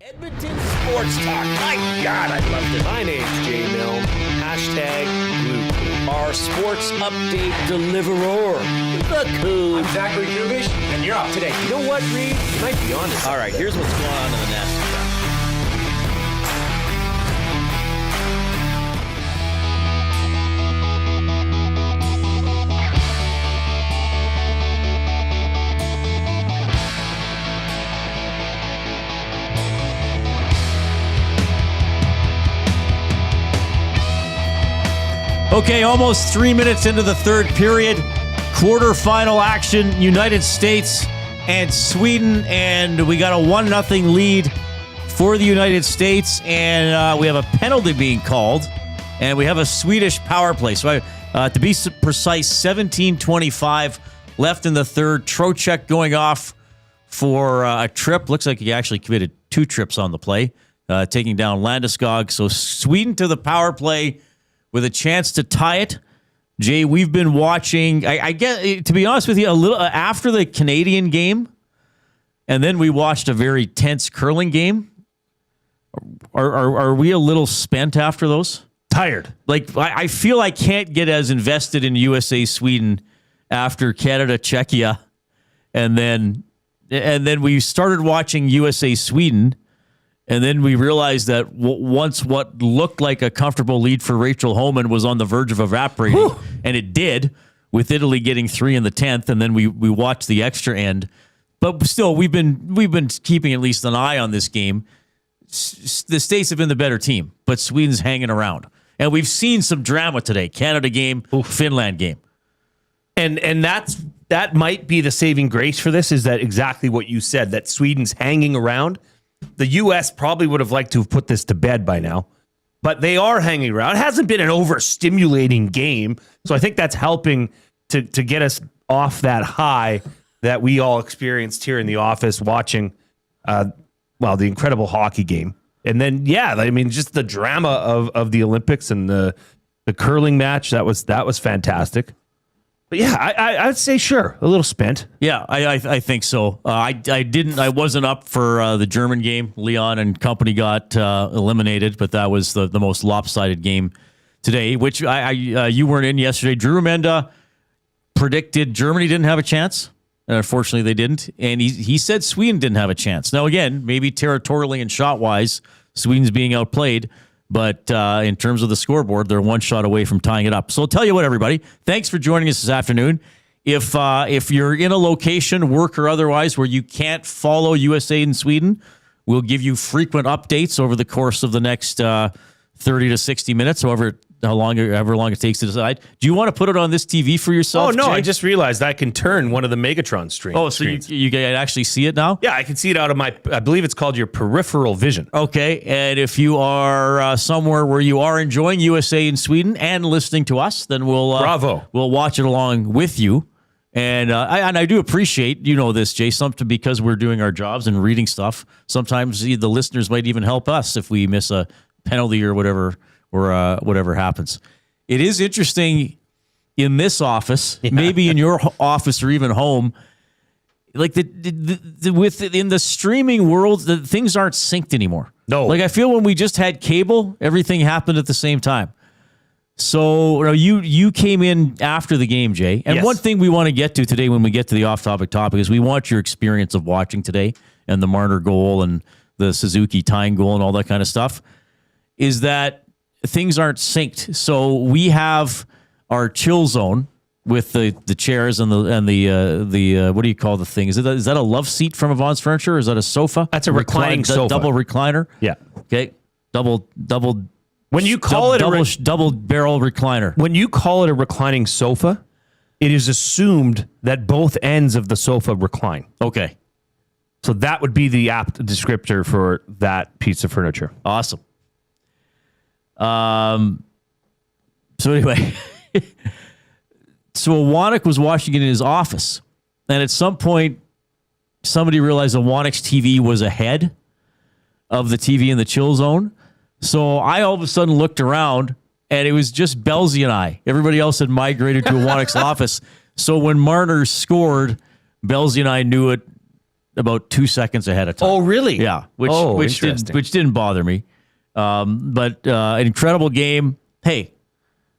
Edmonton Sports Talk. My God, I love this. My name's Jay Milne. #Blue. Our sports update deliverer, the Coon. I'm Zachary Kubish, and you're up today. You know what, Reid? You might be on this. All right, here's what's going on in the nest. Okay, almost 3 minutes into the third period. Quarterfinal action, United States and Sweden. And we got a 1-0 lead for the United States. And we have a penalty being called. And we have a Swedish power play. So to be precise, 17:25 left in the third. Trocheck going off for a trip. Looks like he actually committed 2 trips on the play, taking down Landeskog. So Sweden to the power play with a chance to tie it. Jay, we've been watching, I guess, to be honest with you, a little after the Canadian game, and then we watched a very tense curling game. Are we a little spent after those? Tired. Like, I feel I can't get as invested in USA Sweden after Canada Czechia, and then we started watching USA Sweden. And then we realized that once what looked like a comfortable lead for Rachel Homan was on the verge of evaporating, and it did, with Italy getting 3 in the 10th, and then we watched the extra end. But still, we've been keeping at least an eye on this game. The States have been the better team, but Sweden's hanging around. And we've seen some drama today. Canada game, Finland game. And that might be the saving grace for this, is that exactly what you said, that Sweden's hanging around. The U.S. probably would have liked to have put this to bed by now, but they are hanging around. It hasn't been an overstimulating game, so I think that's helping to get us off that high that we all experienced here in the office watching, the incredible hockey game. And then, just the drama of the Olympics and the curling match, that was fantastic. But yeah, I'd say sure, a little spent. Yeah, I think so. I wasn't up for the German game. Leon and company got eliminated, but that was the most lopsided game today, which you weren't in yesterday. Drew Menda predicted Germany didn't have a chance, and unfortunately they didn't. And he said Sweden didn't have a chance. Now again, maybe territorially and shot wise, Sweden's being outplayed. But in terms of the scoreboard, they're 1 shot away from tying it up. So I'll tell you what, everybody, thanks for joining us this afternoon. If you're in a location, work or otherwise, where you can't follow USA and Sweden, we'll give you frequent updates over the course of the next 30 to 60 minutes, however long it takes to decide. Do you want to put it on this TV for yourself? Oh, no, Jay? I just realized I can turn one of the Megatron streams. Oh, so you can actually see it now? Yeah, I can see it out of I believe it's called your peripheral vision. Okay, and if you are somewhere where you are enjoying USA and Sweden and listening to us, then we'll watch it along with you. And I do appreciate, this, Jay, something because we're doing our jobs and reading stuff. Sometimes the listeners might even help us if we miss a penalty or whatever happens. It is interesting in this office, maybe in your office or even home, like in the streaming world, things aren't synced anymore. No. Like I feel when we just had cable, everything happened at the same time. So you came in after the game, Jay. And yes. One thing we want to get to today when we get to the off-topic topic is we want your experience of watching today and the Marner goal and the Suzuki tying goal and all that kind of stuff, is that things aren't synced. So we have our chill zone with the chairs and the what do you call the thing? Is that a love seat from Avon's Furniture? Or is that a sofa? That's a reclining sofa. Double recliner? Yeah. Okay. Double. When you call it double barrel recliner. When you call it a reclining sofa, it is assumed that both ends of the sofa recline. Okay. So that would be the apt descriptor for that piece of furniture. Awesome. So anyway, so Wannick was watching it in his office, and at some point, somebody realized that Wannick's TV was ahead of the TV in the chill zone. So I all of a sudden looked around, and it was just Belzy and I. Everybody else had migrated to Wannick's office. So when Marner scored, Belzy and I knew it about 2 seconds ahead of time. Oh, really? Yeah, which interesting. didn't bother me. But an incredible game. Hey,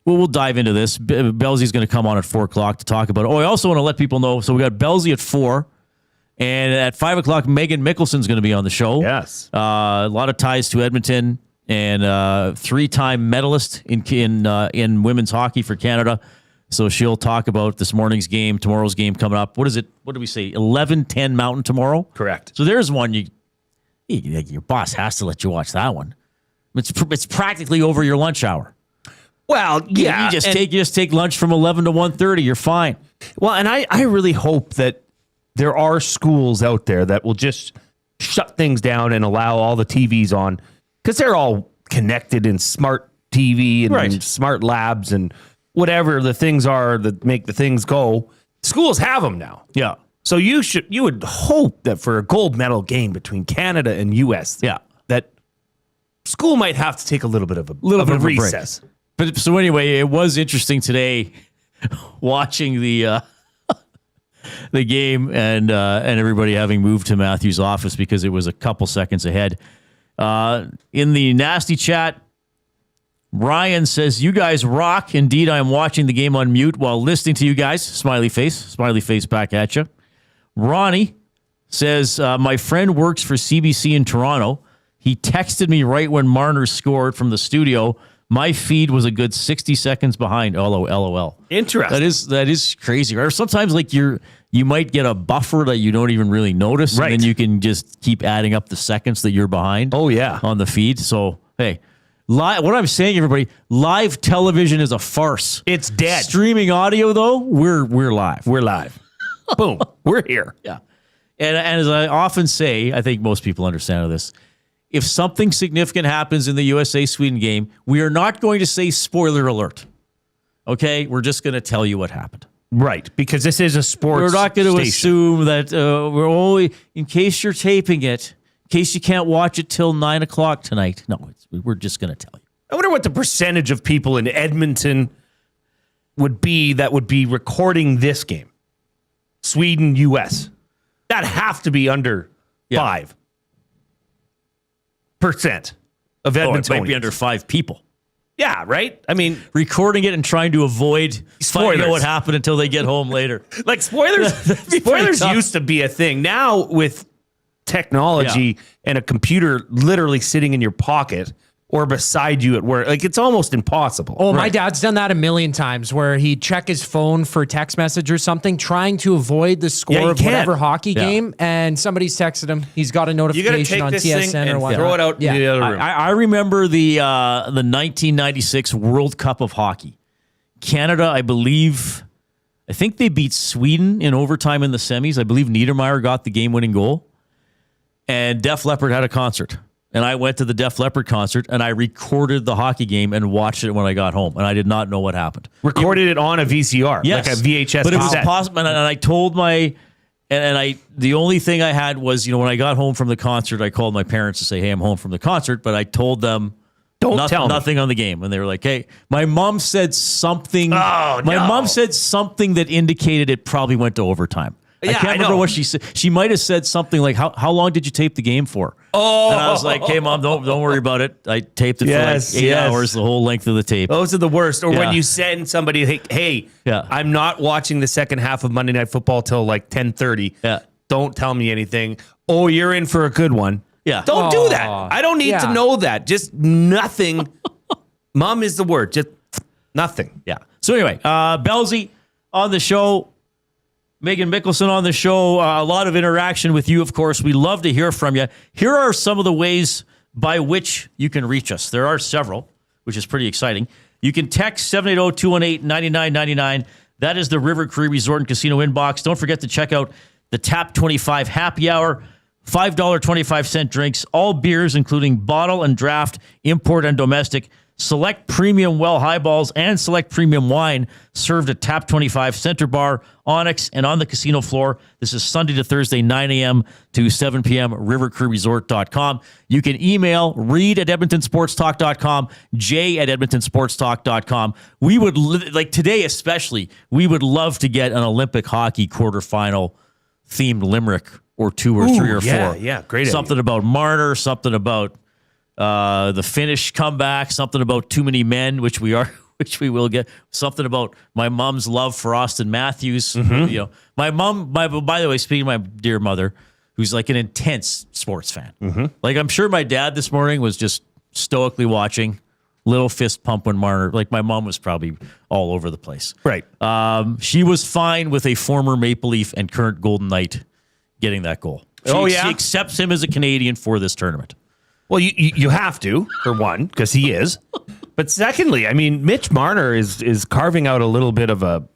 we'll dive into this. Belle's going to come on at 4 o'clock to talk about it. Oh, I also want to let people know. So we got Belle's at 4. And at 5 o'clock, Megan Mickelson's going to be on the show. Yes. A lot of ties to Edmonton, and 3-time medalist in women's hockey for Canada. So she'll talk about this morning's game, tomorrow's game coming up. What is it? What did we say? 11:10 Mountain tomorrow? Correct. So there's one your boss has to let you watch that one. It's practically over your lunch hour. Well, yeah. You just take lunch from 11 to 1:30. You're fine. Well, and I really hope that there are schools out there that will just shut things down and allow all the TVs on, because they're all connected in smart TV and smart labs and whatever the things are that make the things go. Schools have them now. Yeah. So you would hope that for a gold medal game between Canada and US, that school might have to take a little bit of a recess. But so anyway, it was interesting today watching the game and everybody having moved to Matthew's office because it was a couple seconds ahead. In the nasty chat, Ryan says, "You guys rock. Indeed, I am watching the game on mute while listening to you guys." Smiley face back at you. Ronnie says, "My friend works for CBC in Toronto. He texted me right when Marner scored from the studio. My feed was a good 60 seconds behind." LOL. Interesting. That is crazy. Or sometimes like you might get a buffer that you don't even really notice, right, and then you can just keep adding up the seconds that you're behind. Oh yeah, on the feed. So hey, what I'm saying, everybody, live television is a farce. It's dead. Streaming audio, though, we're live. We're live. Boom. We're here. Yeah. And as I often say, I think most people understand this. If something significant happens in the USA-Sweden game, we are not going to say spoiler alert. Okay? We're just going to tell you what happened. Right. Because this is a sports We're not going to station. assume that we're only, in case you're taping it, in case you can't watch it till 9 o'clock tonight. No, we're just going to tell you. I wonder what the percentage of people in Edmonton would be that would be recording this game. Sweden, US. That'd have to be under 5% of Edmontonians. It might be under 5 people. Yeah, right? I mean, recording it and trying to avoid finding out what spoilers. happened until they get home later. Like spoilers tough. used to be a thing. Now with technology and a computer literally sitting in your pocket or beside you at work, like it's almost impossible. Oh, my dad's done that a million times where he'd check his phone for a text message or something, trying to avoid the score you of can't. whatever hockey game, and somebody's texted him. He's got a You got to notification take on this TSN thing or and whatnot. throw it out in the other room. I remember the 1996 World Cup of Hockey. Canada, I think they beat Sweden in overtime in the semis. I believe Niedermayer got the game-winning goal. And Def Leppard had a concert. And I went to the Def Leppard concert, and I recorded the hockey game and watched it when I got home. And I did not know what happened. Recorded it on a VCR, Yes. like a VHS But it was cassette. possible. And I told the only thing I had was, when I got home from the concert, I called my parents to say, hey, I'm home from the concert. But I told them, Don't tell me. nothing on the game. And they were like, hey, my mom said something. Oh, my no. mom said something that indicated it probably went to overtime. I Yeah, can't I remember know. what she said. She might have said something like, how long did you tape the game for? Oh. And I was like, hey, Mom, don't worry about it. I taped it Yes, for like 8 yes. hours, the whole length of the tape. Those are the worst. Or Yeah. when you send somebody, hey, Yeah. I'm not watching the second half of Monday Night Football till like 10:30. Yeah. Don't tell me anything. Oh, you're in for a good one. Yeah. Don't do that. I don't need to Yeah. know that. Just nothing. Mom is the word. Just nothing. Yeah. So anyway, Belsey on the show, Megan Mickelson on the show. A lot of interaction with you, of course. We love to hear from you. Here are some of the ways by which you can reach us. There are several, which is pretty exciting. You can text 780-218-9999. That is the River Cree Resort and Casino inbox. Don't forget to check out the Tap 25 Happy Hour. $5.25 drinks, all beers, including bottle and draft, import and domestic. Select premium well highballs and select premium wine served at Tap 25 Center Bar, Onyx, and on the casino floor. This is Sunday to Thursday, 9 a.m. to 7 p.m., rivercrewresort.com. You can email Reid at edmontonsportstalk.com, Jay at edmontonsportstalk.com. We would, like today especially, we would love to get an Olympic hockey quarterfinal themed limerick or 2 or 3 or 4. Yeah, great idea. Something about Marner, something about the Finnish comeback, something about too many men, which we will get. Something about my mom's love for Austin Matthews. You know, my mom. By the way, speaking of my dear mother, who's like an intense sports fan. Like I'm sure my dad this morning was just stoically watching. Little fist pump when Marner, like my mom was probably all over the place. Right. She was fine with a former Maple Leaf and current Golden Knight getting that goal. She accepts him as a Canadian for this tournament. Well, you have to, for one, because he is. But secondly, I mean, Mitch Marner is carving out a little bit of a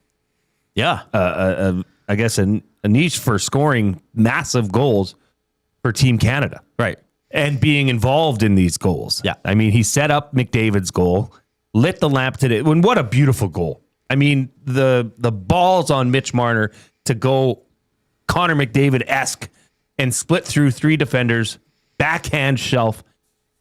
niche for scoring massive goals for Team Canada. Right. And being involved in these goals. Yeah. I mean, he set up McDavid's goal, lit the lamp today. What a beautiful goal. I mean, the balls on Mitch Marner to go Connor McDavid-esque and split through 3 defenders, backhand shelf.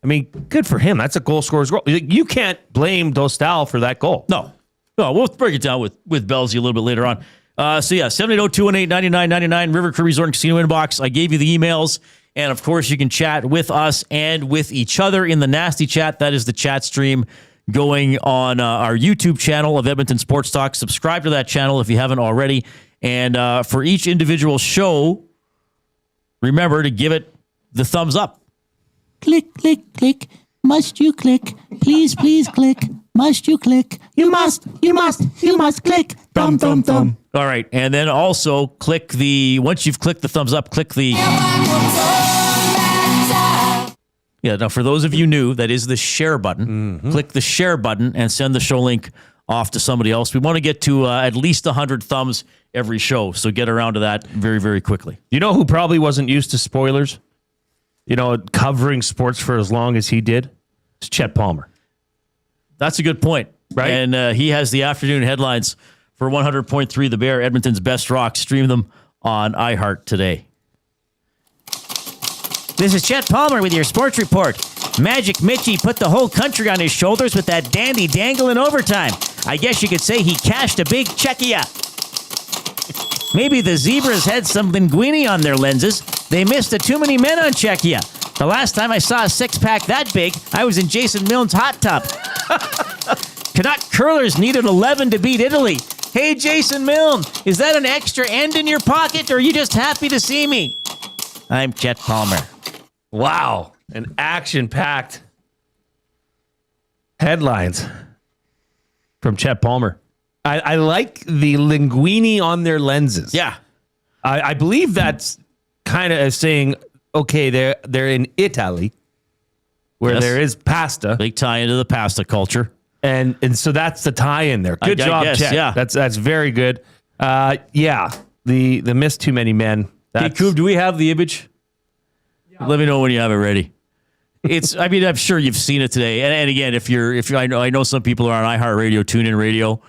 I mean, good for him. That's a goal scorer's goal. You can't blame Dostal for that goal. No, we'll break it down with Bellsy a little bit later on. 780-218-9999, River Crew Resort and Casino inbox. I gave you the emails. And, of course, you can chat with us and with each other in the Nasty Chat. That is the chat stream going on our YouTube channel of Edmonton Sports Talk. Subscribe to that channel if you haven't already. And for each individual show, remember to give it the thumbs up. Click, click, click. Must you click? Please, please click. Must you click? You must click. Thumb, thumb, thumb. All right. And then also once you've clicked the thumbs up, click the... Yeah, now for those of you new, that is the share button. Click the share button and send the show link off to somebody else. We want to get to at least 100 thumbs every show, so get around to that very, very quickly. You know who probably wasn't used to spoilers? You know, covering sports for as long as he did? It's Chet Palmer. That's a good point. Right. And he has the afternoon headlines for 100.3 The Bear, Edmonton's best rock. Stream them on iHeart today. This is Chet Palmer with your sports report. Magic Mitchie put the whole country on his shoulders with that dandy dangle in overtime. I guess you could say he cashed a big Czechia. Maybe the Zebras had some linguine on their lenses. They missed too many men on Czechia. The last time I saw a six-pack that big, I was in Jason Milne's hot tub. Canuck curlers needed 11 to beat Italy. Hey, Jason Milne, is that an extra end in your pocket, or are you just happy to see me? I'm Chet Palmer. Wow. An action-packed headlines from Chet Palmer. I like the linguine on their lenses. Yeah. I believe that's kind of saying, okay, they're in Italy, where there is pasta. Big tie into the pasta culture. And so that's the tie in there. Good job, guess, Chet. yeah. That's very good. The miss too many men. Hey, Coob, do we have the image? Yeah. Let me know when you have it ready. I'm sure you've seen it today. And again, if I know some people are on iHeartRadio, TuneIn Radio.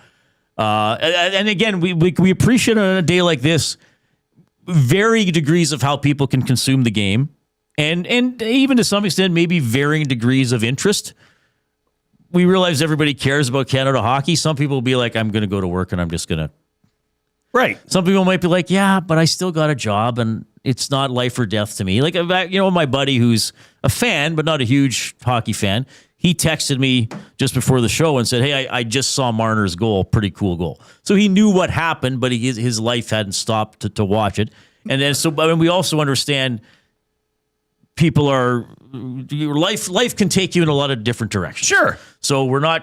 And again, we appreciate on a day like this varying degrees of how people can consume the game, and even to some extent maybe varying degrees of interest. We realize everybody cares about Canada hockey. Some people will be like, I'm going to go to work and I'm just going to. Right. Some people might be like, yeah, but I still got a job and it's not life or death to me. Like, my buddy who's a fan, but not a huge hockey fan, he texted me just before the show and said, hey, I just saw Marner's goal. Pretty cool goal. So he knew what happened, but his life hadn't stopped to watch it. And then, we also understand people your life can take you in a lot of different directions. Sure. So when I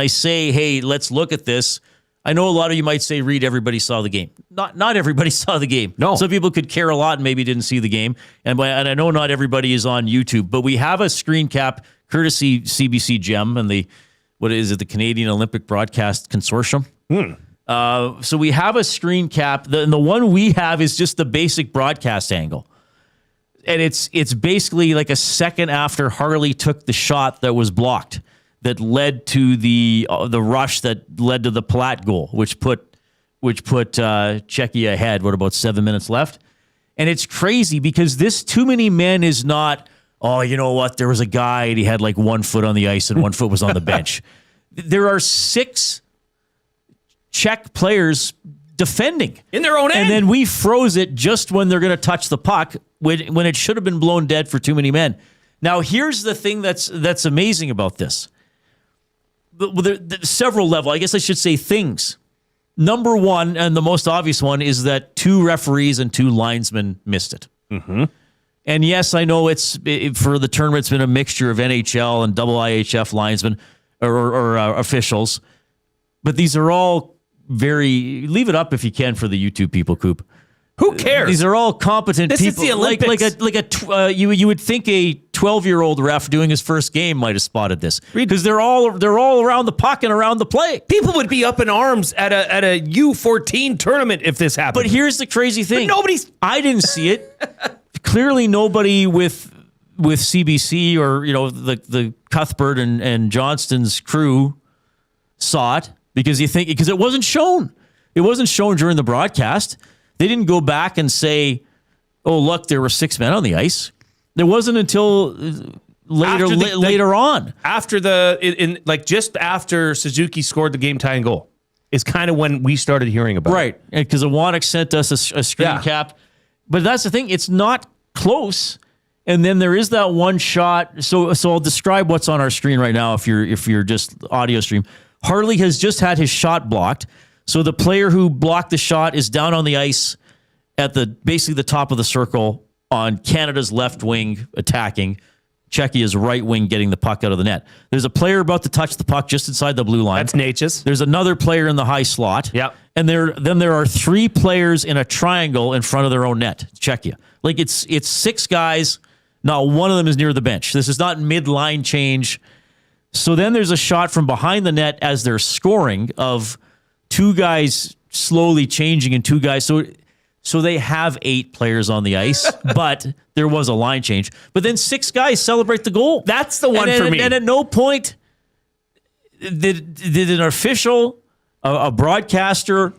say, hey, let's look at this, I know a lot of you might say, Reid, everybody saw the game. Not everybody saw the game. No. Some people could care a lot and maybe didn't see the game. And I know not everybody is on YouTube, but we have a screen cap courtesy CBC Gem and the Canadian Olympic Broadcast Consortium. So we have a screen cap. The one we have is just the basic broadcast angle. And it's basically like a second after Harley took the shot that was blocked, that led to the rush that led to the Palat goal, which put Czechia ahead. What, about 7 minutes left? And it's crazy because this too many men is not, oh, you know what? There was a guy and he had like 1 foot on the ice and 1 foot was on the bench. There are 6 Czech players defending in their own end. And then we froze it just when they're going to touch the puck when it should have been blown dead for too many men. Now, here's the thing that's amazing about this. The several levels, I guess I should say things. Number one, and the most obvious one, is that 2 referees and 2 linesmen missed it. Mm-hmm. And yes, I know for the tournament, it's been a mixture of NHL and IIHF linesmen or officials. But these are all leave it up if you can for the YouTube people, Coop. Who cares? These are all competent This people. is the Olympics. You would think a 12-year-old ref doing his first game might have spotted this because they're all around the puck and around the play. People would be up in arms at a U14 tournament if this happened. But here's the crazy thing: I didn't see it. Clearly, nobody with CBC or the Cuthbert and Johnston's crew saw it because it wasn't shown. It wasn't shown during the broadcast. They didn't go back and say, "Oh, look, there were 6 men on the ice." There wasn't until later on. After just after Suzuki scored the game-tying goal is kind of when we started hearing about it. Right, because Iwanek sent us a screen cap. But that's the thing; it's not close. And then there is that one shot. So I'll describe what's on our screen right now. If you're just audio stream, Harley has just had his shot blocked. So the player who blocked the shot is down on the ice at basically the top of the circle on Canada's left wing attacking, Czechia's right wing getting the puck out of the net. There's a player about to touch the puck just inside the blue line. That's Natchez. There's another player in the high slot. Yep. And then there are 3 players in a triangle in front of their own net, Czechia. Like it's 6 guys, not one of them is near the bench. This is not mid-line change. So then there's a shot from behind the net as they're scoring of 2 guys slowly changing and 2 guys. So they have 8 players on the ice, but there was a line change. But then 6 guys celebrate the goal. That's the one for me. And at no point did an official, a broadcaster,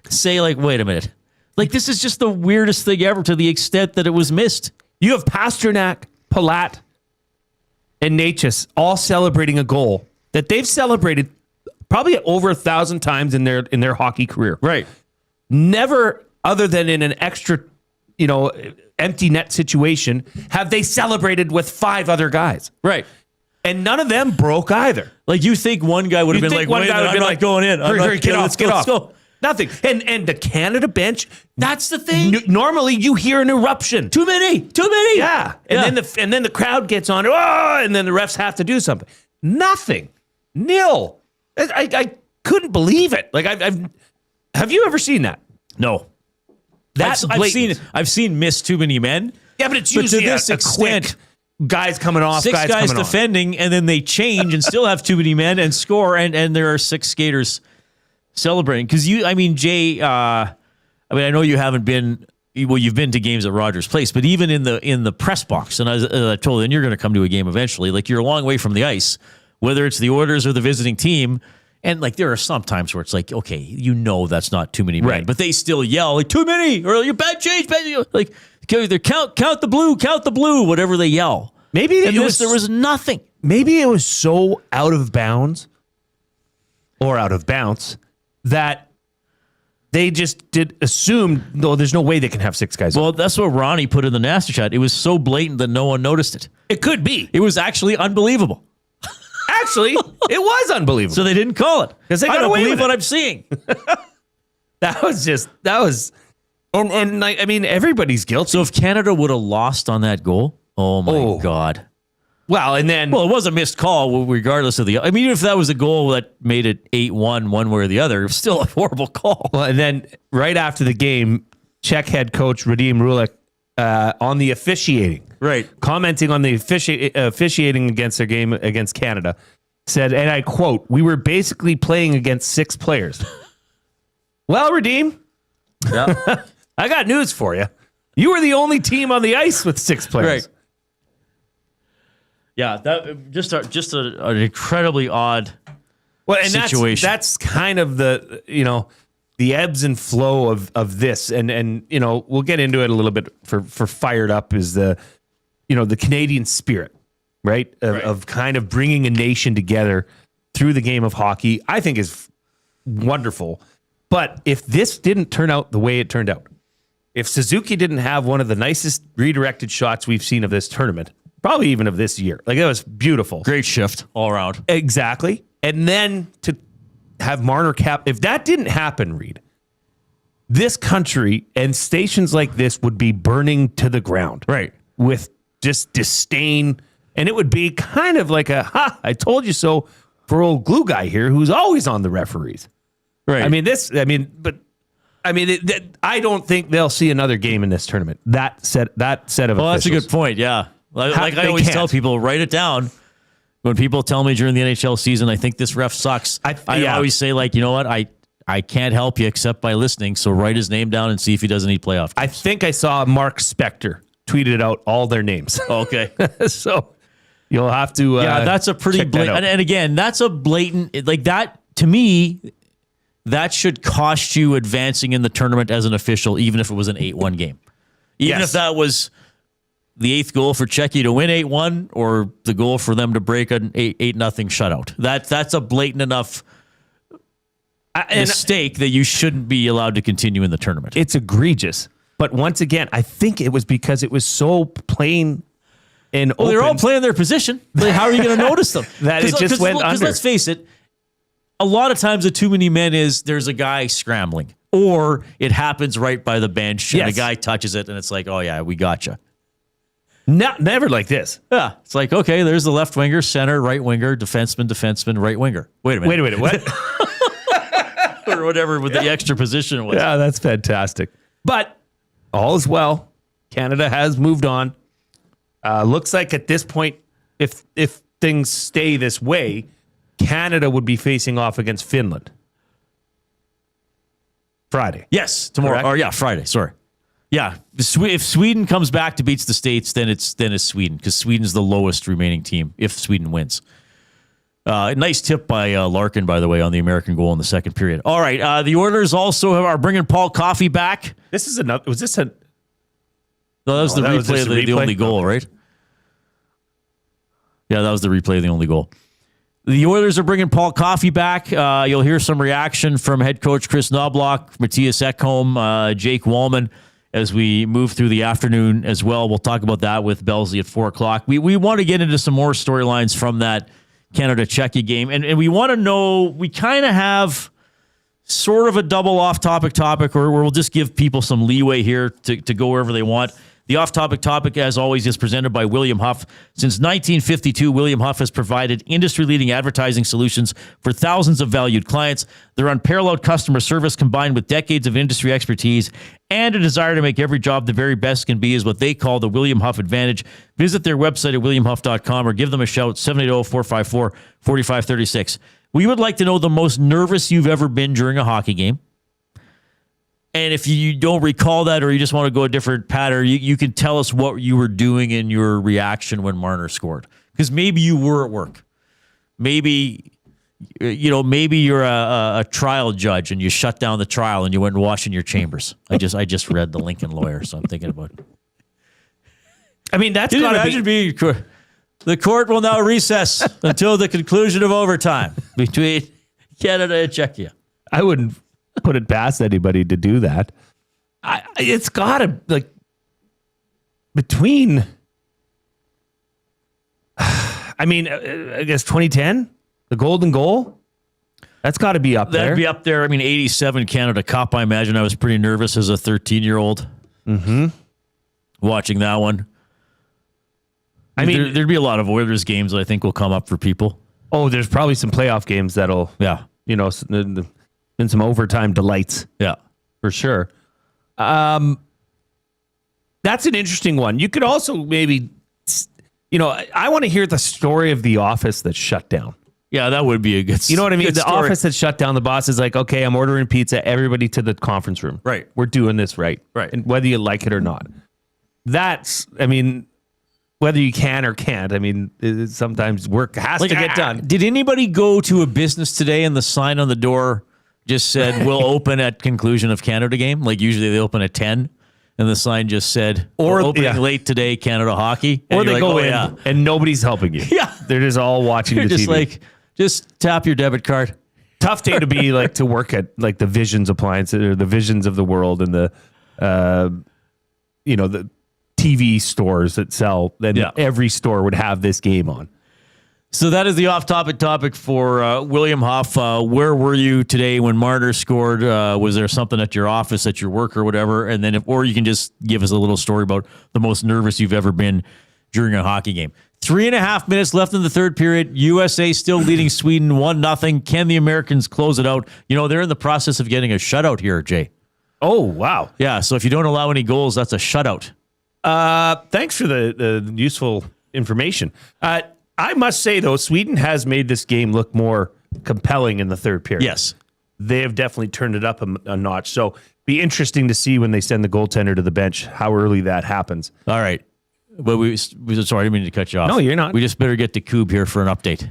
say like, "Wait a minute." Like, this is just the weirdest thing ever to the extent that it was missed. You have Pasternak, Palat, and Natchez all celebrating a goal that they've celebrated probably over 1,000 times in their hockey career. Right. Never, other than in an extra, empty net situation, have they celebrated with 5 other guys. Right. And none of them broke either. Like, you think one guy would have been like, "Wait, I'm not going in. Let's get off. Nothing. And the Canada bench, That's the thing. normally you hear an eruption. Too many. Yeah. And then the crowd gets on, and then the refs have to do something. Nothing. Nil. I couldn't believe it. Like, have you ever seen that? No. That's I've seen miss too many men. Yeah, but it's But usually to this a extent, quick guys coming off, 6 guys coming defending, and then they change and still have too many men and score, and there are 6 skaters celebrating. Because Jay, I know you haven't been. Well, you've been to games at Rogers Place, but even in the press box, and as I told you, and you're going to come to a game eventually. Like, you're a long way from the ice, whether it's the Oilers or the visiting team. And like, there are some times where it's like, okay, that's not too many men, right, but they still yell like, "Too many," or "You're bad change, bad," like, either count the blue, whatever they yell. Maybe there was nothing. Maybe it was so out of bounds or out of bounds that they just assume, no, there's no way they can have 6 guys. Well, that's what Ronnie put in the Nasty chat. It was so blatant that no one noticed it. It could be. It was actually unbelievable. Actually, it was unbelievable. So they didn't call it. Because they got I don't away believe with what it. I'm seeing. And everybody's guilty. So if Canada would have lost on that goal, oh my God. Well, and then... Well, it was a missed call regardless of even if that was a goal that made it 8-1 one way or the other, it was still a horrible call. Well, and then right after the game, Czech head coach Reid Wilkins on the officiating. Right. Commenting on the officiating against their game against Canada, said, and I quote, "We were basically playing against 6 players." Well, Redeem, Yeah. I got news for you. You were the only team on the ice with 6 players. Right. Yeah, that just an incredibly odd situation. That's kind of the ebbs and flow of this, and we'll get into it a little bit for Fired Up is the Canadian spirit, right? Of kind of bringing a nation together through the game of hockey. I think is wonderful. But if this didn't turn out the way it turned out, if Suzuki didn't have one of the nicest redirected shots we've seen of this tournament, probably even of this year, like it was beautiful. Great shift all around. Exactly. And then to have Marner cap, if that didn't happen, Reid, this country and stations like this would be burning to the ground. Right. With just disdain. And it would be kind of like I told you so for old glue guy here who's always on the referees. Right. I don't think they'll see another game in this tournament. That set of officials. That's a good point. Yeah. Like I always tell people, write it down. When people tell me during the NHL season, I think this ref sucks. I always say, like, you know what? I can't help you except by listening. So write his name down and see if he doesn't need playoff games. I think I saw Mark Spector tweeted out all their names. Okay. So you'll have to. That's a pretty blatant. And again, that's a blatant, like that to me, that should cost you advancing in the tournament as an official, even if it was an 8-1 game. Even if that was the 8th goal for Czechia to win 8-1 or the goal for them to break an 8-0 shutout. That's a blatant enough mistake that you shouldn't be allowed to continue in the tournament. It's egregious. But once again, I think it was because it was so plain and open. They're all playing their position. Like, how are you going to notice them? That it just went under. Because let's face it, a lot of times the too many men is there's a guy scrambling or it happens right by the bench and a guy touches it and it's like, oh yeah, we gotcha. Never like this. Yeah. It's like, okay, there's the left winger, center, right winger, defenseman, right winger. Wait a minute. What? Or whatever with the extra position was. Yeah, that's fantastic. But all is well. Canada has moved on. Looks like at this point, if things stay this way, Canada would be facing off against Finland. Friday. Yes, tomorrow. Correct? Or Friday. Sorry. Yeah, if Sweden comes back to beats the States, then it's Sweden because Sweden's the lowest remaining team if Sweden wins. Nice tip by Larkin, by the way, on the American goal in the second period. All right, the Oilers also are bringing Paul Coffey back. This is another. Was this a? No, that was the replay of the only goal, right? Yeah, that was the replay of the only goal. The Oilers are bringing Paul Coffey back. You'll hear some reaction from head coach Chris Knobloch, Matthias Ekholm, Jake Wallman as we move through the afternoon as well. We'll talk about that with Belzy at 4 o'clock. We want to get into some more storylines from that Canada-Czechia game. And we want to know, we kind of have sort of a double off-topic or we'll just give people some leeway here to go wherever they want. The off-topic topic, as always, is presented by William Huff. Since 1952, William Huff has provided industry-leading advertising solutions for thousands of valued clients. Their unparalleled customer service, combined with decades of industry expertise and a desire to make every job the very best can be, is what they call the William Huff Advantage. Visit their website at williamhuff.com or give them a shout, 780-454-4536. We would like to know the most nervous you've ever been during a hockey game. And if you don't recall that or you just want to go a different pattern, you can tell us what you were doing in your reaction when Marner scored. Because maybe you were at work. Maybe you're a trial judge and you shut down the trial and you went and washed in your chambers. I just read The Lincoln Lawyer, so I'm thinking about it. I mean, that's got to be... The court will now recess until the conclusion of overtime between Canada and Czechia. I wouldn't put it past anybody to do that. It's got to, like, between, I mean, I guess 2010, the golden goal, that's got to be up there. That'd be up there. I mean, 87 Canada Cup, I imagine I was pretty nervous as a 13-year-old watching that one. I mean, there'd be a lot of Oilers games that I think will come up for people. Oh, there's probably some playoff games that'll, been some overtime delights. Yeah, for sure. That's an interesting one. You could also maybe, I want to hear the story of the office that shut down. Yeah, that would be a good story. You know what I mean? The office that shut down, the boss is like, okay, I'm ordering pizza, everybody to the conference room. Right. We're doing this right. Right. And whether you like it or not. Whether you can or can't, sometimes work has to get done. Did anybody go to a business today and the sign on the door just said, we'll open at conclusion of Canada game? Like usually they open at 10 and the sign just said, or opening late today, Canada hockey. And or they go in and nobody's helping you. Yeah. They're just all watching You're the just TV. like, just tap your debit card. tough day to be like to work at like the Visions appliances or the Visions of the world and the the TV stores that sell. Then every store would have this game on. So that is the off-topic topic for William Huff. Where were you today when Marner scored? Was there something at your office, at your work, or whatever? And then, or you can just give us a little story about the most nervous you've ever been during a hockey game. 3.5 minutes left in the third period. USA still leading Sweden 1-0. Can the Americans close it out? You know, they're in the process of getting a shutout here, Jay. Oh, wow. Yeah, so if you don't allow any goals, that's a shutout. Thanks for the useful information. I must say, though, Sweden has made this game look more compelling in the third period. Yes. They have definitely turned it up a notch. So be interesting to see when they send the goaltender to the bench, how early that happens. All right. But we sorry, I didn't mean to cut you off. No, you're not. We just better get to Coob here for an update.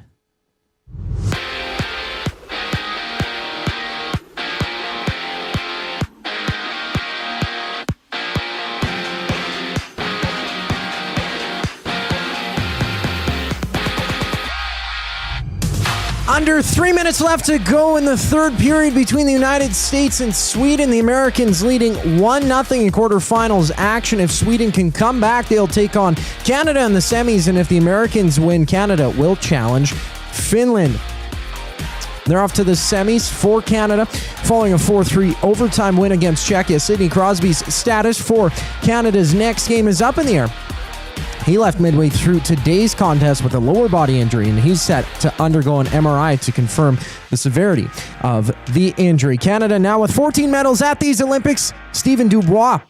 Under 3 minutes left to go in the third period between the United States and Sweden. The Americans leading 1-0 in quarterfinals action. If Sweden can come back, they'll take on Canada in the semis. And if the Americans win, Canada will challenge Finland. They're off to the semis for Canada following a 4-3 overtime win against Czechia. Sidney Crosby's status for Canada's next game is up in the air. He left midway through today's contest with a lower body injury, and he's set to undergo an MRI to confirm the severity of the injury. Canada now with 14 medals at these Olympics. Stephen Dubois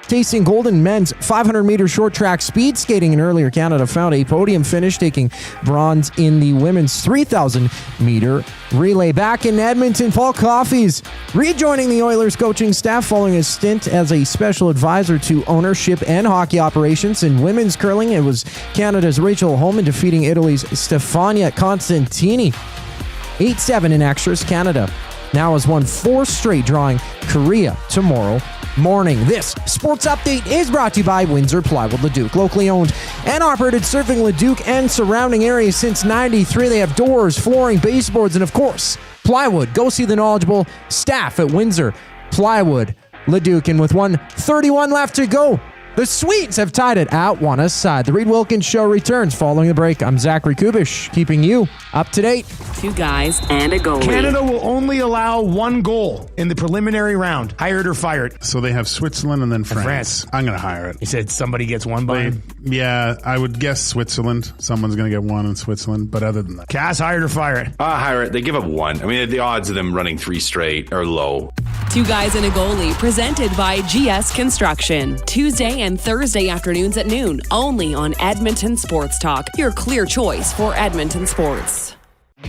tasting gold in men's 500-meter short track speed skating. And earlier, Canada found a podium finish, taking bronze in the women's 3,000-meter relay. Back in Edmonton, Paul Coffey's rejoining the Oilers coaching staff following a stint as a special advisor to ownership and hockey operations. In women's curling, it was Canada's Rachel Homan defeating Italy's Stefania Constantini 8-7 in extras. Canada now has won 4 straight, drawing Korea tomorrow morning. This sports update is brought to you by Windsor Plywood Leduc. Locally owned and operated, serving Leduc and surrounding areas since '93. They have doors, flooring, baseboards, and of course, plywood. Go see the knowledgeable staff at Windsor Plywood Leduc. And with 1:31 left to go, the Swedes have tied it at 1-1. The Reid Wilkins Show returns following the break. I'm Zachary Kubish, keeping you up to date. 2 guys and a goalie. Canada will only allow 1 goal in the preliminary round. Hired or fired. So they have Switzerland and then France. I'm going to hire it. You said somebody gets 1 by him? Yeah, I would guess Switzerland. Someone's going to get 1 in Switzerland, but other than that. Cass, hired or fired? Hire it. They give up 1. I mean, the odds of them running 3 straight are low. 2 guys and a goalie, presented by GS Construction. Tuesday and Thursday afternoons at noon, only on Edmonton Sports Talk, your clear choice for Edmonton sports.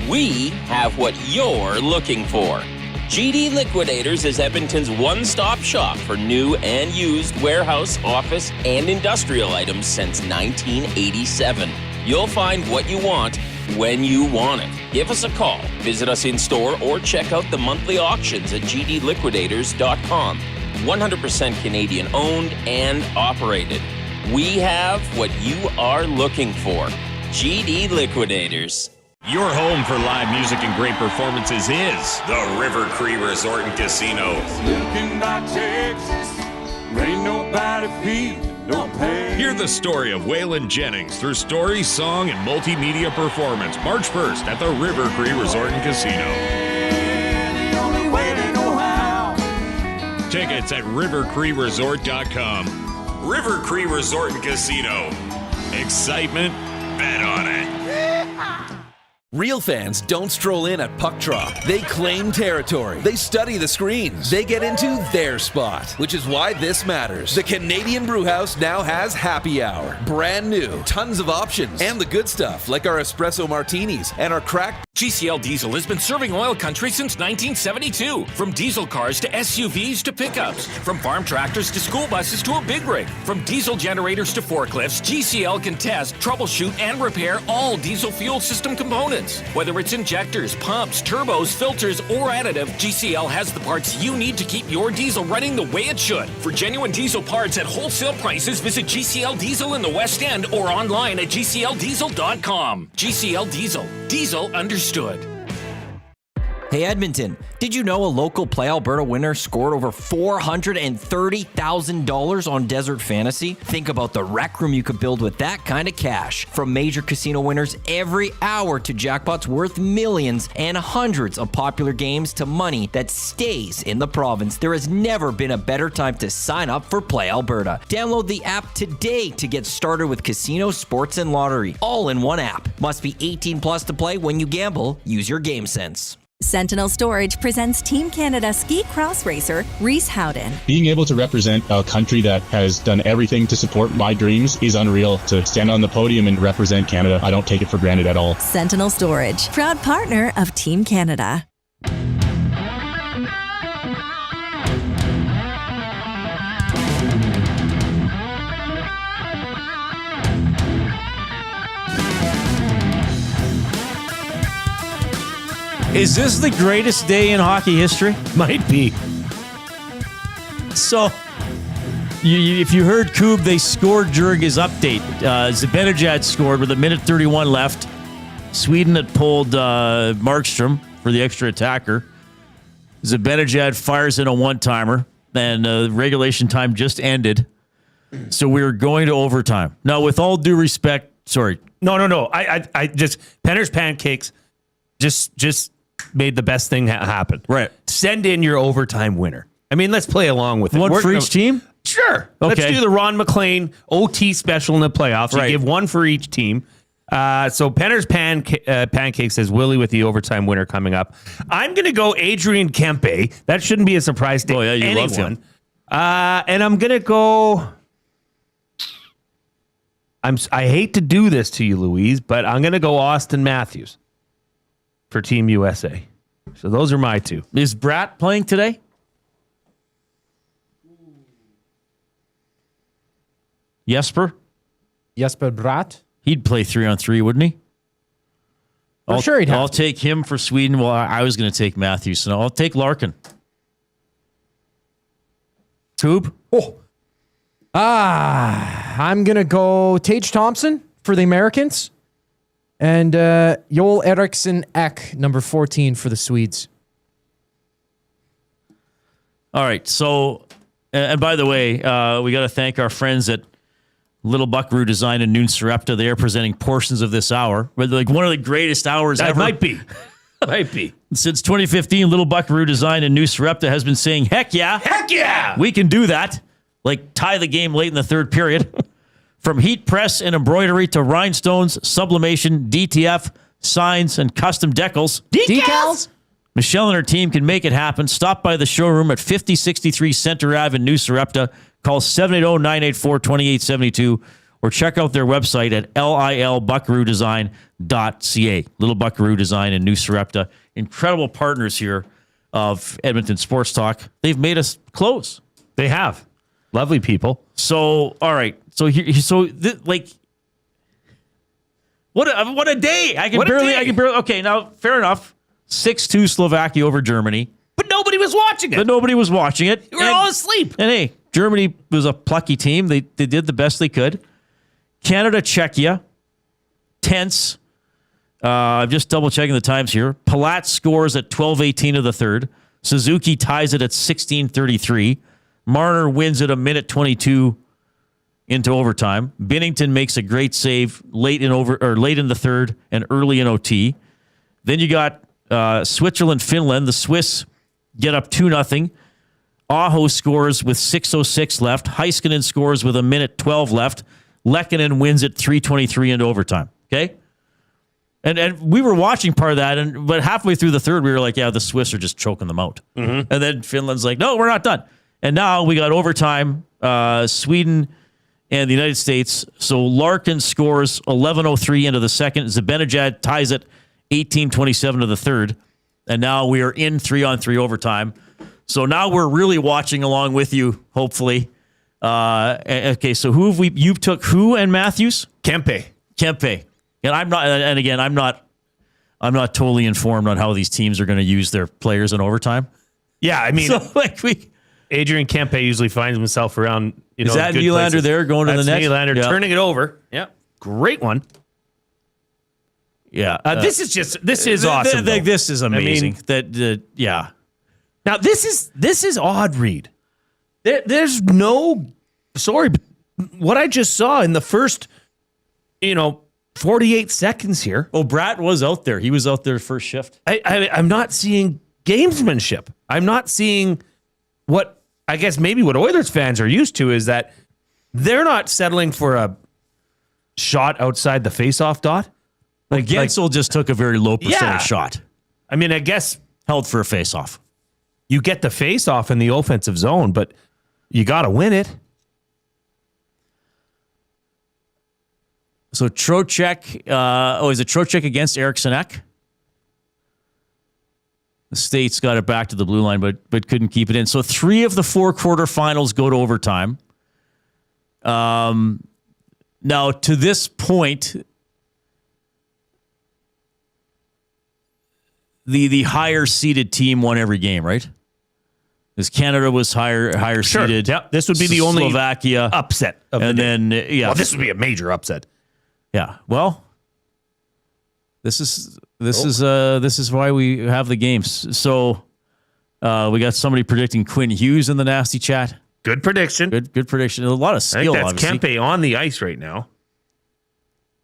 We have what you're looking for. GD Liquidators is Edmonton's one-stop shop for new and used warehouse, office, and industrial items since 1987. You'll find what you want when you want it. Give us a call, visit us in store, or check out the monthly auctions at gdliquidators.com. 100% Canadian owned and operated. We have what you are looking for. GD Liquidators. Your home for live music and great performances is the River Cree Resort and Casino. Hear the story of Waylon Jennings through story, song, and multimedia performance March 1st at the River Cree Resort and Casino. Tickets at rivercreeresort.com. River Cree Resort and Casino. Excitement, bet on it. Real fans don't stroll in at puck drop. They claim territory. They study the screens. They get into their spot, which is why this matters. The Canadian Brewhouse now has happy hour. Brand new. Tons of options. And the good stuff, like our espresso martinis and our cracked. GCL Diesel has been serving oil country since 1972. From diesel cars to SUVs to pickups. From farm tractors to school buses to a big rig. From diesel generators to forklifts, GCL can test, troubleshoot, and repair all diesel fuel system components. Whether it's injectors, pumps, turbos, filters, or additive, GCL has the parts you need to keep your diesel running the way it should. For genuine diesel parts at wholesale prices, visit GCL Diesel in the West End or online at gcldiesel.com. GCL Diesel. Diesel understood. Hey Edmonton, did you know a local Play Alberta winner scored over $430,000 on Desert Fantasy? Think about the rec room you could build with that kind of cash. From major casino winners every hour to jackpots worth millions and hundreds of popular games to money that stays in the province, there has never been a better time to sign up for Play Alberta. Download the app today to get started with casino, sports, and lottery, all in one app. Must be 18 plus to play. When you gamble, use your game sense. Sentinel Storage presents Team Canada ski cross racer Rhys Howden. Being able to represent a country that has done everything to support my dreams is unreal. To stand on the podium and represent Canada, I don't take it for granted at all. Sentinel Storage, proud partner of Team Canada. Is this the greatest day in hockey history? Might be. So, if you heard Koob, they scored during his update. Zibanejad scored with 1:31 left. Sweden had pulled Markstrom for the extra attacker. Zibanejad fires in a one-timer, and regulation time just ended. So we were going to overtime. Now, with all due respect, sorry. No. I just, Penner's Pancakes just made the best thing happen. Right. Send in your overtime winner. I mean, let's play along with it. One for each team? Sure. Okay. Let's do the Ron McLean OT special in the playoffs. Right. You give one for each team. So Penner's Pancakes says Willie with the overtime winner coming up. I'm going to go Adrian Kempe. That shouldn't be a surprise to anyone. Love him. And I'm going to go... I hate to do this to you, Louise, but I'm going to go Austin Matthews for Team USA. So those are my two. Is Bratt playing today? Jesper Bratt? He'd play 3-on-3, wouldn't he? Sure he'd have I'll to. take him for Sweden. Well, I was going to take Matthews, so I'll take Larkin. Koob? I'm going to go Tage Thompson for the Americans. And Joel Eriksson Ek, number 14 for the Swedes. All right. So, and by the way, we got to thank our friends at Little Buckaroo Design in Noon Sarepta. They are presenting portions of this hour. But like one of the greatest hours ever. Might be. Since 2015, Little Buckaroo Design in New Sarepta has been saying, heck yeah. Heck yeah. We can do that. Like tie the game late in the third period. From heat press and embroidery to rhinestones, sublimation, DTF, signs, and custom decals. Decals? Michelle and her team can make it happen. Stop by the showroom at 5063 Center Ave in New Sarepta. Call 780-984-2872 or check out their website at lilbuckaroodesign.ca. Little Buckaroo Design in New Sarepta. Incredible partners here of Edmonton Sports Talk. They've made us close. They have. Lovely people. So, all right. So what a day! I can barely. Okay, now fair enough. 6-2 Slovakia over Germany, but nobody was watching it. We were all asleep. And hey, Germany was a plucky team. They did the best they could. Canada, Czechia, tense. I'm just double checking the times here. Palat scores at 12:18 of the third. Suzuki ties it at 16:33. Marner wins at 1:22 into overtime. Binnington makes a great save late in the third and early in OT. Then you got Switzerland, Finland. The Swiss get up 2-0. Aho scores with 6:06 left. Heiskanen scores with 1:12 left. Lehkonen wins at 3:23 into overtime. Okay? And we were watching part of that, but halfway through the third, we were like, yeah, the Swiss are just choking them out. Mm-hmm. And then Finland's like, no, we're not done. And now we got overtime, Sweden and the United States. So Larkin scores 11:03 into the second. Zibanejad ties it 18:27 to the third. And now we are in 3-on-3 overtime. So now we're really watching along with you, hopefully. Okay, so you took who and Matthews? Kempe. And I'm not totally informed on how these teams are going to use their players in overtime. Yeah, I mean, Adrian Kempe usually finds himself around. Is that Nylander there going to the net? Nylander turning it over. Yeah, great one. Yeah. This is awesome. This is amazing. Yeah. Now this is odd, Reid. There's no, sorry, but what I just saw in the first, 48 seconds here. Oh, Bratt was out there. He was out there first shift. I'm not seeing gamesmanship. I'm not seeing what I guess maybe what Oilers fans are used to is that they're not settling for a shot outside the faceoff dot. Like Gensel just took a very low percentage shot. I mean, I guess held for a faceoff. You get the faceoff in the offensive zone, but you got to win it. So Trocheck, is it Trocheck against Eriksson Ek? The States got it back to the blue line, but couldn't keep it in. So 3 of the 4 quarterfinals go to overtime. Now, to this point, the higher seeded team won every game, right? Because Canada was higher seeded. Yep, this would be the only Slovakia upset of and the then day. Well, this would be a major upset. Yeah. Well, this is why we have the games. So we got somebody predicting Quinn Hughes in the nasty chat. Good prediction. Good prediction. A lot of skill. I think that's obviously. Kempe on the ice right now.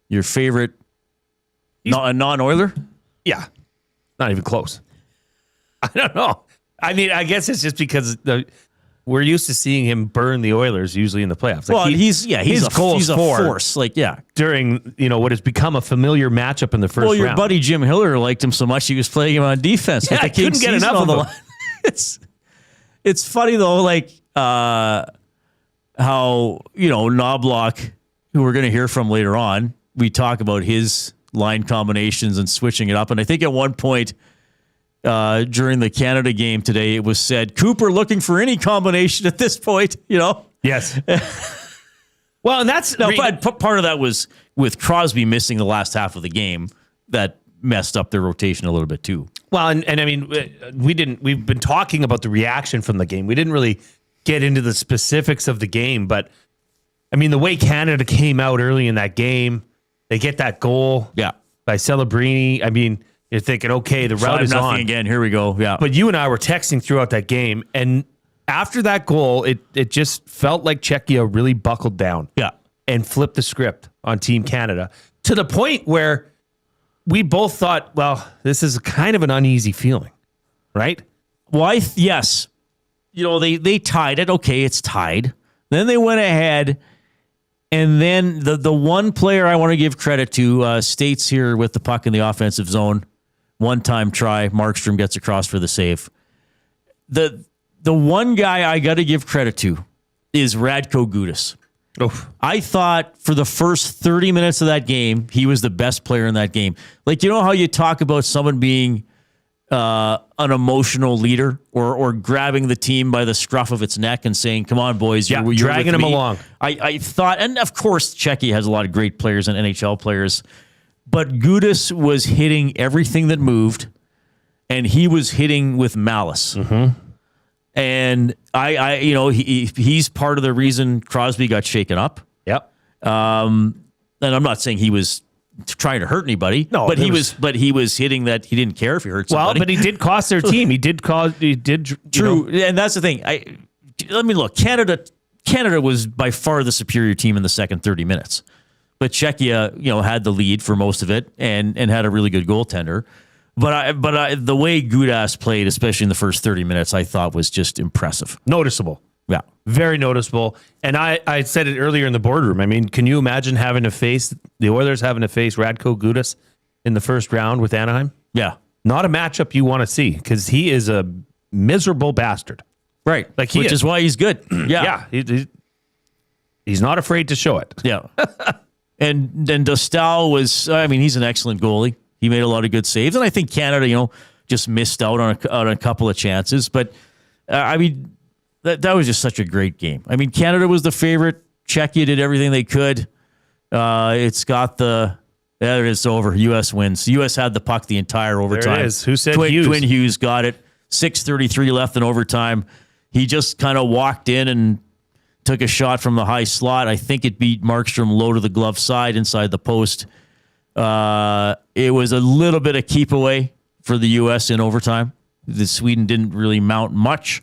Your favorite a non-Oiler? Yeah. Not even close. I don't know. I mean, I guess it's just because we're used to seeing him burn the Oilers usually in the playoffs. Like he's a force. Like, yeah. During, what has become a familiar matchup in the first round. Well, your buddy Jim Hiller liked him so much he was playing him on defense. Yeah, I couldn't get enough of him. It's funny though, like how Knobloch, who we're going to hear from later on, we talk about his line combinations and switching it up. And I think at one point during the Canada game today, it was said, Cooper looking for any combination at this point, Yes. Well, and that's part of that was with Crosby missing the last half of the game that messed up their rotation a little bit too. Well, and I mean, we've been talking about the reaction from the game. We didn't really get into the specifics of the game, but I mean, the way Canada came out early in that game, they get that goal by Celebrini. I mean, you're thinking, okay, the route is on. Again, here we go. Yeah. But you and I were texting throughout that game, and after that goal, it just felt like Czechia really buckled down. Yeah. And flipped the script on Team Canada to the point where we both thought, well, this is kind of an uneasy feeling, right? Well, yes. They tied it. Okay, it's tied. Then they went ahead, and then the one player I want to give credit to, States here with the puck in the offensive zone. One-time try. Markstrom gets across for the save. The one guy I got to give credit to is Radko Gudas. Oof. I thought for the first 30 minutes of that game, he was the best player in that game. Like, how you talk about someone being an emotional leader or grabbing the team by the scruff of its neck and saying, come on, boys, you're dragging them along. I thought, and of course, Czechia has a lot of great players and NHL players, but Gudas was hitting everything that moved, and he was hitting with malice. Mm-hmm. And he's part of the reason Crosby got shaken up. Yep. And I'm not saying he was trying to hurt anybody. No, but he was hitting that he didn't care if he hurt somebody. Well, but he did cost their team. True. And that's the thing. Look, Canada was by far the superior team in the second 30 minutes. But Czechia, had the lead for most of it and had a really good goaltender. But the way Gudas played, especially in the first 30 minutes, I thought was just impressive. Noticeable. Yeah. Very noticeable. And I said it earlier in the boardroom. I mean, can you imagine the Oilers having to face Radko Gudas in the first round with Anaheim? Yeah. Not a matchup you want to see because he is a miserable bastard. Right. Which is why he's good. Yeah. Yeah. He's not afraid to show it. Yeah. And then Dostal was, he's an excellent goalie. He made a lot of good saves. And I think Canada, just missed out on a couple of chances. But, that was just such a great game. I mean, Canada was the favorite. Czechia did everything they could. It's got there it is, over. U.S. wins. U.S. had the puck the entire overtime. There it is. Who said Hughes? Quinn Hughes got it. 6:33 left in overtime. He just kind of walked in and took a shot from the high slot. I think it beat Markstrom low to the glove side inside the post. It was a little bit of keep away for the U.S. in overtime. The Sweden didn't really mount much,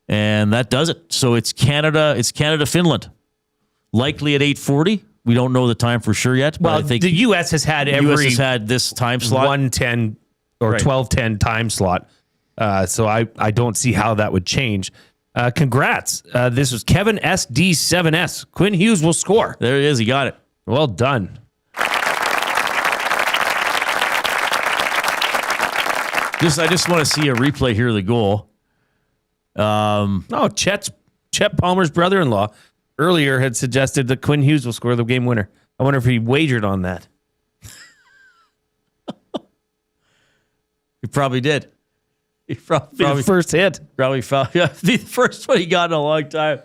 and that does it. So it's Canada. It's Finland, likely at 8:40. We don't know the time for sure yet. But Well, I think the U.S. has had this time slot, 1:10 or 12:10 time slot. So I don't see how that would change. Congrats. This was Kevin SD7S. Quinn Hughes will score. There it is. He got it. Well done. I just want to see a replay here of the goal. Chet Palmer's brother-in-law earlier had suggested that Quinn Hughes will score the game winner. I wonder if he wagered on that. He probably did. He probably first hit. Probably found the first one he got in a long time.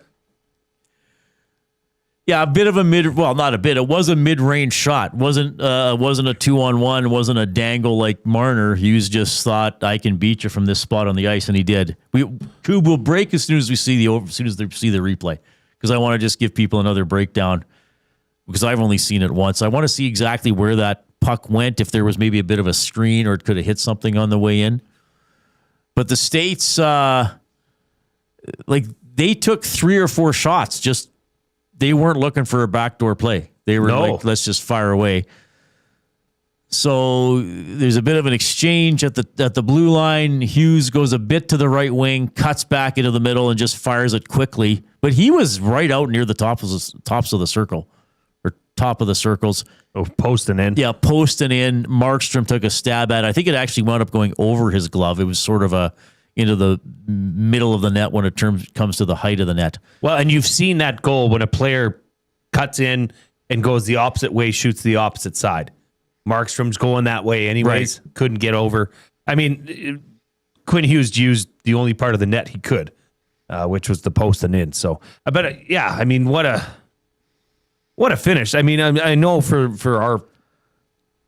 Yeah, a bit of a not a bit. It was a mid-range shot. Wasn't a 2-on-1. Wasn't a dangle like Marner. Hughes just thought, I can beat you from this spot on the ice, and he did. Coob will break as soon as they see the replay, because I want to just give people another breakdown, because I've only seen it once. I want to see exactly where that puck went, if there was maybe a bit of a screen or it could have hit something on the way in. But the States, they took 3 or 4 shots. Just they weren't looking for a backdoor play. They were like, let's just fire away. So there's a bit of an exchange at the blue line. Hughes goes a bit to the right wing, cuts back into the middle, and just fires it quickly. But he was right out near the tops of the circle, or top of the circles. Oh, posting in. Yeah, posting in. Markstrom took a stab at it. I think it actually wound up going over his glove. It was sort of into the middle of the net when it comes to the height of the net. Well, and you've seen that goal when a player cuts in and goes the opposite way, shoots the opposite side. Markstrom's going that way anyways. Right. Couldn't get over. I mean, Quinn Hughes used the only part of the net he could, which was the post and in. So, what a finish. I mean, I know for our,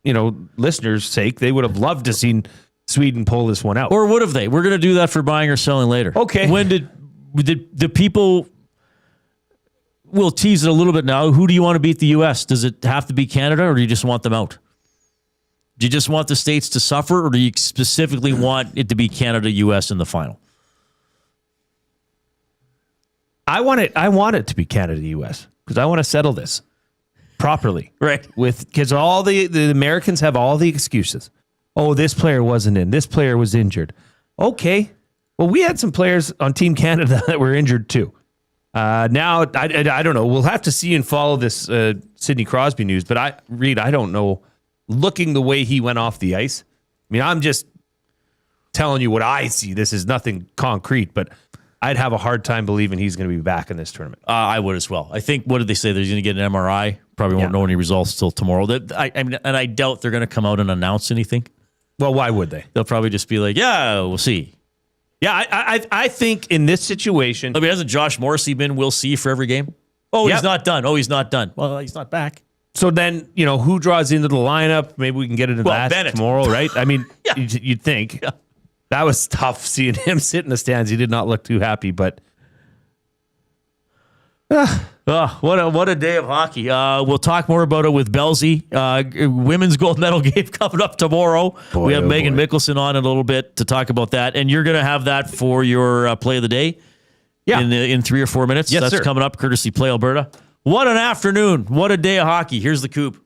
listeners' sake, they would have loved to seen Sweden pull this one out. Or would have they? We're going to do that for buying or selling later. Okay. When did the people... We'll tease it a little bit now. Who do you want to beat the U.S.? Does it have to be Canada, or do you just want them out? Do you just want the States to suffer, or do you specifically want it to be Canada-U.S. in the final? I want it to be Canada-U.S. because I want to settle this properly. Right. Because all the Americans have all the excuses. Oh, this player wasn't in. This player was injured. Okay. Well, we had some players on Team Canada that were injured too. Now, I don't know. We'll have to see and follow this Sidney Crosby news. But I don't know. Looking the way he went off the ice, I mean, I'm just telling you what I see. This is nothing concrete, but I'd have a hard time believing he's going to be back in this tournament. I would as well. I think, what did they say? They're going to get an MRI. Probably won't know any results till tomorrow. I doubt they're going to come out and announce anything. Well, why would they? They'll probably just be like, yeah, we'll see. Yeah, I think in this situation... I mean, hasn't Josh Morrissey been we'll see for every game? Oh, he's not done. Oh, he's not done. Well, he's not back. So then, who draws into the lineup? Maybe we can get into that Bennett. Tomorrow, right? I mean, you'd think. Yeah. That was tough seeing him sit in the stands. He did not look too happy, but... What a day of hockey. We'll talk more about it with Belzy. Women's gold medal game coming up tomorrow. We have Megan Mickelson on in a little bit to talk about that. And you're going to have that for your play of the day in 3 or 4 minutes. Yes, That's coming up courtesy Play Alberta. What an afternoon. What a day of hockey. Here's the Coop.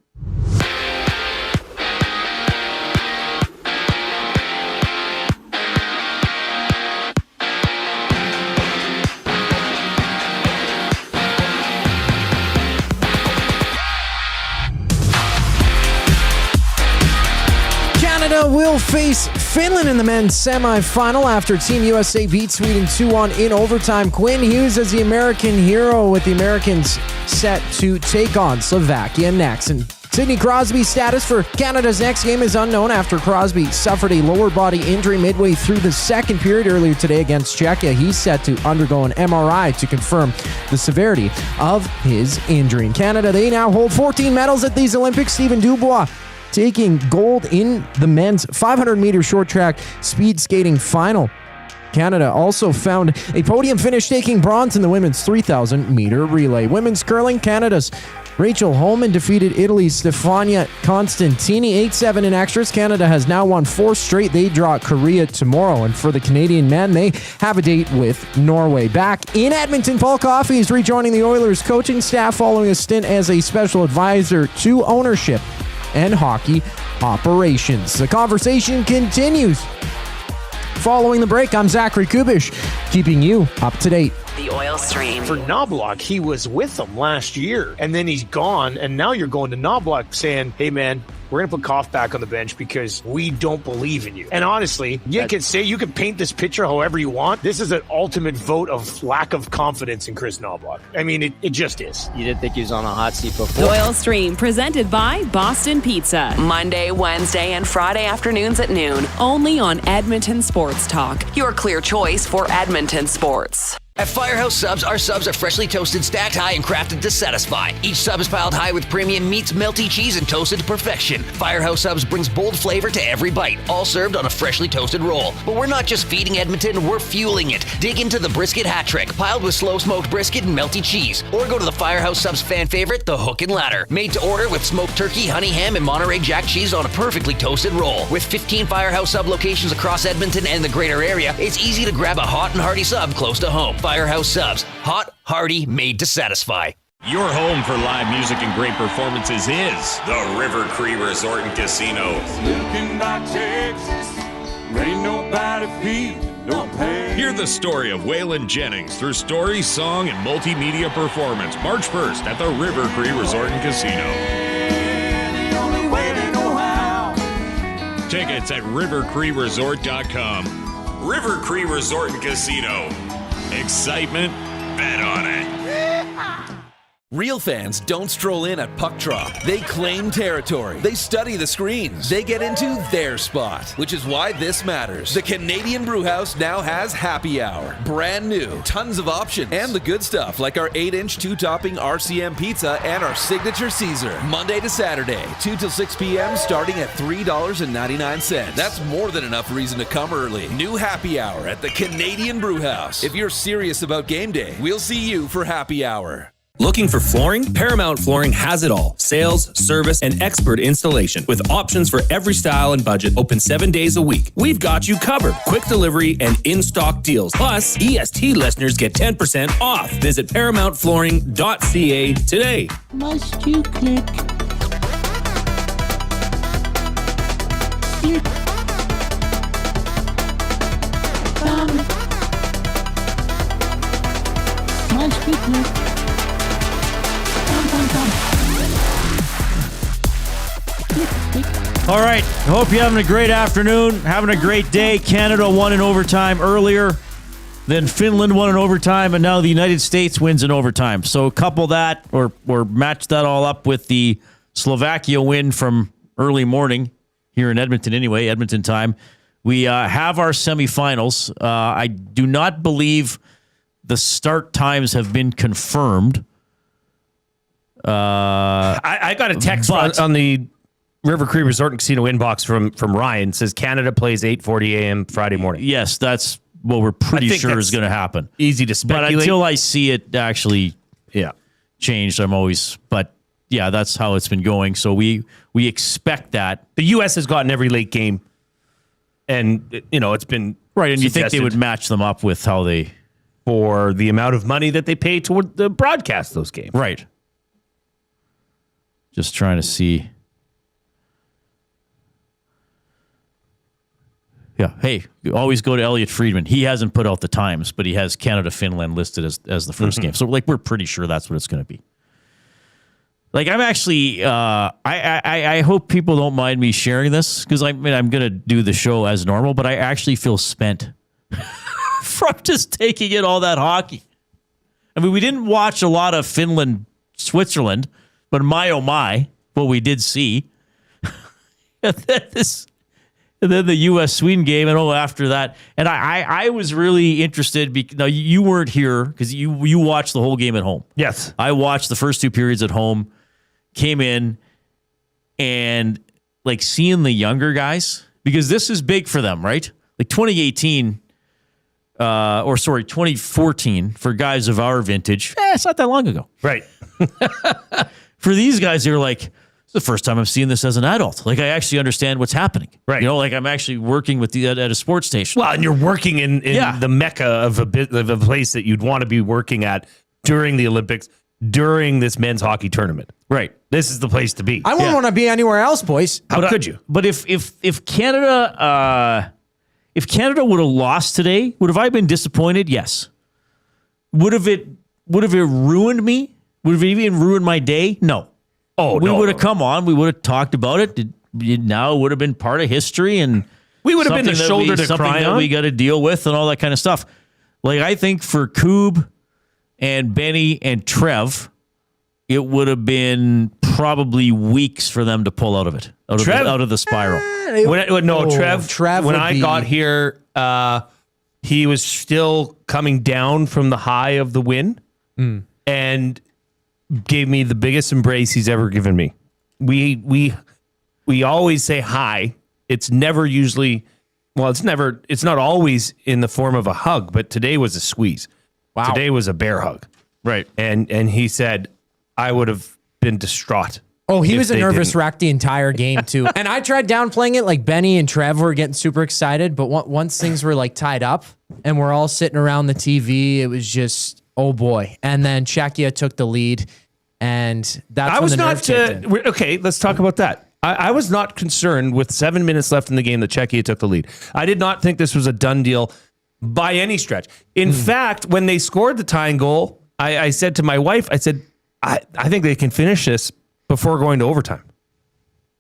Will face Finland in the men's semifinal after Team USA beat Sweden 2-1 in overtime. Quinn Hughes as the American hero, with the Americans set to take on Slovakia next. And Sidney Crosby's status for Canada's next game is unknown after Crosby suffered a lower body injury midway through the second period earlier today against Czechia. He's set to undergo an MRI to confirm the severity of his injury. In Canada, they now hold 14 medals at these Olympics. Stephen Dubois taking gold in the men's 500-meter short track speed skating final. Canada also found a podium finish, taking bronze in the women's 3,000-meter relay. Women's curling, Canada's Rachel Holman defeated Italy's Stefania Constantini 8-7 in extras. Canada has now won 4 straight. They draw Korea tomorrow. And for the Canadian men, they have a date with Norway. Back in Edmonton, Paul Coffey is rejoining the Oilers coaching staff following a stint as a special advisor to ownership and hockey operations. The conversation continues. Following the break, I'm Zachary Kubish, keeping you up to date. The Oil Stream. For Knobloch, he was with them last year, and then he's gone, and now you're going to Knobloch saying, hey, man, we're going to put Koff back on the bench because we don't believe in you. And honestly, you can paint this picture however you want. This is an ultimate vote of lack of confidence in Chris Knobloch. I mean, it just is. You didn't think he was on a hot seat before. The Oil Stream, presented by Boston Pizza. Monday, Wednesday, and Friday afternoons at noon. Only on Edmonton Sports Talk. Your clear choice for Edmonton sports. At Firehouse Subs, our subs are freshly toasted, stacked high, and crafted to satisfy. Each sub is piled high with premium meats, melty cheese, and toasted to perfection. Firehouse Subs brings bold flavor to every bite, all served on a freshly toasted roll. But we're not just feeding Edmonton, we're fueling it. Dig into the brisket hat trick, piled with slow-smoked brisket and melty cheese. Or go to the Firehouse Subs fan favorite, the Hook and Ladder. Made to order with smoked turkey, honey ham, and Monterey Jack cheese on a perfectly toasted roll. With 15 Firehouse Sub locations across Edmonton and the greater area, it's easy to grab a hot and hearty sub close to home. Firehouse Subs. Hot, hearty, made to satisfy. Your home for live music and great performances is the River Cree Resort and Casino. Looking by Texas, ain't nobody feeling no pain. Hear the story of Waylon Jennings through story, song, and multimedia performance March 1st at the River Cree Resort and Casino. The only way to know how. Tickets at rivercreeresort.com. River Cree Resort and Casino. Excitement, bet on it. Real fans don't stroll in at puck drop. They claim territory. They study the screens. They get into their spot, which is why this matters. The Canadian Brewhouse now has happy hour. Brand new, tons of options, and the good stuff like our 8-inch 2-topping RCM pizza and our signature Caesar. Monday to Saturday, 2 till 6 p.m. starting at $3.99. That's more than enough reason to come early. New happy hour at the Canadian Brewhouse. If you're serious about game day, we'll see you for happy hour. Looking for flooring? Paramount Flooring has it all. Sales, service, and expert installation. With options for every style and budget, open 7 days a week. We've got you covered. Quick delivery and in-stock deals. Plus, EST listeners get 10% off. Visit ParamountFlooring.ca today. Must you click? Click. Must you click? All right. Hope you're having a great afternoon, having a great day. Canada won in overtime earlier. Then Finland won in overtime, and now the United States wins in overtime. So couple that or match that all up with the Slovakia win from early morning here in Edmonton anyway, Edmonton time. We have our semifinals. I do not believe the start times have been confirmed. I got a text on the River Cree Resort and Casino inbox from Ryan. It says Canada plays 8:40 a.m. Friday morning. Yes, that's what we're pretty sure is going to happen. Easy to speculate. But until I see it actually changed, but that's how it's been going. So we expect that. The U.S. has gotten every late game, and it's been right. And you think they would match them up with how they for the amount of money that they pay toward the broadcast those games, right? Just trying to see. Yeah. Hey, you always go to Elliot Friedman. He hasn't put out the times, but he has Canada-Finland listed as the first game. So we're pretty sure that's what it's going to be. I'm actually, I hope people don't mind me sharing this because I'm going to do the show as normal, but I actually feel spent from just taking in all that hockey. I mean, we didn't watch a lot of Finland, Switzerland, but my, oh my, what we did see. And then the U.S.-Sweden game, and after that. And I was really interested. Now, you weren't here because you watched the whole game at home. Yes. I watched the first 2 periods at home, came in, and seeing the younger guys, because this is big for them, right? 2018, 2014, for guys of our vintage, it's not that long ago. Right. For these guys, they're like, it's the first time I'm seeing this as an adult. Like, I actually understand what's happening. Right. You know, like I'm actually working with at a sports station. Well, and you're working in the mecca of a place that you'd want to be working at during the Olympics, during this men's hockey tournament. Right. This is the place to be. I wouldn't want to be anywhere else, boys. How could you? But if Canada would have lost today, would have I been disappointed? Yes. Would have it ruined me? Would have it even ruined my day? No. Oh, we would have come on. We would have talked about it. Now it would have been part of history, and we would have been the shoulder to cry on. We got to deal with, and all that kind of stuff. Like, I think for Coob and Benny and Trev, it would have been probably weeks for them to pull out of it, out of the spiral. Trev. When I got here, he was still coming down from the high of the win, and gave me the biggest embrace he's ever given me. We always say hi. It's never usually, it's not always in the form of a hug, but today was a squeeze. Wow. Today was a bear hug. Right. And he said, I would have been distraught. Oh, he was a nervous wreck the entire game too. And I tried downplaying it, like Benny and Trev were getting super excited, but once things were like tied up and we're all sitting around the TV, it was just, oh boy. And then Czechia took the lead, and that's when the nerve kicked in. Okay, let's talk about that. I was not concerned with 7 minutes left in the game that Czechia took the lead. I did not think this was a done deal by any stretch. In fact, when they scored the tying goal, I said to my wife, I said, I think they can finish this before going to overtime.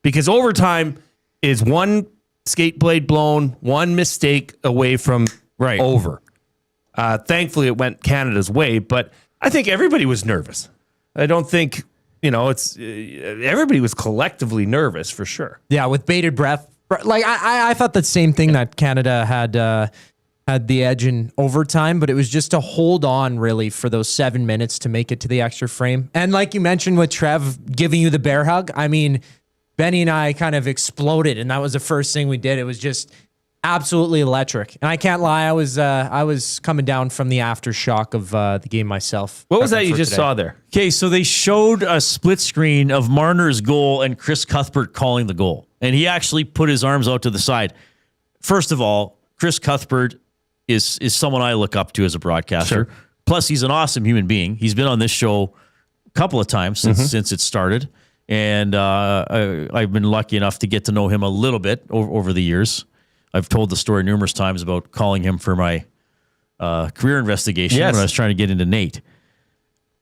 Because overtime is one skate blade blown, one mistake away from over. Thankfully, it went Canada's way, but I think everybody was nervous. I don't think, everybody was collectively nervous for sure. Yeah, with bated breath. Like, I thought the same thing, that Canada had the edge in overtime, but it was just to hold on really for those 7 minutes to make it to the extra frame. And like you mentioned with Trev giving you the bear hug, I mean, Benny and I kind of exploded, and that was the first thing we did. It was just absolutely electric. And I can't lie, I was coming down from the aftershock of the game myself. What was that you just saw there? Okay, so they showed a split screen of Marner's goal and Chris Cuthbert calling the goal. And he actually put his arms out to the side. First of all, Chris Cuthbert is someone I look up to as a broadcaster. Sure. Plus, he's an awesome human being. He's been on this show a couple of times since it started. And I've been lucky enough to get to know him a little bit over the years. I've told the story numerous times about calling him for my career investigation when I was trying to get into Nate.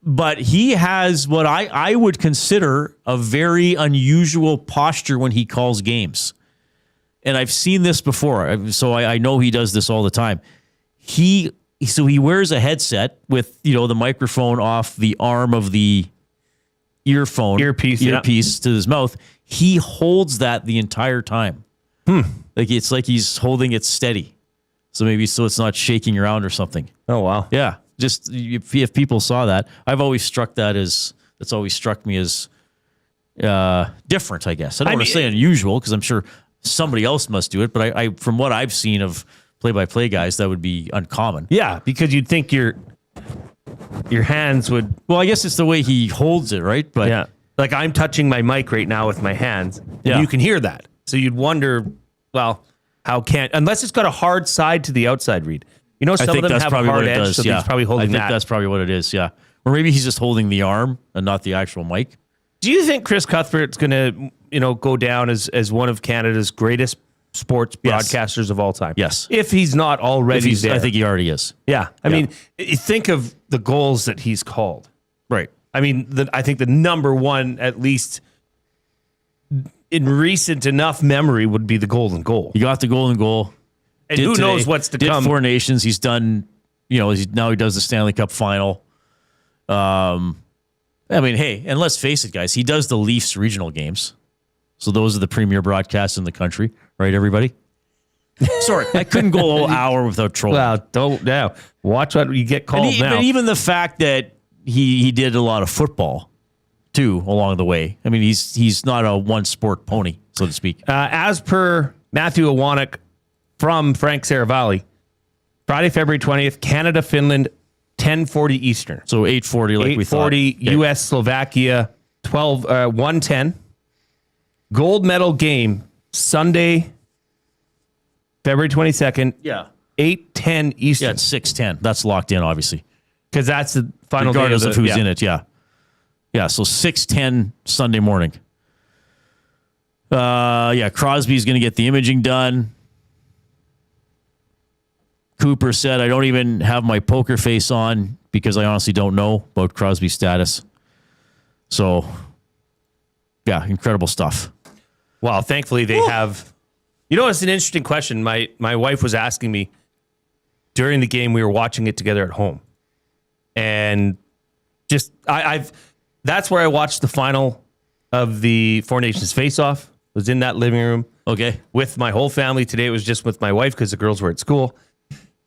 But he has what I would consider a very unusual posture when he calls games. And I've seen this before, so I know he does this all the time. He wears a headset with the microphone off the arm of the earpiece to his mouth. He holds that the entire time. Like it's like he's holding it steady, so it's not shaking around or something. Oh wow, yeah. Just if people saw that, it's always struck me as different. I guess I don't want to say unusual because I'm sure somebody else must do it, but I from what I've seen of play-by-play guys, that would be uncommon. Yeah, because you'd think your hands would. Well, I guess it's the way he holds it, right? But yeah, like I'm touching my mic right now with my hands, and you can hear that. So you'd wonder, well, unless it's got a hard side to the outside, Reid. Some of them have a hard edge, so he's probably holding that. I think that's probably what it is, yeah. Or maybe he's just holding the arm and not the actual mic. Do you think Chris Cuthbert's going to, go down as one of Canada's greatest sports broadcasters of all time? Yes. If he's not already there. I think he already is. Yeah. I mean, you think of the goals that he's called. Right. I mean, I think the number one, at least in recent enough memory, would be the golden goal. He got the golden goal. And who knows what's to come. 4 Nations. He's done, now he does the Stanley Cup final. I mean, hey, and let's face it, guys, he does the Leafs regional games. So those are the premier broadcasts in the country, right, everybody? Sorry, I couldn't go a whole hour without trolling. Well, don't now. Watch what you get called now. But even the fact that he did a lot of football, too, along the way. I mean, he's not a one-sport pony, so to speak. As per Matthew Iwanek from Frank Saravalli, Friday, February 20th, Canada, Finland, 10:40 Eastern. So 8:40, like we thought. 8:40, U.S., Slovakia, 1:10. Gold medal game, Sunday, February 22nd. Yeah. 8:10 Eastern. Yeah, it's 6:10. That's locked in, obviously. Because that's the final regardless day of who's in it. Yeah. Yeah, so 6:10 Sunday morning. Crosby's going to get the imaging done. Cooper said, I don't even have my poker face on because I honestly don't know about Crosby's status. So, yeah, incredible stuff. Well, thankfully they have. You know, it's an interesting question. My wife was asking me during the game. We were watching it together at home, and just that's where I watched the final of the Four Nations face-off. Was in that living room, with my whole family. Today it was just with my wife because the girls were at school.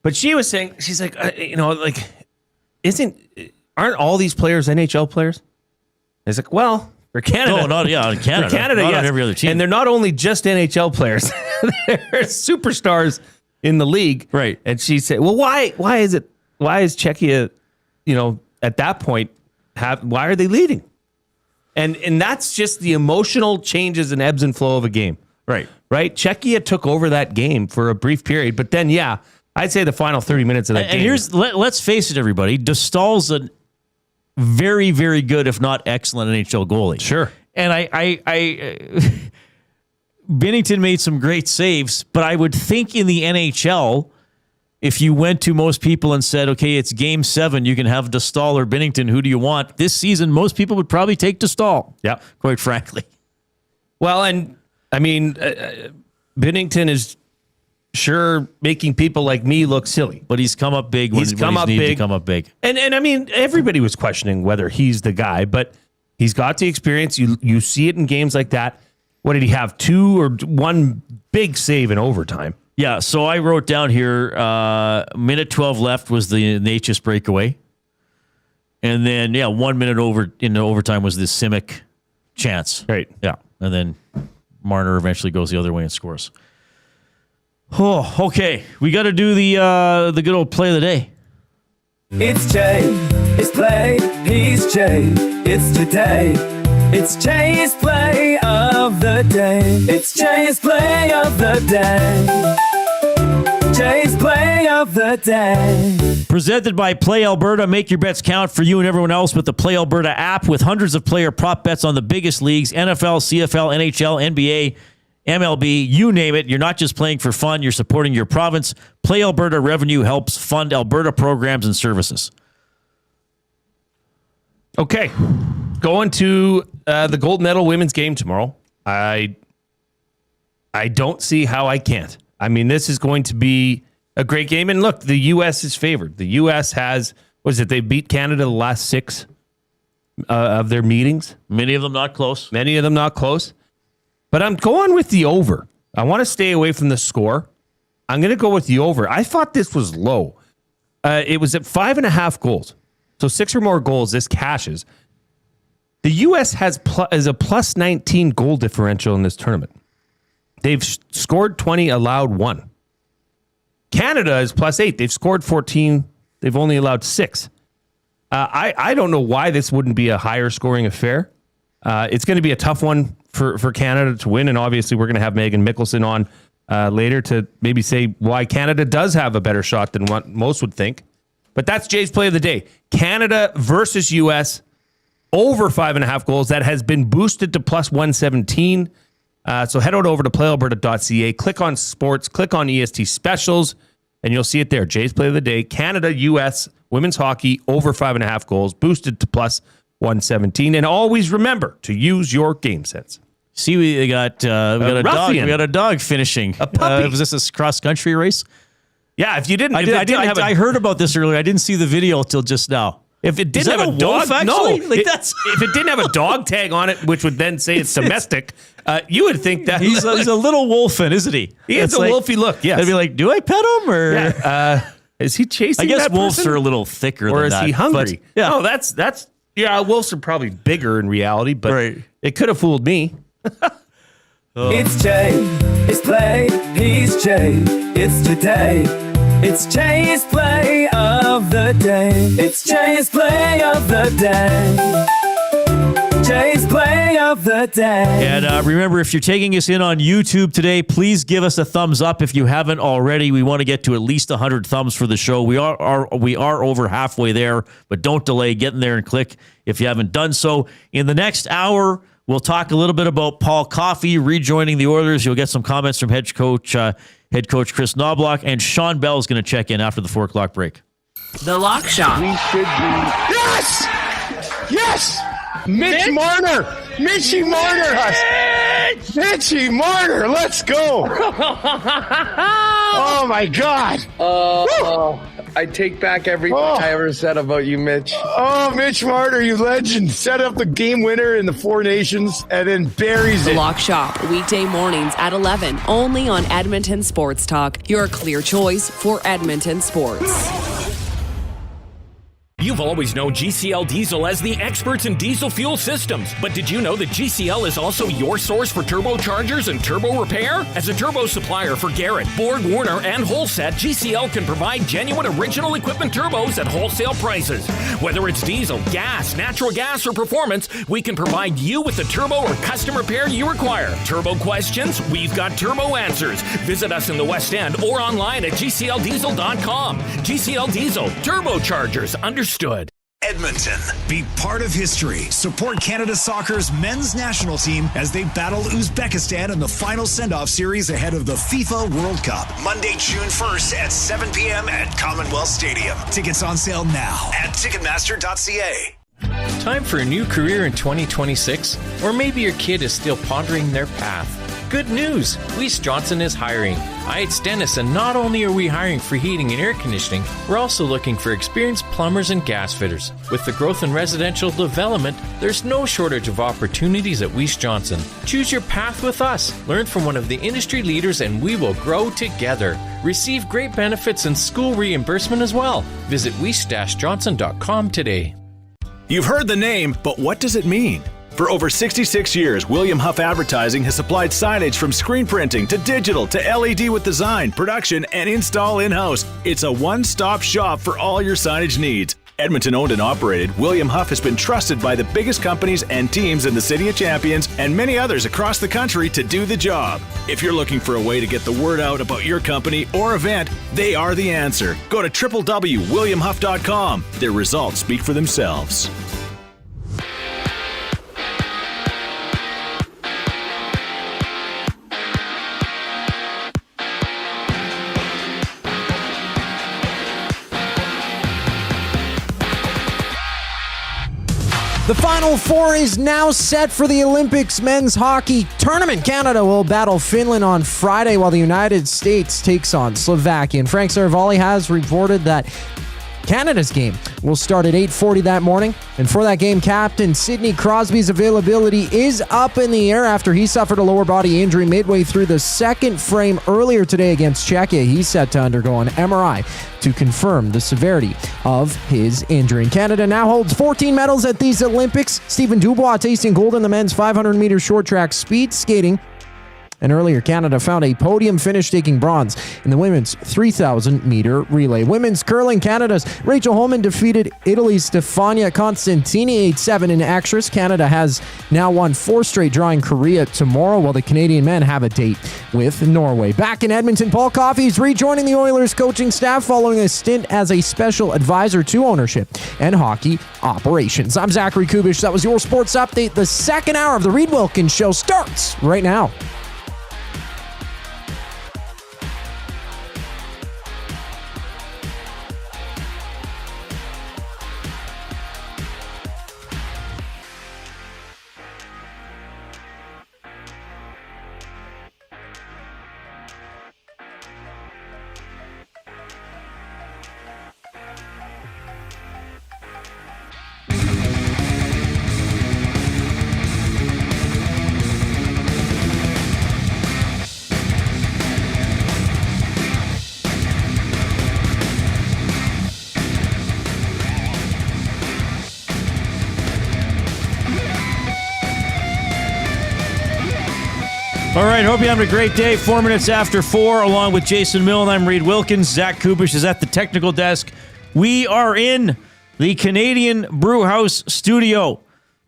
But she was saying, she's like, aren't all these players NHL players? I was like, well, for Canada. No, not in Canada. For Canada, not yes. on every other team. And they're not only just NHL players. They're superstars in the league. Right. And she said, well, why is Czechia, at that point, why are they leading? And that's just the emotional changes and ebbs and flow of a game. Right. Right? Czechia took over that game for a brief period. But then, I'd say the final 30 minutes of that game. And let's face it, everybody. Dostal's a very, very good, if not excellent, NHL goalie. Sure. And Binnington made some great saves, but I would think in the NHL, if you went to most people and said, okay, it's game 7, you can have Dostal or Binnington, who do you want? This season, most people would probably take Dostal. Yeah. Quite frankly. Well, and I mean, Binnington is sure making people like me look silly. But he's come up big when he's come up big. And I mean, everybody was questioning whether he's the guy, but he's got the experience. You see it in games like that. What did he have? 2 or 1 big save in overtime? Yeah, so I wrote down here, minute 12 left was the Natchez breakaway. And then, 1 minute into overtime was this Simic chance. Right. Yeah, and then Marner eventually goes the other way and scores. Oh, okay. We got to do the good old play of the day. It's Jay, it's play, he's Jay, it's today. It's Jay's play of the day. It's Jay's play of the day. Jay's play of the day. Presented by Play Alberta. Make your bets count for you and everyone else with the Play Alberta app with hundreds of player prop bets on the biggest leagues, NFL, CFL, NHL, NBA, MLB, you name it. You're not just playing for fun, you're supporting your province. Play Alberta revenue helps fund Alberta programs and services. Okay. Going to the gold medal women's game tomorrow. I don't see how I can't. I mean, this is going to be a great game. And look, the U.S. is favored. The U.S. has, they beat Canada the last 6 of their meetings. Many of them not close. But I'm going with the over. I want to stay away from the score. I'm going to go with the over. I thought this was low. It was at 5.5 goals. So 6 or more goals, this cashes. The U.S. has a plus 19 goal differential in this tournament. They've scored 20, allowed 1. Canada is plus 8. They've scored 14. They've only allowed 6. I don't know why this wouldn't be a higher scoring affair. It's going to be a tough one for Canada to win, and obviously we're going to have Megan Mickelson on later to maybe say why Canada does have a better shot than what most would think. But that's Jay's play of the day. Canada versus U.S. over 5.5 goals. That has been boosted to plus 117. So head on over to playalberta.ca, click on sports, click on EST specials, and you'll see it there. Jay's play of the day. Canada, U.S. women's hockey over 5.5 goals, boosted to plus 117. And always remember to use your game sense. See, we got a dog. We got a dog finishing. A puppy. Was this a cross country race? Yeah, if you didn't, I heard about this earlier. I didn't see the video until just now. If it didn't have a dog, actually? no. Like that's if it didn't have a dog tag on it, which would then say it's domestic, you would think that he's a little wolfin, isn't he? He has a wolfy look. Yes, I'd be like, do I pet him or is he chasing? I guess that wolves person? are a little thicker, or than is that, he hungry? But, yeah, no, that's wolves are probably bigger in reality, but it could have fooled me. It's Jay, it's play, he's Jay, it's today. It's Jay's play of the day. It's Jay's play of the day. Jay's play of the day. And remember, if you're taking us in on YouTube today, please give us a thumbs up if you haven't already. We want to get to at least 100 thumbs for the show. We are over halfway there, but don't delay. Get in there and click if you haven't done so. In the next hour, we'll talk a little bit about Paul Coffey rejoining the Oilers. You'll get some comments from head coach Chris Knobloch, and Sean Bell is going to check in after the 4 o'clock break. The Lock Shop. We should be. Yes! Yes! Mitch Marner! Mitchy Marner! Mitchy Marner! Let's go! Oh my God! I take back everything I ever said about you, Mitch. Oh, Mitch Marner, you legend. Set up the game winner in the Four Nations and then buries The it. Lock Shop, weekday mornings at 11, only on Edmonton Sports Talk, your clear choice for Edmonton sports. You've always known GCL Diesel as the experts in diesel fuel systems, but did you know that GCL is also your source for turbochargers and turbo repair? As a turbo supplier for Garrett, Borg Warner, and Wholesat, GCL can provide genuine original equipment turbos at wholesale prices. Whether it's diesel, gas, natural gas, or performance, we can provide you with the turbo or custom repair you require. Turbo questions? We've got turbo answers. Visit us in the West End or online at gcldiesel.com. GCL Diesel, turbochargers, understood. Edmonton. Be part of history. Support Canada Soccer's men's national team as they battle Uzbekistan in the final send-off series ahead of the FIFA World Cup. Monday, June 1st at 7 p.m. at Commonwealth Stadium. Tickets on sale now at Ticketmaster.ca. Time for a new career in 2026? Or maybe your kid is still pondering their path. Good news! Weiss Johnson is hiring. It's Dennis, and not only are we hiring for heating and air conditioning, we're also looking for experienced plumbers and gas fitters. With the growth in residential development, there's no shortage of opportunities at Weiss Johnson. Choose your path with us. Learn from one of the industry leaders, and we will grow together. Receive great benefits and school reimbursement as well. Visit weiss-johnson.com today. You've heard the name, but what does it mean? For over 66 years, William Huff Advertising has supplied signage from screen printing to digital to LED with design, production, and install in-house. It's a one-stop shop for all your signage needs. Edmonton owned and operated, William Huff has been trusted by the biggest companies and teams in the City of Champions and many others across the country to do the job. If you're looking for a way to get the word out about your company or event, they are the answer. Go to www.williamhuff.com. Their results speak for themselves. The Final Four is now set for the Olympics men's hockey tournament. Canada will battle Finland on Friday while the United States takes on Slovakia. And Frank Saravalli has reported that Canada's game will start at 8:40 that morning. And for that game, Captain Sidney Crosby's availability is up in the air after he suffered a lower body injury midway through the second frame earlier today against Czechia. He's set to undergo an MRI to confirm the severity of his injury. And Canada now holds 14 medals at these Olympics. Stephen Dubois tasting gold in the men's 500-meter short track speed skating. And earlier, Canada found a podium finish, taking bronze in the women's 3,000-meter relay. Women's curling, Canada's Rachel Holman defeated Italy's Stefania Constantini 8-7 in extras. Canada has now won 4 straight, drawing Korea tomorrow, while the Canadian men have a date with Norway. Back in Edmonton, Paul Coffey is rejoining the Oilers coaching staff following a stint as a special advisor to ownership and hockey operations. I'm Zachary Kubish. That was your sports update. The second hour of the Reid Wilkins Show starts right now. All right, hope you're having a great day. 4 minutes after 4, along with Jason Milne. I'm Reid Wilkins. Zach Kubish is at the technical desk. We are in the Canadian Brewhouse studio.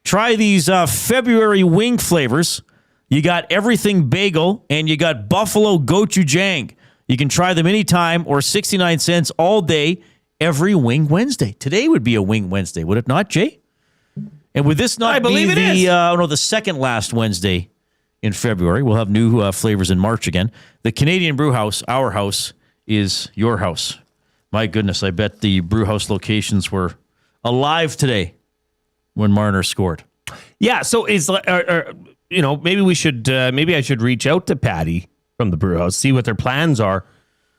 Try these February wing flavors. You got everything bagel, and you got buffalo gochujang. You can try them anytime or 69 cents all day, every Wing Wednesday. Today would be a Wing Wednesday, would it not, Jay? And would this not be the second last Wednesday in February? We'll have new flavors in March again. The Canadian Brew House, our house, is your house. My goodness, I bet the brew house locations were alive today when Marner scored. Yeah, so maybe we should, maybe I should reach out to Patty from the brew house, see what their plans are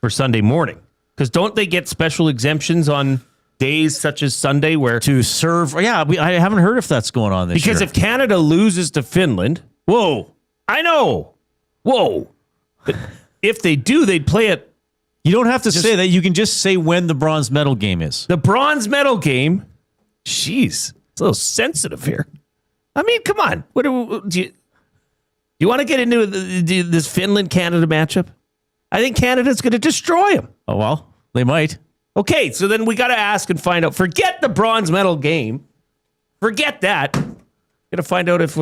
for Sunday morning. Because don't they get special exemptions on days such as Sunday where to serve? Yeah, I haven't heard if that's going on this year. Because if Canada loses to Finland, I know. But if they do, they'd play it. You don't have to say that. You can just say when the bronze medal game is. The bronze medal game? Jeez, it's a little sensitive here. I mean, come on. What do you want to get into this Finland-Canada matchup? I think Canada's going to destroy them. Oh, well, they might. Okay, so then we got to ask and find out. Forget the bronze medal game. Forget that. Got to find out if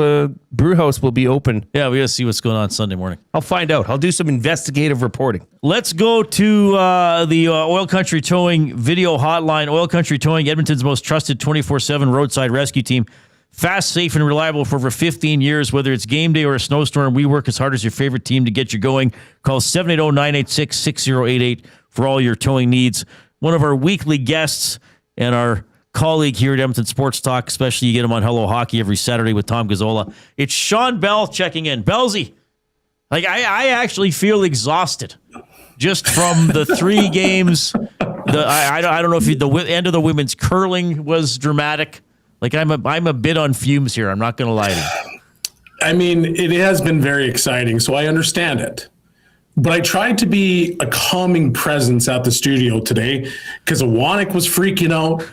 Brewhouse will be open. Yeah, we got to see what's going on Sunday morning. I'll find out. I'll do some investigative reporting. Let's go to the Oil Country Towing video hotline. Oil Country Towing, Edmonton's most trusted 24/7 roadside rescue team. Fast, safe, and reliable for over 15 years. Whether it's game day or a snowstorm, we work as hard as your favorite team to get you going. Call 780-986-6088 for all your towing needs. One of our weekly guests and our colleague here at Edmonton Sports Talk, especially you get him on Hello Hockey every Saturday with Tom Gazzola. It's Sean Belle checking in. Bellsy, I actually feel exhausted just from the 3 games. I don't know if the end of the women's curling was dramatic. I'm a bit on fumes here. I'm not going to lie to you. I mean, it has been very exciting, so I understand it. But I tried to be a calming presence at the studio today because Awanik was freaking out.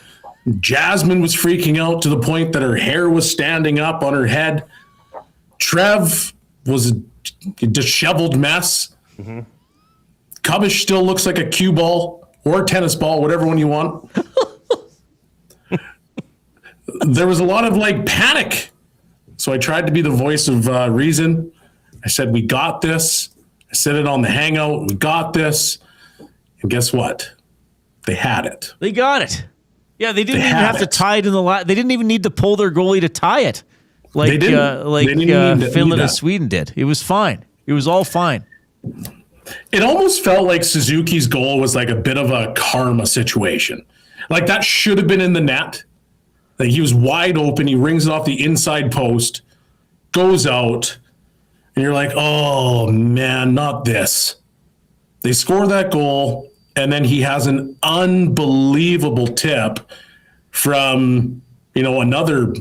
Jasmine was freaking out to the point that her hair was standing up on her head. Trev was a disheveled mess. Mm-hmm. Cubbish still looks like a cue ball or a tennis ball, whatever one you want. There was a lot of panic. So I tried to be the voice of reason. I said, we got this. I said it on the hangout. We got this. And guess what? They had it. They got it. Yeah, they didn't even have to tie it in the they didn't even need to pull their goalie to tie it. Finland and Sweden did. It was fine. It was all fine. It almost felt like Suzuki's goal was a bit of a karma situation. That should have been in the net. He was wide open. He rings it off the inside post, goes out, and you're like, oh, man, not this. They score that goal, and then he has an unbelievable tip from, another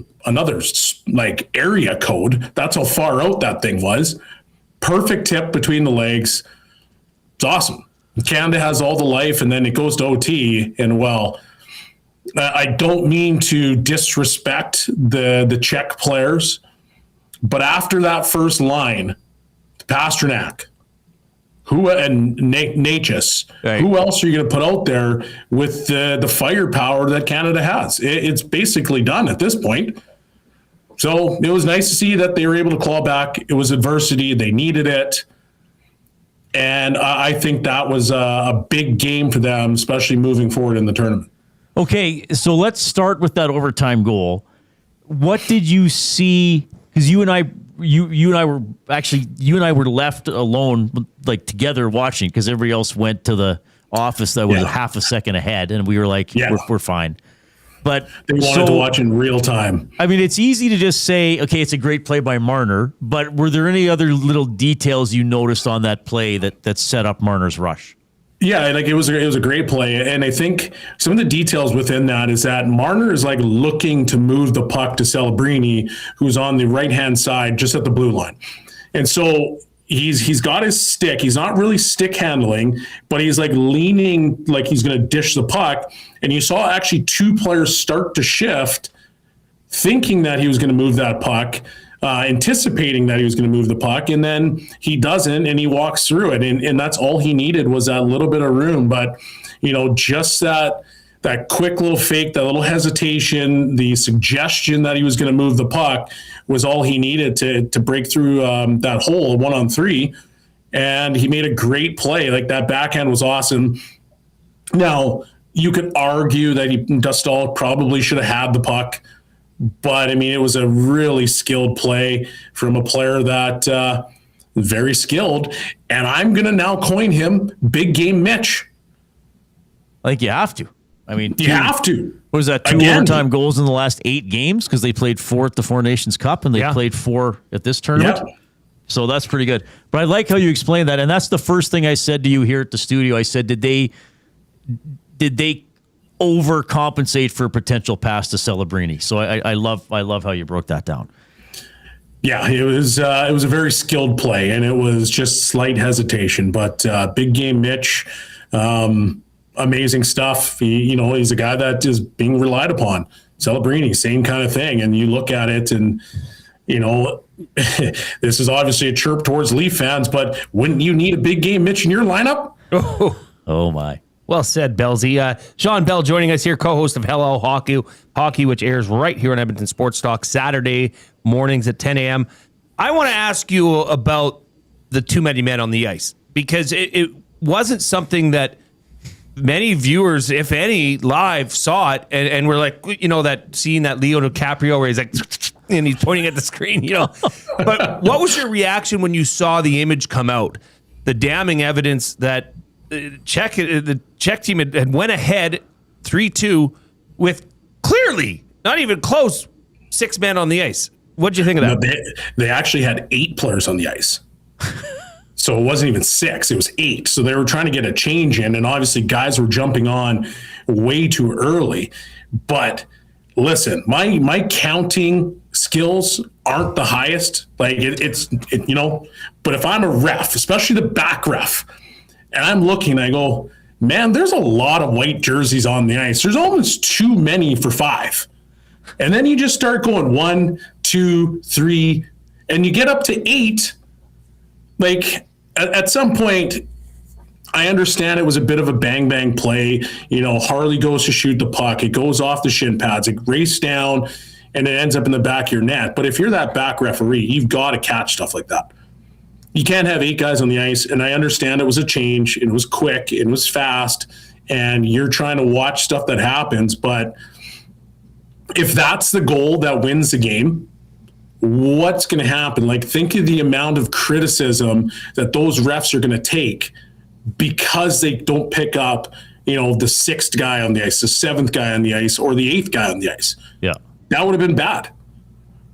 area code. That's how far out that thing was. Perfect tip between the legs. It's awesome. Canada has all the life, and then it goes to OT, and I don't mean to disrespect the Czech players, but after that first line, Pasternak, and Natchez, right. Who else are you going to put out there with the firepower that Canada has? It's basically done at this point. So it was nice to see that they were able to claw back. It was adversity. They needed it. And I think that was a big game for them, especially moving forward in the tournament. Okay, so let's start with that overtime goal. What did you see? Because you and I were left alone, together watching, because everybody else went to the office that was half a second ahead, and we were like, we're fine. But they wanted to watch in real time. I mean, it's easy to just say, okay, it's a great play by Marner, but were there any other little details you noticed on that play that set up Marner's rush? Yeah, it was a great play, and I think some of the details within that is that Marner is looking to move the puck to Celebrini, who's on the right-hand side, just at the blue line, and so he's got his stick. He's not really stick handling, but he's leaning like he's going to dish the puck, and you saw actually 2 players start to shift, thinking that he was going to move that puck. Anticipating that he was going to move the puck, and then he doesn't, and he walks through it, and that's all he needed was that little bit of room. But just that that quick little fake, that little hesitation, the suggestion that he was going to move the puck was all he needed to break through that hole 1-on-3. And he made a great play. Like, that backhand was awesome. Now, you could argue that Dustall probably should have had the puck, but I mean, it was a really skilled play from a player that very skilled. And I'm going to now coin him Big Game Mitch. I think you have to. I mean, you have to. What was that? 2 overtime goals in the last 8 games because they played 4 at the Four Nations Cup and they played 4 at this tournament. Yep. So that's pretty good. But I like how you explained that, and that's the first thing I said to you here at the studio. I said, did they overcompensate for a potential pass to Celebrini? So I love how you broke that down. Yeah, it was a very skilled play, and it was just slight hesitation. But Big Game Mitch, amazing stuff. He's a guy that is being relied upon. Celebrini, same kind of thing. And you look at it, and this is obviously a chirp towards Leaf fans, but wouldn't you need a Big Game Mitch in your lineup? Oh my. Well said, Bellsy. Sean Bell joining us here, co-host of Hello Hockey, which airs right here on Edmonton Sports Talk Saturday mornings at 10 a.m. I want to ask you about the too many men on the ice, because it wasn't something that many viewers, if any, live saw it, and we're like, that seeing that Leo DiCaprio where he's like, and he's pointing at the screen, But what was your reaction when you saw the image come out? The damning evidence that the Czech team had went ahead 3-2 with clearly, not even close, 6 men on the ice. What'd you think of that? No, they actually had 8 players on the ice. So it wasn't even 6, it was 8. So they were trying to get a change in, and obviously guys were jumping on way too early. But listen, my counting skills aren't the highest. Like but if I'm a ref, especially the back ref, and I'm looking, I go, man, there's a lot of white jerseys on the ice. There's almost too many for 5. And then you just start going 1, 2, 3, and you get up to 8. Like, at some point, I understand it was a bit of a bang-bang play. Harley goes to shoot the puck. It goes off the shin pads. It races down, and it ends up in the back of your net. But if you're that back referee, you've got to catch stuff like that. You can't have 8 guys on the ice, and I understand it was a change. It was quick. It was fast, and you're trying to watch stuff that happens. But if that's the goal that wins the game, what's going to happen? Like, think of the amount of criticism that those refs are going to take because they don't pick up, the 6th guy on the ice, the 7th guy on the ice, or the 8th guy on the ice. Yeah. That would have been bad.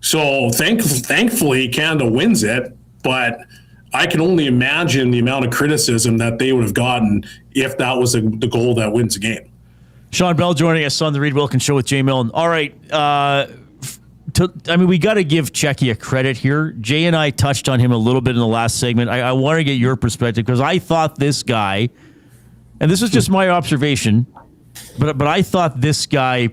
So thankfully Canada wins it, but I can only imagine the amount of criticism that they would have gotten if that was the goal that wins the game. Sean Bell joining us on the Reid Wilkins Show with Jay Milne. All right. We got to give Czechia credit here. Jay and I touched on him a little bit in the last segment. I want to get your perspective, because I thought this guy, and this is just my observation, but I thought this guy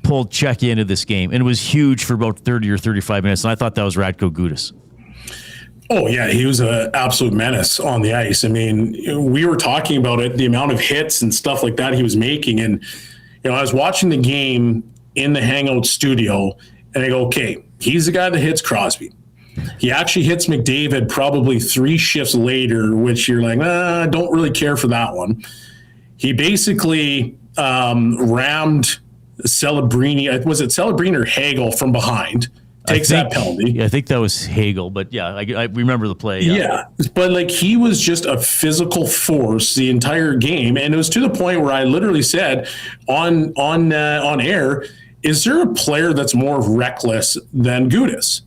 pulled Czechia into this game, and it was huge for about 30 or 35 minutes, and I thought that was Radko Gudas. Oh, yeah, he was an absolute menace on the ice. I mean, we were talking about it, the amount of hits and stuff like that he was making. And, I was watching the game in the Hangout studio, and I go, okay, he's the guy that hits Crosby. He actually hits McDavid probably 3 shifts later, which you're like, I don't really care for that one. He basically rammed Celebrini. Was it Celebrini or Hagel from behind? Takes that penalty. Yeah, I think that was Hagel, but yeah, I remember the play. Yeah, but he was just a physical force the entire game, and it was to the point where I literally said on air, is there a player that's more reckless than Gudas?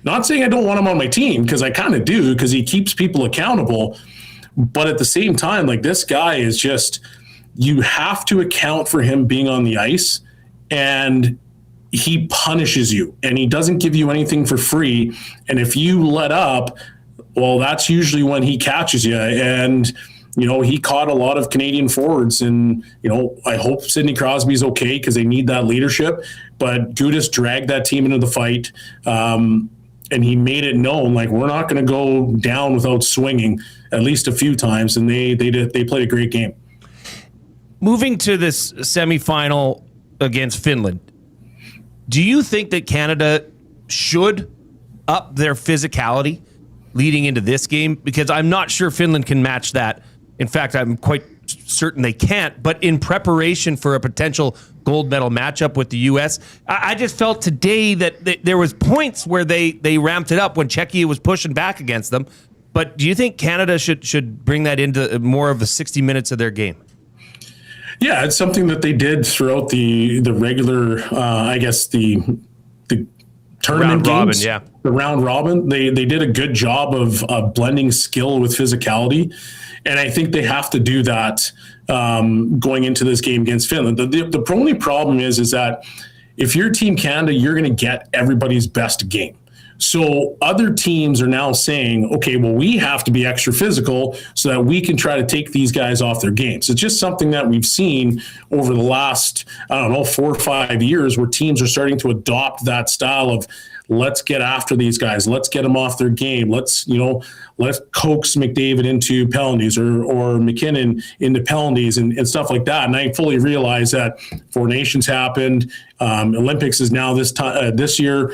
Not saying I don't want him on my team, because I kind of do, because he keeps people accountable, but at the same time, this guy is just, you have to account for him being on the ice, and he punishes you, and he doesn't give you anything for free. And if you let up, well, that's usually when he catches you. And, he caught a lot of Canadian forwards, and, I hope Sidney Crosby's okay, because they need that leadership. But Gudas dragged that team into the fight. And he made it known, we're not going to go down without swinging at least a few times. And they played a great game. moving to this semifinal against Finland, do you think that Canada should up their physicality leading into this game? Because I'm not sure Finland can match that. In fact, I'm quite certain they can't. But in preparation for a potential gold medal matchup with the U.S., I just felt today that there was points where they ramped it up when Czechia was pushing back against them. But do you think Canada should bring that into more of the 60 minutes of their game? Yeah, it's something that they did throughout the regular, I guess, the tournament games. The round robin. They did a good job of blending skill with physicality. And I think they have to do that going into this game against Finland. The only problem is that if you're Team Canada, you're going to get everybody's best game. So other teams are now saying, okay, well, we have to be extra physical so that we can try to take these guys off their games. It's just something that we've seen over the last, 4 or 5 years where teams are starting to adopt that style of let's get after these guys. Let's get them off their game. Let's coax McDavid into penalties or McKinnon into penalties and stuff like that. And I fully realize that Four Nations happened. Olympics is now this year.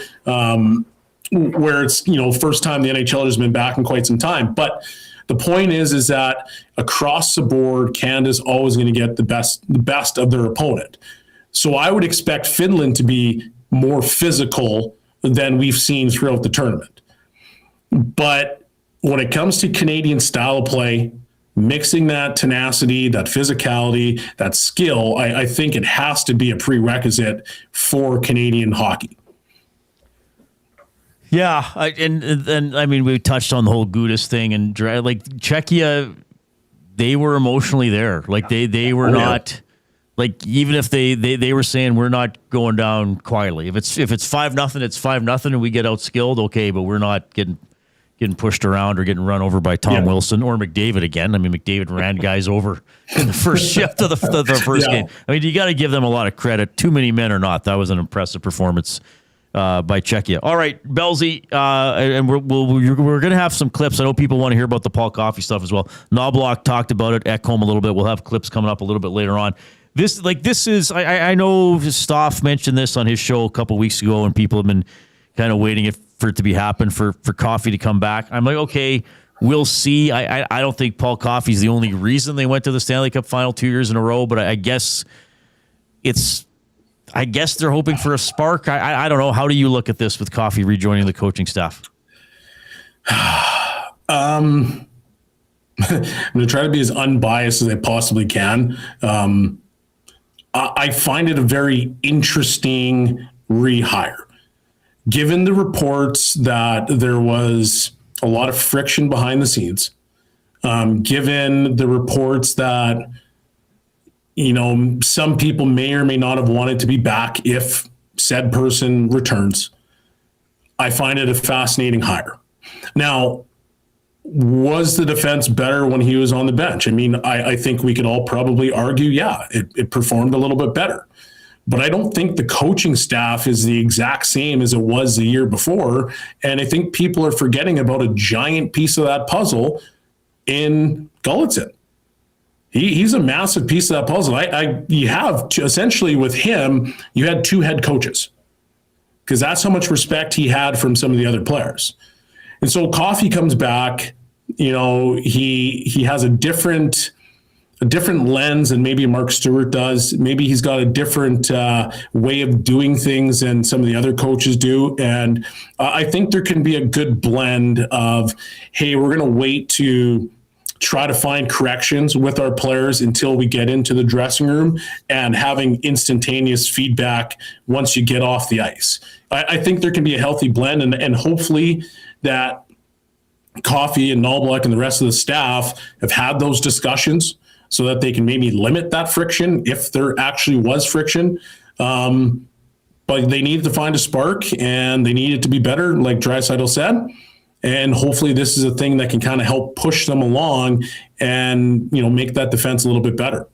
Where it's, first time the NHL has been back in quite some time. But the point is that across the board, Canada's always going to get the best of their opponent. So I would expect Finland to be more physical than we've seen throughout the tournament. But when it comes to Canadian style of play, mixing that tenacity, that physicality, that skill, I think it has to be a prerequisite for Canadian hockey. Yeah, and I mean, we touched on the whole Gudas thing, and Czechia, they were emotionally there. Like they were not, like even if they were saying we're not going down quietly. If it's 5-0, it's 5-0, and we get outskilled, okay, but we're not getting pushed around or getting run over by Tom Wilson or McDavid again. I mean, McDavid ran guys over in the first shift of the first game. I mean, you got to give them a lot of credit. Too many men or not, that was an impressive performance by Czechia. All right, Bellsy, and we're going to have some clips. I know people want to hear about the Paul Coffey stuff as well. Knobloch talked about it, Ekholm a little bit. We'll have clips coming up a little bit later on. This is, I know Stoff mentioned this on his show a couple weeks ago, and people have been kind of waiting for it to be happen for Coffey to come back. I'm like, okay, we'll see. I don't think Paul Coffey's the only reason they went to the Stanley Cup final 2 years in a row, but I guess they're hoping for a spark. I don't know. How do you look at this with Coffey rejoining the coaching staff? I'm going to try to be as unbiased as I possibly can. I find it a very interesting rehire. Given the reports that there was a lot of friction behind the scenes, given the reports that some people may or may not have wanted to be back if said person returns, I find it a fascinating hire. Now, was the defense better when he was on the bench? I mean, I think we could all probably argue, it performed a little bit better. But I don't think the coaching staff is the exact same as it was the year before. And I think people are forgetting about a giant piece of that puzzle in Gulutzin. He's a massive piece of that puzzle. You have essentially with him, you had two head coaches because that's how much respect he had from some of the other players. And so Coffey comes back, he has a different lens than maybe Mark Stewart does. Maybe he's got a different way of doing things than some of the other coaches do. And I think there can be a good blend of, hey, we're going to wait to try to find corrections with our players until we get into the dressing room and having instantaneous feedback once you get off the ice. I think there can be a healthy blend and hopefully that Coffey and Knobloch and the rest of the staff have had those discussions so that they can maybe limit that friction if there actually was friction. But they needed to find a spark and they needed to be better, like Draisaitl said. And hopefully this is a thing that can kind of help push them along and, make that defense a little bit better.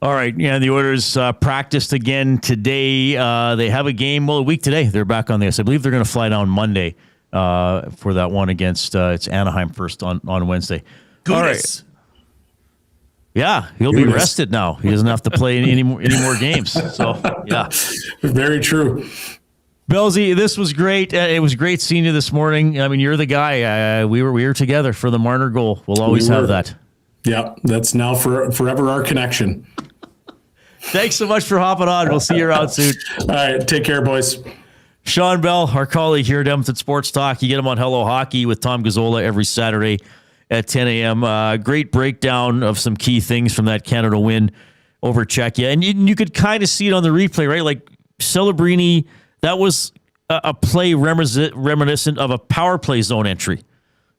All right. Yeah, the Oilers practiced again today. They have a game, a week today. They're back on the ice. I believe they're going to fly down Monday for that one against it's Anaheim first on Wednesday. Gudas. Yeah, he'll be rested now. He doesn't have to play any more games. So, yeah. Very true. Bellsy, this was great. It was great seeing you this morning. I mean, you're the guy. We were together for the Marner goal. We'll always have that. Yeah, that's now forever our connection. Thanks so much for hopping on. We'll see you around soon. All right, take care, boys. Sean Bell, our colleague here at Edmonton Sports Talk. You get him on Hello Hockey with Tom Gazzola every Saturday at 10 a.m. Great breakdown of some key things from that Canada win over Czechia. And you could kind of see it on the replay, right? Like Celebrini, that was a play reminiscent of a power play zone entry.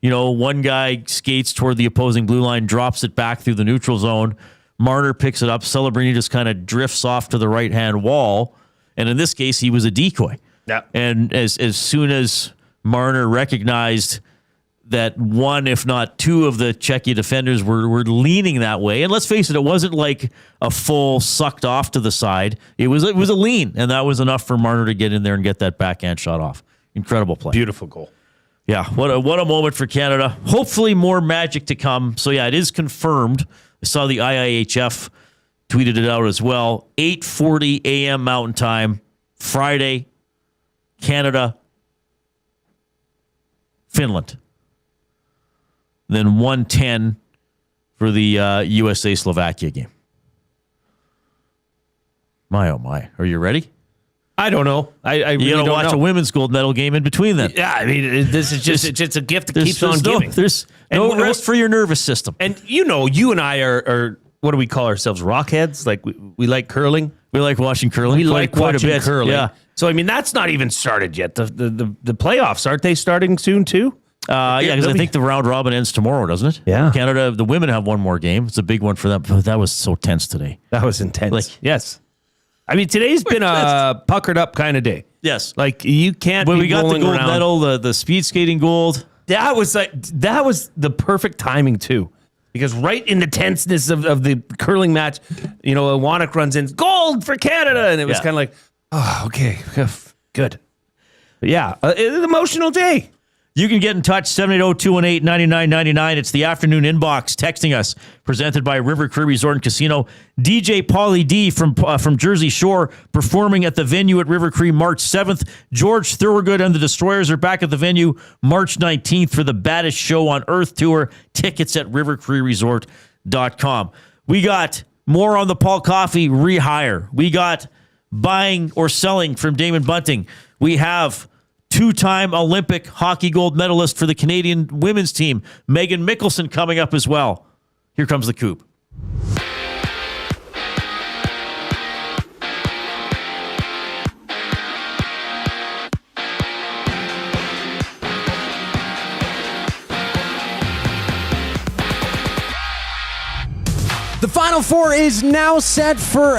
You know, one guy skates toward the opposing blue line, drops it back through the neutral zone. Marner picks it up. Celebrini just kind of drifts off to the right-hand wall. And in this case, he was a decoy. Yeah. And as soon as Marner recognized that one, if not two, of the Czechia defenders were leaning that way, and let's face it, it wasn't like a full sucked off to the side. It was a lean, and that was enough for Marner to get in there and get that backhand shot off. Incredible play. Beautiful goal. Yeah, what a moment for Canada. Hopefully more magic to come. So yeah, it is confirmed. I saw the IIHF tweeted it out as well. 8:40 a.m. Mountain Time, Friday, Canada, Finland. Then 1:10 for the USA-Slovakia game. My, oh my. Are you ready? I don't know. I really don't don't watch a women's gold medal game in between then. Yeah, I mean, this is just a gift that keeps on giving. There's no rest for your nervous system. And you and I are what do we call ourselves? Rockheads? Like we like curling. We like watching curling. We like watching a bit. curling. Yeah. So I mean, that's not even started yet. The playoffs, aren't they starting soon too? Yeah, because I think the round robin ends tomorrow, doesn't it? Yeah. Canada, the women have one more game. It's a big one for them. But that was so tense today. That was intense. Like, yes. I mean, today's been a puckered up kind of day. Yes. Like you can't. When be we got the gold around. medal, the speed skating gold. That was the perfect timing too, because right in the tenseness of the curling match, Wannock runs in, gold for Canada, and it was kind of like, oh, okay, good. But yeah, it's an emotional day. You can get in touch, 780-218-9999. It's the afternoon inbox, texting us, presented by River Cree Resort and Casino. DJ Pauly D from Jersey Shore performing at the venue at River Cree March 7th. George Thorogood and the Destroyers are back at the venue March 19th for the Baddest Show on Earth Tour. Tickets at rivercreeresort.com. We got more on the Paul Coffey rehire. We got buying or selling from Damon Bunting. We have two-time Olympic hockey gold medalist for the Canadian women's team, Megan Mickelson, coming up as well. Here comes the Coop. The Final Four is now set for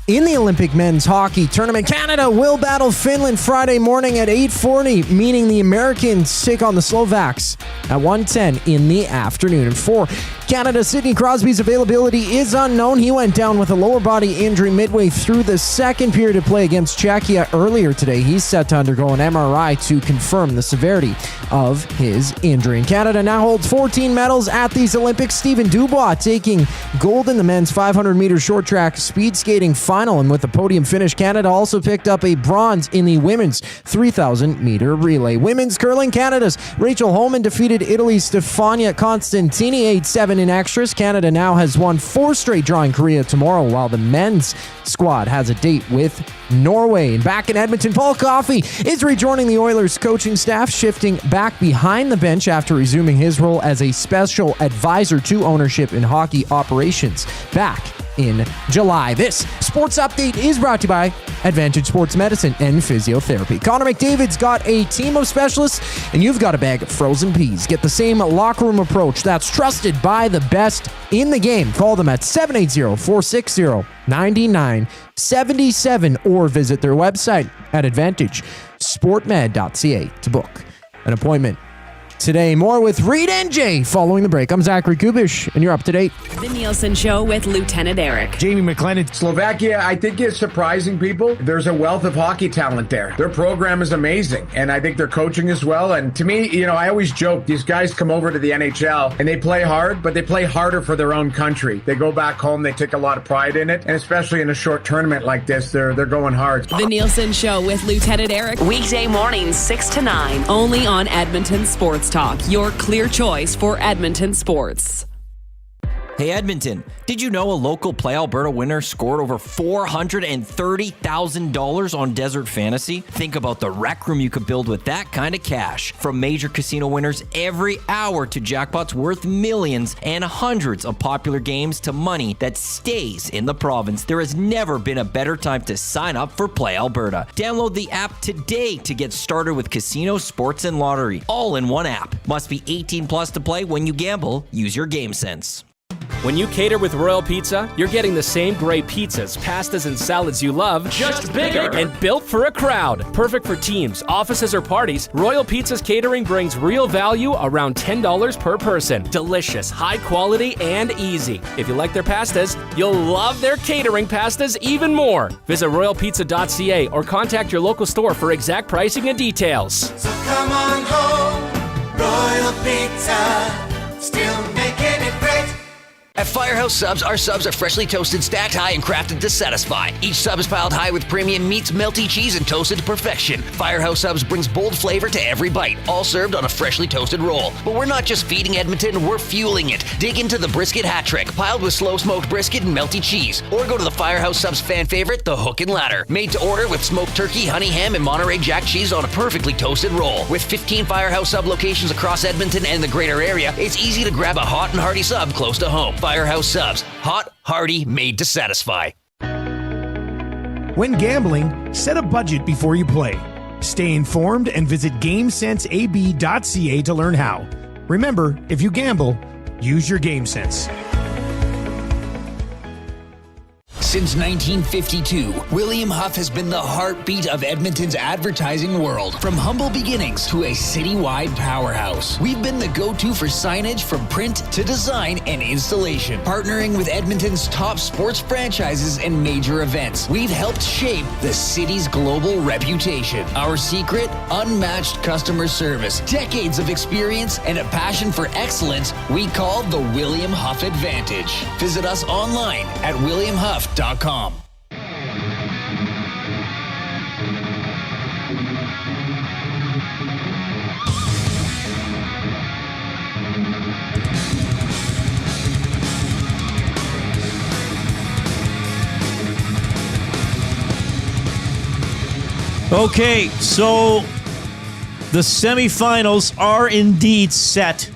in the Olympic men's hockey tournament. Canada will battle Finland Friday morning at 8:40, meaning the Americans take on the Slovaks at 1:10 in the afternoon. And for Canada, Sidney Crosby's availability is unknown. He went down with a lower body injury midway through the second period of play against Czechia earlier today. He's set to undergo an MRI to confirm the severity of his injury. And Canada now holds 14 medals at these Olympics. Stephen Dubois taking gold in the men's 500-meter short track speed skating final. And with the podium finish, Canada also picked up a bronze in the women's 3,000-meter relay. Women's curling, Canada's Rachel Homan defeated Italy's Stefania Constantini 8-7 in extras. Canada now has won 4 straight, drawing Korea tomorrow, while the men's squad has a date with Norway. And back in Edmonton, Paul Coffey is rejoining the Oilers coaching staff, shifting back behind the bench after resuming his role as a special advisor to ownership in hockey operations back in July. This sports update is brought to you by Advantage Sports Medicine and Physiotherapy. Connor McDavid's got a team of specialists, and you've got a bag of frozen peas. Get the same locker room approach that's trusted by the best in the game. Call them at 780-460-9977 or visit their website at advantagesportmed.ca to book an appointment. today. More with Reid and Jay following the break. I'm Zachary Kubish, and you're up to date. The Nielsen Show with Lieutenant Eric. Jamie McLennan. Slovakia, I think, is surprising people. There's a wealth of hockey talent there. Their program is amazing, and I think their coaching as well. And to me, I always joke, these guys come over to the NHL, and they play hard, but they play harder for their own country. They go back home, they take a lot of pride in it, and especially in a short tournament like this, they're going hard. The Nielsen Show with Lieutenant Eric. Weekday mornings 6 to 9. Only on Edmonton Sports Talk. Your clear choice for Edmonton sports. Hey Edmonton, did you know a local Play Alberta winner scored over $430,000 on Desert Fantasy? Think about the rec room you could build with that kind of cash. From major casino winners every hour to jackpots worth millions and hundreds of popular games to money that stays in the province. There has never been a better time to sign up for Play Alberta. Download the app today to get started with casino, sports, and lottery. All in one app. Must be 18 plus to play. When you gamble, use your game sense. When you cater with Royal Pizza, you're getting the same great pizzas, pastas, and salads you love, just bigger and built for a crowd. Perfect for teams, offices, or parties, Royal Pizza's catering brings real value around $10 per person. Delicious, high quality, and easy. If you like their pastas, you'll love their catering pastas even more. Visit royalpizza.ca or contact your local store for exact pricing and details. So come on home, Royal Pizza, still making it great. At Firehouse Subs, our subs are freshly toasted, stacked high, and crafted to satisfy. Each sub is piled high with premium meats, melty cheese, and toasted to perfection. Firehouse Subs brings bold flavor to every bite, all served on a freshly toasted roll. But we're not just feeding Edmonton, we're fueling it. Dig into the brisket hat trick, piled with slow-smoked brisket and melty cheese. Or go to the Firehouse Subs fan favorite, the Hook and Ladder. Made to order with smoked turkey, honey ham, and Monterey Jack cheese on a perfectly toasted roll. With 15 Firehouse Sub locations across Edmonton and the greater area, it's easy to grab a hot and hearty sub close to home. Firehouse Subs. Hot, hearty, made to satisfy. When gambling, set a budget before you play. Stay informed and visit GameSenseAB.ca to learn how. Remember, if you gamble, use your game sense. Since 1952, William Huff has been the heartbeat of Edmonton's advertising world. From humble beginnings to a citywide powerhouse, we've been the go-to for signage from print to design and installation. Partnering with Edmonton's top sports franchises and major events, we've helped shape the city's global reputation. Our secret? Unmatched customer service, decades of experience, and a passion for excellence we call the William Huff Advantage. Visit us online at williamhuff.com. Okay, so the semifinals are indeed set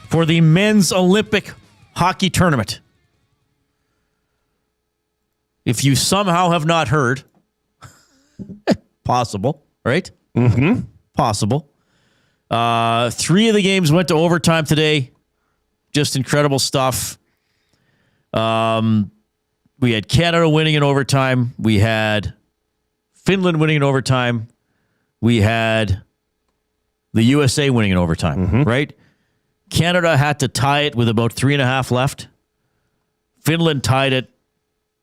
for the men's Olympic hockey tournament. If you somehow have not heard, possible, right? Mm-hmm. Possible. 3 of the games went to overtime today. Just incredible stuff. We had Canada winning in overtime. We had Finland winning in overtime. We had the USA winning in overtime, right? Canada had to tie it with about 3.5 left. Finland tied it.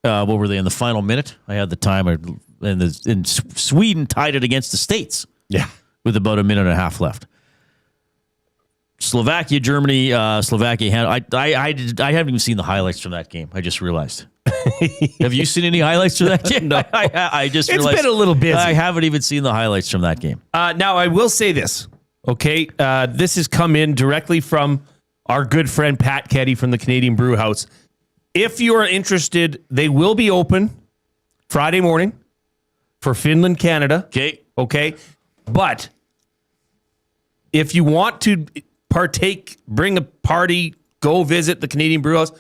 What were they in the final minute? I had the time. And Sweden tied it against the States. Yeah, with about 1.5 minutes left. Slovakia, Germany, Slovakia. I haven't even seen the highlights from that game. I just realized. Have you seen any highlights from that game? No. I just realized it's been a little busy. I haven't even seen the highlights from that game. Now I will say this. Okay, this has come in directly from our good friend Pat Keddy from the Canadian Brew House. If you are interested, they will be open Friday morning for Finland, Canada. Okay. But if you want to partake, bring a party, go visit the Canadian Brew House,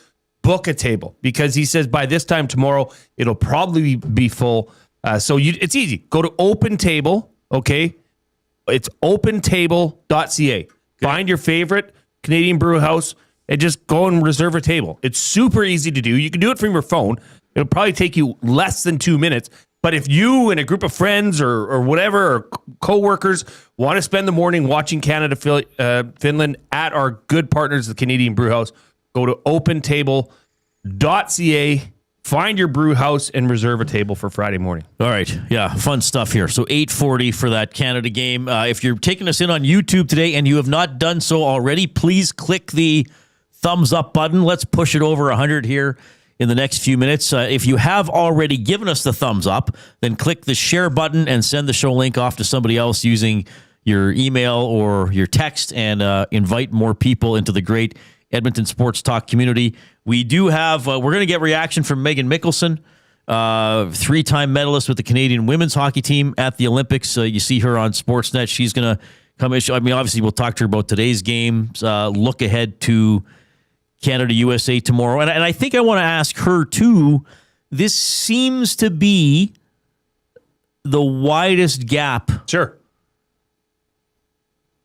book a table, because he says by this time tomorrow, it'll probably be full. It's easy. Go to Open Table. Okay. It's opentable.ca. Find your favorite Canadian Brew House and just go and reserve a table. It's super easy to do. You can do it from your phone. It'll probably take you less than 2 minutes. But if you and a group of friends or whatever, or co-workers want to spend the morning watching Canada, Finland at our good partners, the Canadian Brew House, go to opentable.ca, find your brew house, and reserve a table for Friday morning. All right. Yeah, fun stuff here. So 8:40 for that Canada game. If you're taking us in on YouTube today and you have not done so already, please click the thumbs up button. Let's push it over 100 here in the next few minutes. If you have already given us the thumbs up, then click the share button and send the show link off to somebody else using your email or your text, and invite more people into the great Edmonton Sports Talk community. We do have, we're going to get reaction from Megan Mickelson, 3-time medalist with the Canadian women's hockey team at the Olympics. You see her on Sportsnet. She's going to come in. I mean, obviously, we'll talk to her about today's game, look ahead to Canada, USA tomorrow. And I think I want to ask her, too, this seems to be the widest gap. Sure.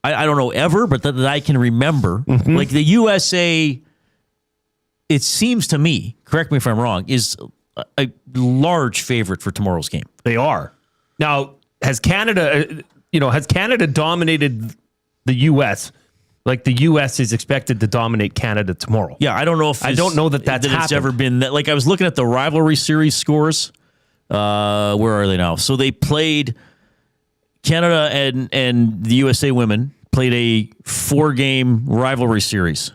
I don't know ever, but that I can remember. Mm-hmm. Like the USA, it seems to me, correct me if I'm wrong, is a large favorite for tomorrow's game. They are. Now, has Canada dominated the U.S.? Like the U.S. is expected to dominate Canada tomorrow. Yeah, I don't know if I don't know that it's ever been that. Like I was looking at the rivalry series scores. Where are they now? So they played Canada and the USA women played a 4-game rivalry series.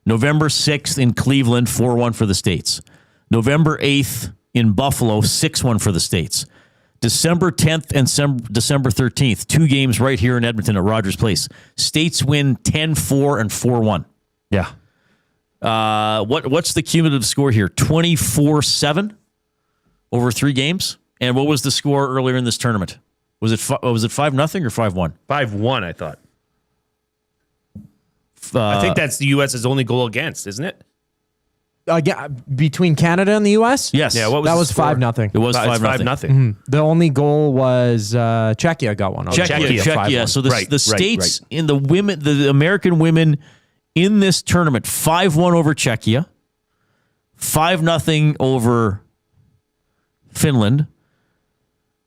November 6th in Cleveland, 4-1 for the States. November 8th in Buffalo, 6-1 for the States. December 10th and December 13th, 2 games right here in Edmonton at Rogers Place. States win 10-4 and 4-1. Yeah. What's the cumulative score here? 24-7 over 3 games? And what was the score earlier in this tournament? Was it 5-0 or 5-1? 5-1, I thought. I think that's the U.S.'s only goal against, isn't it? Between Canada and the U.S.? Yes. Yeah, what was that the was score? 5-0. It was 5-0. 5-0. Mm-hmm. The only goal was Czechia got one. Czechia. So the States in the women, the American women in this tournament, 5-1 over Czechia, 5-0 over Finland,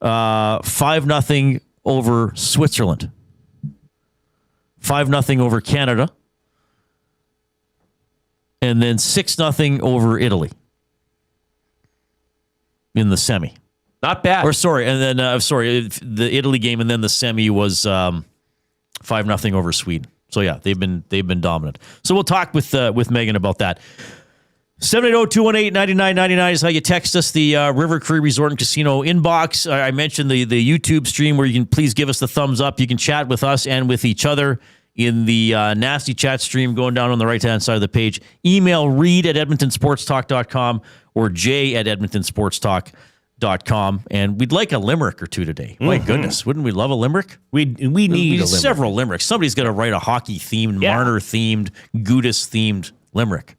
5-0 over Switzerland, 5-0 over Canada, and then 6-0 over Italy in the semi. Not bad. Or sorry, and then the Italy game, and then the semi was 5-0 over Sweden. So yeah, they've been dominant. So we'll talk with Megan about that. 780-218-9999 is how you text us. The River Cree Resort and Casino inbox. I mentioned the YouTube stream where you can please give us the thumbs up. You can chat with us and with each other in the nasty chat stream going down on the right-hand side of the page. Email Reid at edmontonsportstalk.com or Jay at edmontonsportstalk.com. And we'd like a limerick or two today. My goodness, wouldn't we love a limerick? We need a limerick. Several limericks. Somebody's got to write a hockey-themed, Marner-themed, Gudas-themed limerick.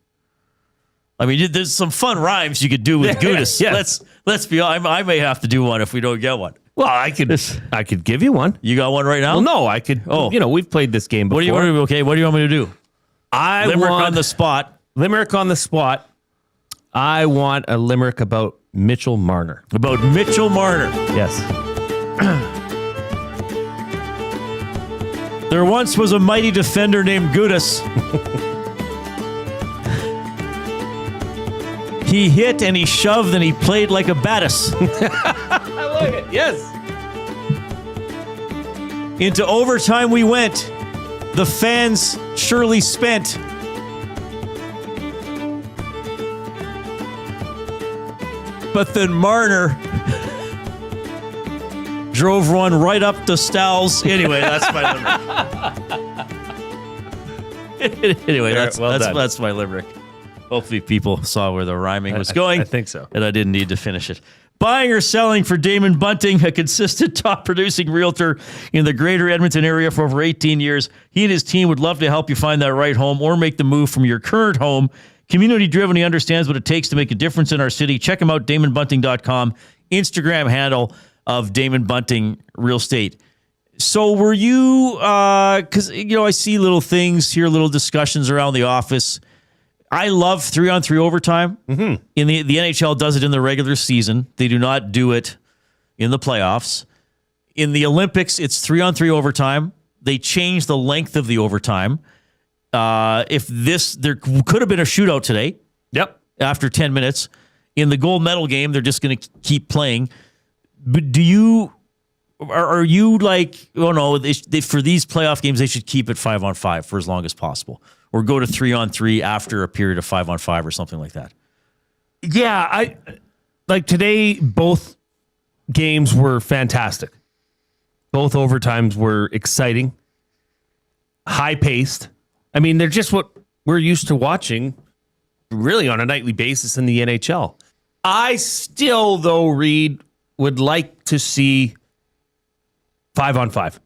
I mean, there's some fun rhymes you could do with Gudas. Yeah. Let's be honest. I may have to do one if we don't get one. Well, I could give you one. You got one right now? Well, no, I could. Oh, we've played this game before. What do you want me to do? Limerick on the spot. Limerick on the spot. I want a limerick about Mitchell Marner. About Mitchell Marner. Yes. There once was a mighty defender named Gudas. He hit and he shoved and he played like a Battis. I like it. Yes. Into overtime we went. The fans surely spent. But then Marner drove one right up the Stowls. Anyway, that's my limerick. Anyway, that's my limerick. Hopefully people saw where the rhyming was going. I think so. And I didn't need to finish it. Buying or selling for Damon Bunting, a consistent top-producing realtor in the greater Edmonton area for over 18 years. He and his team would love to help you find that right home or make the move from your current home. Community-driven, he understands what it takes to make a difference in our city. Check him out, DamonBunting.com, Instagram handle of Damon Bunting Real Estate. So were you, because, I see little things, hear little discussions around the office. I love 3-on-3 overtime. Mm-hmm. In the NHL does it in the regular season. They do not do it in the playoffs. In the Olympics, it's 3-on-3 overtime. They change the length of the overtime. There could have been a shootout today. Yep. After 10 minutes. In the gold medal game, they're just going to keep playing. But are you like, oh no, for these playoff games, they should keep it 5-on-5 for as long as possible, or go to 3-on-3 after a period of 5-on-5 or something like that? Yeah, I like today. Both games were fantastic. Both overtimes were exciting, high paced. I mean, they're just what we're used to watching, really on a nightly basis in the NHL. I still, though, Reid, would like to see 5-on-5.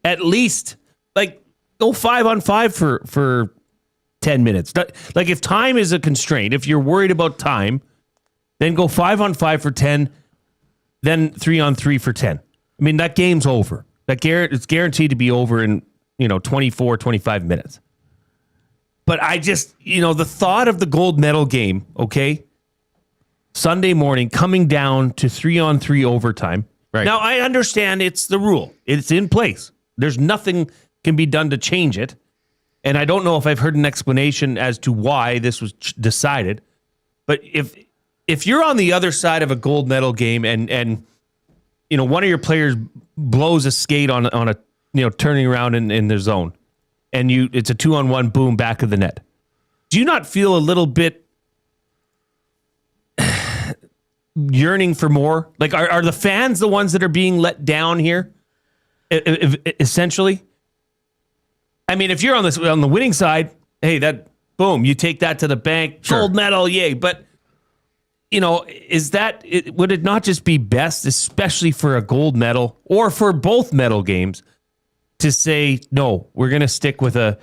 At least, like, go 5-on-5 for 10 minutes. Like, if time is a constraint, if you're worried about time, then go 5-on-5 for 10, then 3-on-3 for 10. I mean, that game's over. It's guaranteed to be over in, 24, 25 minutes. But I just, the thought of the gold medal game, okay, Sunday morning, coming down to 3-on-3 overtime. Right. Now, I understand it's the rule. It's in place. There's nothing can be done to change it. And I don't know if I've heard an explanation as to why this was decided. But if you're on the other side of a gold medal game and one of your players blows a skate on a turning around in their zone, and it's a 2-on-1 boom back of the net, do you not feel a little bit yearning for more? Like, are the fans the ones that are being let down here? Essentially, I mean, if you're on the winning side, hey, that boom, you take that to the bank, sure. Gold medal, yay! But would it not just be best, especially for a gold medal or for both medal games, to say no? We're going to stick with a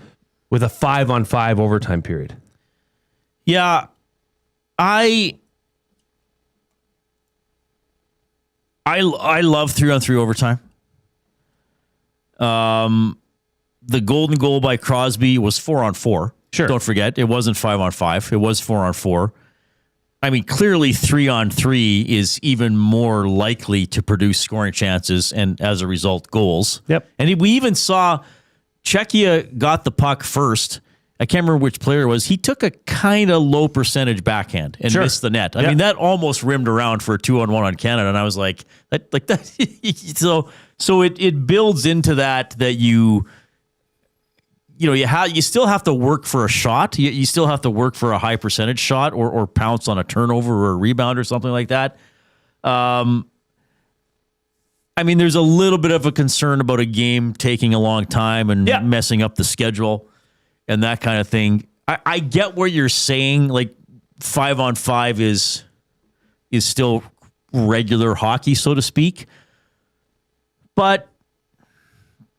5-on-5 overtime period. Yeah, I love 3-on-3 overtime. The golden goal by Crosby was 4-on-4. Sure. Don't forget, it wasn't 5-on-5. It was 4-on-4. I mean, clearly 3-on-3 is even more likely to produce scoring chances and, as a result, goals. Yep. And we even saw Czechia got the puck first. I can't remember which player it was. He took a kind of low percentage backhand and missed the net. I mean, that almost rimmed around for a 2-on-1 on Canada, and I was like that. So it builds into that you still have to work for a shot. You still have to work for a high percentage shot or pounce on a turnover or a rebound or something like that. I mean, there's a little bit of a concern about a game taking a long time and messing up the schedule and that kind of thing. I get what you're saying. Like 5-on-5 is still regular hockey, so to speak. But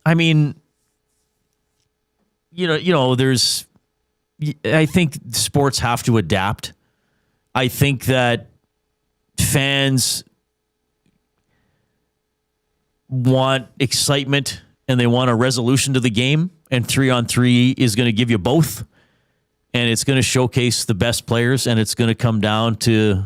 I mean, I think sports have to adapt. I think that fans want excitement and they want a resolution to the game, and 3-on-3 is going to give you both, and it's going to showcase the best players, and it's going to come down to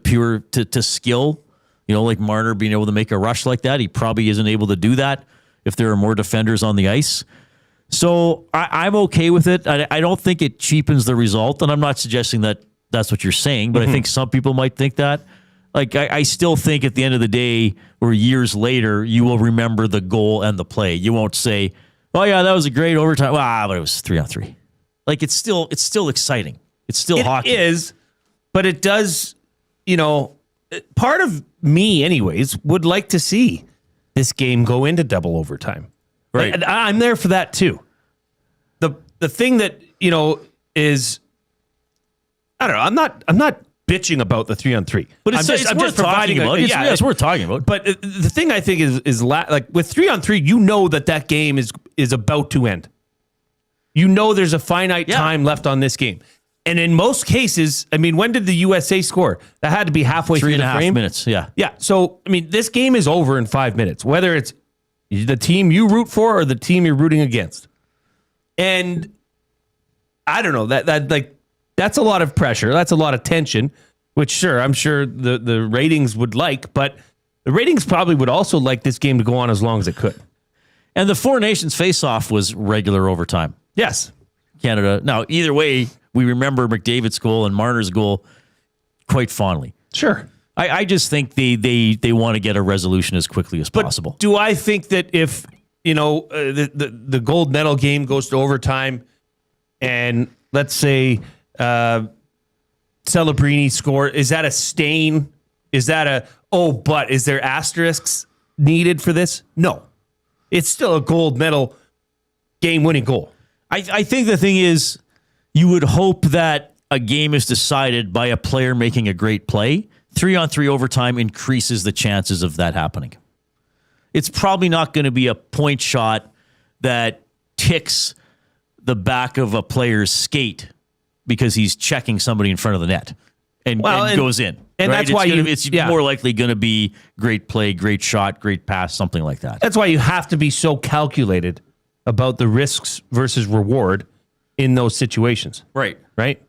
pure skill. Like Marner being able to make a rush like that. He probably isn't able to do that if there are more defenders on the ice. So I'm okay with it. I don't think it cheapens the result, and I'm not suggesting that that's what you're saying, but I think some people might think that. Like, I still think at the end of the day, or years later, you will remember the goal and the play. You won't say, oh yeah, that was a great overtime. But it was 3-on-3. Like, it's still exciting. It's still hockey. It is, but it does, part of me anyways would like to see this game go into double overtime. Right. Like, I'm there for that too. The thing that, is, I don't know, I'm not bitching about the 3-on-3. But it's worth talking about. It's worth talking about. But the thing I think is like with 3-on-3, that game is about to end. There's a finite time left on this game. And in most cases, I mean, when did the USA score? That had to be halfway through the frame. 3.5 minutes, yeah. Yeah, so, I mean, this game is over in 5 minutes, whether it's the team you root for or the team you're rooting against. And I don't know. That's a lot of pressure. That's a lot of tension, which sure, I'm sure the ratings would like, but the ratings probably would also like this game to go on as long as it could. And the Four Nations face-off was regular overtime. Yes. Canada. Now, either way, we remember McDavid's goal and Marner's goal quite fondly. Sure. I just think they want to get a resolution as quickly as possible. Do I think that if, the gold medal game goes to overtime and let's say Celebrini score, is that a stain? Is that but is there asterisks needed for this? No. It's still a gold medal game-winning goal. I think the thing is, you would hope that a game is decided by a player making a great play. 3-on-3 overtime increases the chances of that happening. It's probably not going to be a point shot that ticks the back of a player's skate because he's checking somebody in front of the net and goes in. And right? that's why it's more likely going to be great play, great shot, great pass, something like that. That's why you have to be so calculated about the risks versus reward in those situations. Right. Right?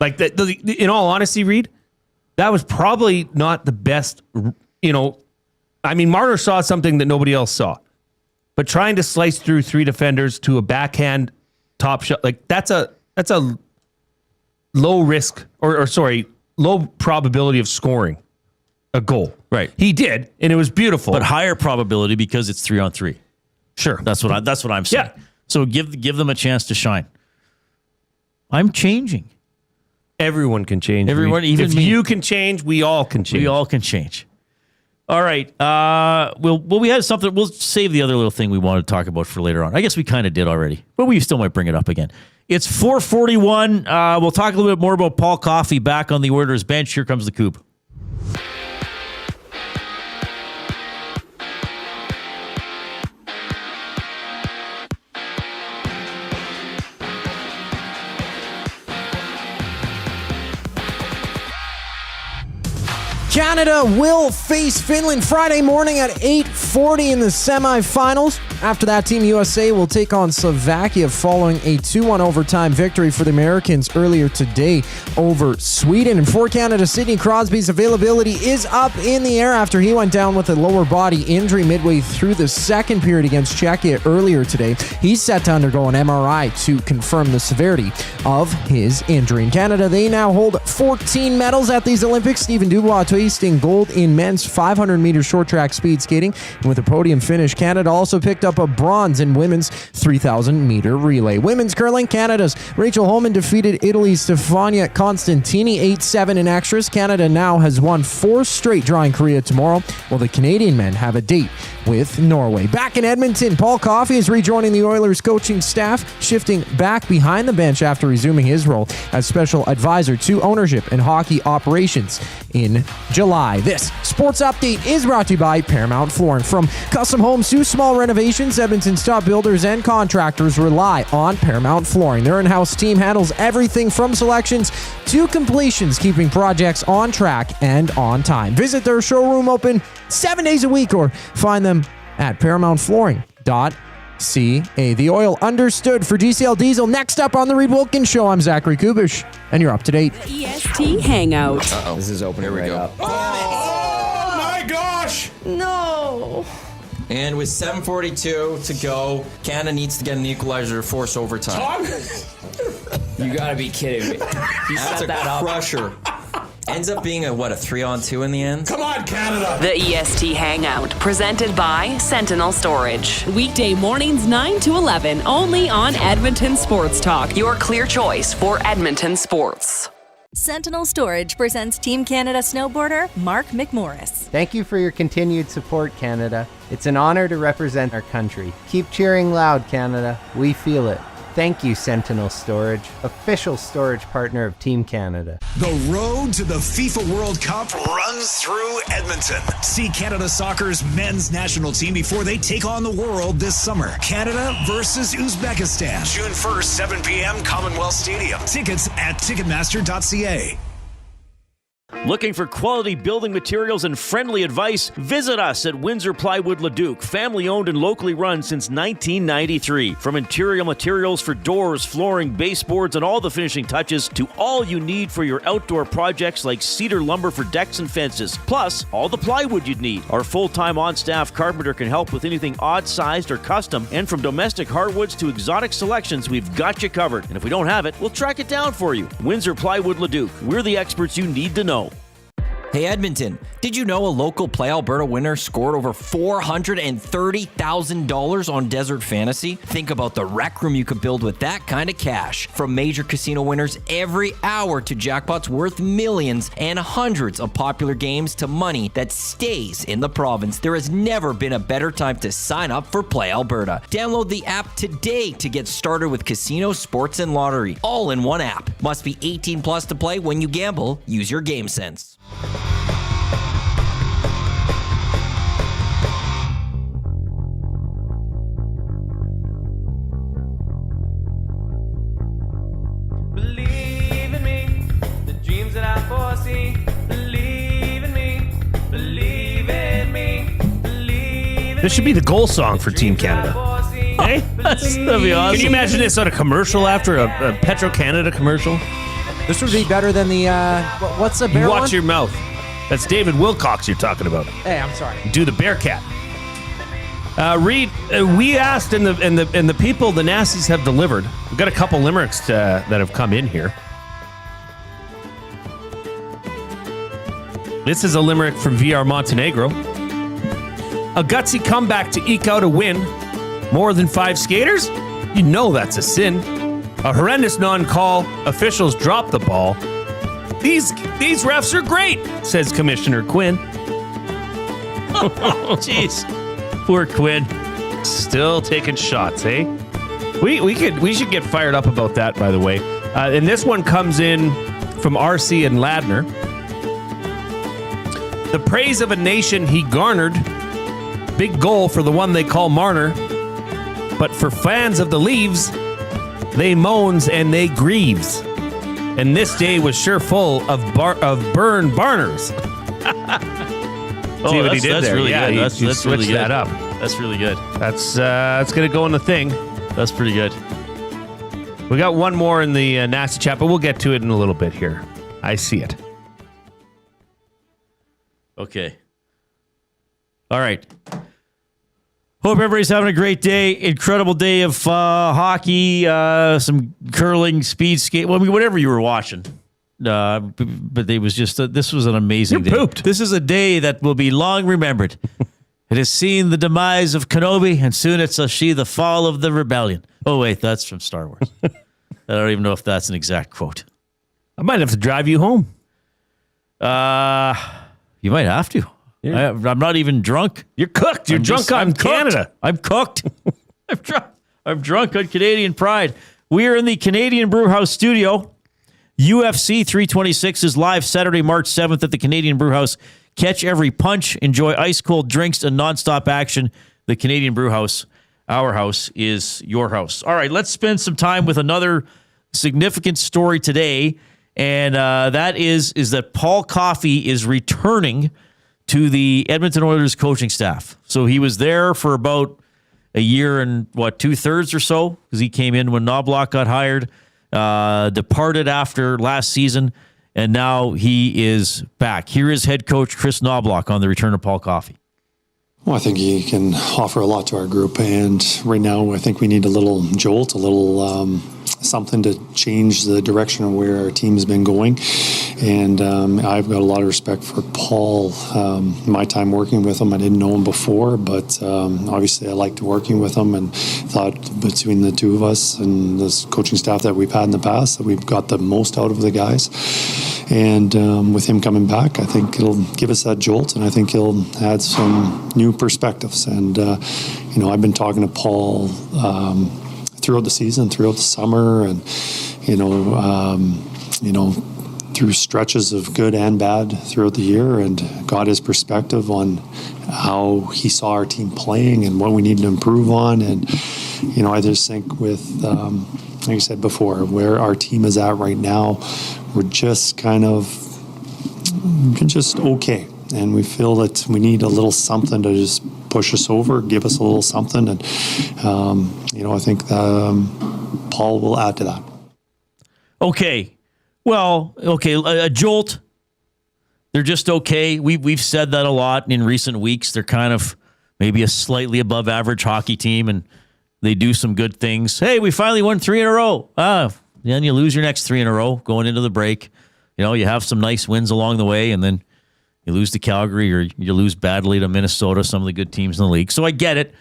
Like, in all honesty, Reid, that was probably not the best, Marner saw something that nobody else saw. But trying to slice through three defenders to a backhand top shot, that's a low risk, low probability of scoring a goal. Right. He did, and it was beautiful. But higher probability because it's 3-on-3. Sure. That's what I'm saying. Yeah. So give them a chance to shine. I'm changing. Everyone can change. Everyone, even if me. You can change, we all can change. We all can change. All right. We had something. We'll save the other little thing we wanted to talk about for later on. I guess we kind of did already, but we still might bring it up again. It's 4:41. We'll talk a little bit more about Paul Coffey back on the Oilers bench. Here comes the Coop. Canada will face Finland Friday morning at 8:40 in the semifinals. After that, Team USA will take on Slovakia following a 2-1 overtime victory for the Americans earlier today over Sweden. And for Canada, Sidney Crosby's availability is up in the air after he went down with a lower body injury midway through the second period against Czechia earlier today. He's set to undergo an MRI to confirm the severity of his injury. In Canada, they now hold 14 medals at these Olympics. Stephen Dubois tasting gold in men's 500-meter short track speed skating. And with a podium finish, Canada also picked up a bronze in women's 3,000-meter relay. Women's curling, Canada's Rachel Holman defeated Italy's Stefania Constantini 8-7 in extras. Canada now has won 4 straight, drawing Korea tomorrow, while the Canadian men have a date with Norway. Back in Edmonton, Paul Coffey is rejoining the Oilers coaching staff, shifting back behind the bench after resuming his role as special advisor to ownership and hockey operations in July. This sports update is brought to you by Paramount Flooring. From custom homes to small renovations, Edmonton's top builders and contractors rely on Paramount Flooring. Their in-house team handles everything from selections to completions, keeping projects on track and on time. Visit their showroom open 7 days a week or find them at ParamountFlooring.ca. The oil understood for GCL Diesel. Next up on the Reid Wilkins Show, I'm Zachary Kubish, and you're up to date. EST Hangout. Uh-oh. This is opening right up. Oh my gosh! No! And with 7:42 to go, Canada needs to get an equalizer to force overtime. You gotta be kidding me. He set that up. Crusher. Ends up being a 3-on-2 in the end? Come on, Canada! The EST Hangout, presented by Sentinel Storage. Weekday mornings 9 to 11, only on Edmonton Sports Talk. Your clear choice for Edmonton sports. Sentinel Storage presents Team Canada snowboarder Mark McMorris. Thank you for your continued support, Canada. It's an honor to represent our country. Keep cheering loud, Canada. We feel it. Thank you, Sentinel Storage, official storage partner of Team Canada. The road to the FIFA World Cup runs through Edmonton. See Canada Soccer's men's national team before they take on the world this summer. Canada versus Uzbekistan. June 1st, 7 p.m., Commonwealth Stadium. Tickets at Ticketmaster.ca. Looking for quality building materials and friendly advice? Visit us at Windsor Plywood Leduc, family owned and locally run since 1993. From interior materials for doors, flooring, baseboards, and all the finishing touches to all you need for your outdoor projects like cedar lumber for decks and fences, plus all the plywood you'd need. Our full-time on-staff carpenter can help with anything odd-sized or custom, and from domestic hardwoods to exotic selections, we've got you covered. And if we don't have it, we'll track it down for you. Windsor Plywood Leduc. We're the experts you need to know. Hey Edmonton, did you know a local Play Alberta winner scored over $430,000 on Desert Fantasy? Think about the rec room you could build with that kind of cash. From major casino winners every hour to jackpots worth millions and hundreds of popular games to money that stays in the province, there has never been a better time to sign up for Play Alberta. Download the app today to get started with casino, sports, and lottery. All in one app. Must be 18 plus to play. When you gamble, use your game sense. Believe in me, the dreams that I foresee. Believe in me, believe in me, believe in This should be the goal song for Team Canada. Hey, that'd be awesome. Can you imagine this on a commercial after a Petro-Canada commercial? This would be better than the, what's the bear You watch one? your mouth. That's David Wilcox you're talking about. Hey, I'm sorry. Do the Bearcat. Reid, we asked, and the people, the Nasties, have delivered. We've got a couple limericks that have come in here. This is a limerick from VR Montenegro. A gutsy comeback to eke out a win. More than 5 skaters? You know that's a sin. A horrendous non-call. Officials drop the ball. These refs are great, says Commissioner Quinn. Oh, jeez. Poor Quinn. Still taking shots, eh? We should get fired up about that, by the way. And this one comes in from RC and Ladner. The praise of a nation he garnered. Big goal for the one they call Marner. But for fans of the Leaves, they moans and they grieves. And this day was sure full of burn barners. See what he did there? Really yeah, good. he That's switched really good. that up. That's really good. That's going to go in the thing. That's pretty good. We got one more in the nasty chat, but we'll get to it in a little bit here. I see it. Okay. All right. Hope everybody's having a great day. Incredible day of hockey, some curling, speed skate. Well, I mean, whatever you were watching. But it was just, this was an amazing day. Pooped. This is a day that will be long remembered. It has seen the demise of Kenobi, and soon it shall see the fall of the rebellion. Oh, wait, that's from Star Wars. I don't even know if that's an exact quote. I might have to drive you home. You might have to. Yeah. I'm not even drunk. You're cooked. You're drunk on Canada. I'm cooked. I'm drunk on Canadian pride. We are in the Canadian Brewhouse studio. UFC 326 is live Saturday, March 7th at the Canadian Brewhouse. Catch every punch, enjoy ice-cold drinks and nonstop action. The Canadian Brewhouse, our house, is your house. All right, let's spend some time with another significant story today, and that is that Paul Coffey is returning to the Edmonton Oilers coaching staff. So he was there for about a year and, 2/3 or so, because he came in when Knobloch got hired, departed after last season, and now he is back. Here is head coach Chris Knobloch on the return of Paul Coffey. Well, I think he can offer a lot to our group, and right now I think we need a little jolt, a little something to change the direction of where our team's been going. And I've got a lot of respect for Paul. My time working with him, I didn't know him before, but obviously I liked working with him and thought between the two of us and this coaching staff that we've had in the past that we've got the most out of the guys. And with him coming back, I think it'll give us that jolt, and I think he'll add some new perspectives. And, I've been talking to Paul throughout the season, throughout the summer, and, through stretches of good and bad throughout the year, and got his perspective on how he saw our team playing and what we need to improve on. And, I just think with, like I said before, where our team is at right now, we're just kind of just okay. And we feel that we need a little something to just push us over, give us a little something. And, I think Paul will add to that. Okay. Well, a jolt. They're just okay. We've said that a lot in recent weeks. They're kind of maybe a slightly above average hockey team, and they do some good things. Hey, we finally won 3 in a row. Then you lose your next 3 in a row going into the break. You have some nice wins along the way, and then you lose to Calgary or you lose badly to Minnesota, some of the good teams in the league. So I get it.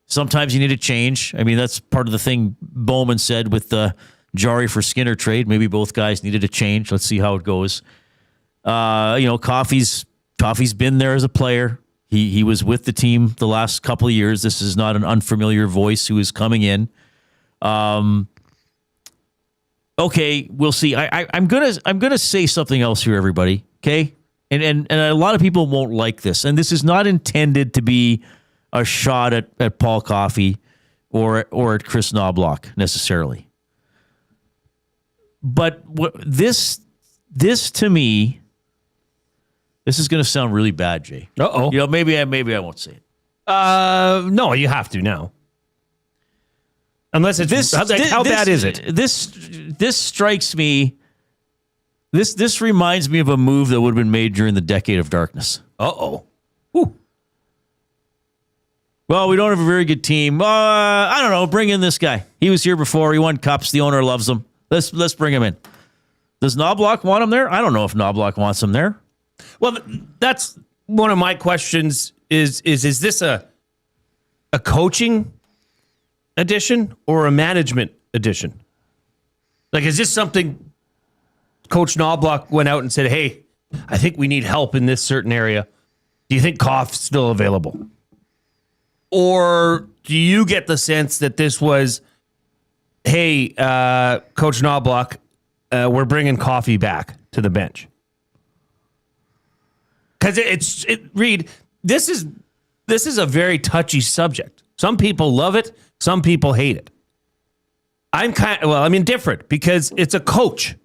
Sometimes you need a change. I mean, that's part of the thing Bowman said with the Jari for Skinner trade. Maybe both guys needed a change. Let's see how it goes. Coffey's been there as a player. He was with the team the last couple of years. This is not an unfamiliar voice who is coming in. Okay, we'll see. I'm gonna say something else here, everybody. Okay, and a lot of people won't like this, and this is not intended to be a shot at Paul Coffey or at Chris Knobloch necessarily. But this to me, this is going to sound really bad, Jay. Uh-oh. Maybe I won't say it. No, you have to now. Unless it's how bad is it? This strikes me. This reminds me of a move that would have been made during the Decade of Darkness. Uh-oh. Well, we don't have a very good team. I don't know. Bring in this guy. He was here before. He won cups. The owner loves him. Let's bring him in. Does Knobloch want him there? I don't know if Knobloch wants him there. Well, that's one of my questions. Is this a coaching addition or a management addition? Like, is this something Coach Knobloch went out and said, hey, I think we need help in this certain area. Do you think Koff's still available? Or do you get the sense that this was, hey, Coach Knobloch, we're bringing Coffey back to the bench? Because Reid, this is a very touchy subject. Some people love it. Some people hate it. I'm indifferent because it's a coach.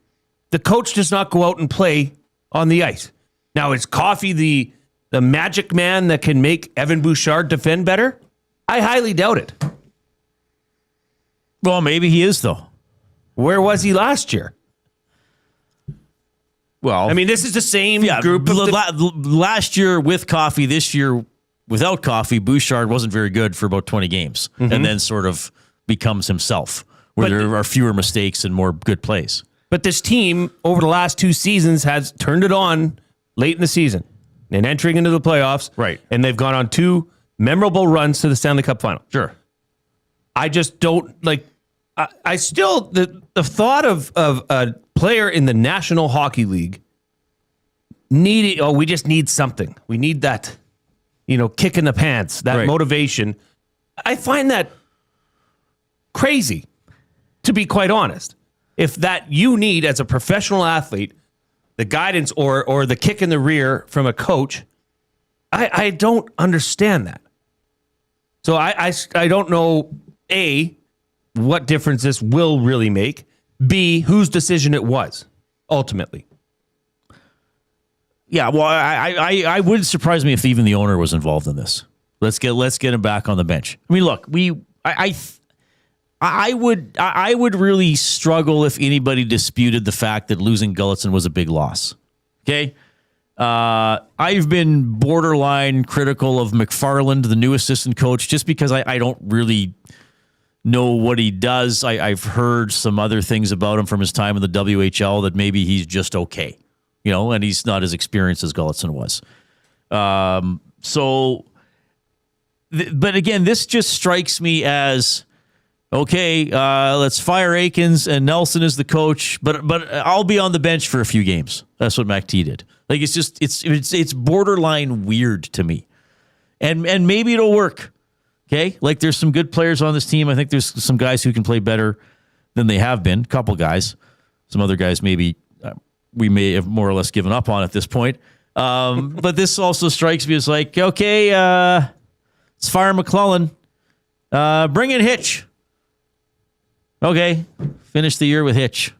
The coach does not go out and play on the ice. Now, is Coffey the magic man that can make Evan Bouchard defend better? I highly doubt it. Well, maybe he is, though. Where was he last year? Well, I mean, this is the same group. Last year with Coffey, this year without Coffey, Bouchard wasn't very good for about 20 games and then sort of becomes himself, where there are fewer mistakes and more good plays. But this team, over the last 2 seasons, has turned it on late in the season and entering into the playoffs. Right. And they've gone on 2 memorable runs to the Stanley Cup final. Sure. I just don't like. I still the thought of a player in the National Hockey League we just need something. We need that, kick in the pants, that motivation. I find that crazy, to be quite honest. If that you need as a professional athlete, the guidance or the kick in the rear from a coach, I don't understand that. So I don't know, A, what difference this will really make, B, whose decision it was, ultimately. Yeah, well, I would surprise me if even the owner was involved in this. Let's get him back on the bench. I mean, look, I would really struggle if anybody disputed the fact that losing Gullitson was a big loss. Okay? I've been borderline critical of McFarland, the new assistant coach, just because I don't really know what he does. I've heard some other things about him from his time in the WHL that maybe he's just okay, and he's not as experienced as Gullitson was. But again, this just strikes me as, okay, let's fire Aikens and Nelson is the coach, but I'll be on the bench for a few games. That's what McT did. Like, it's just it's borderline weird to me, and maybe it'll work. Okay, like there's some good players on this team. I think there's some guys who can play better than they have been. A couple guys, some other guys maybe we may have more or less given up on at this point. But this also strikes me as like, okay, let's fire McClellan, bring in Hitch. Okay, finish the year with Hitch.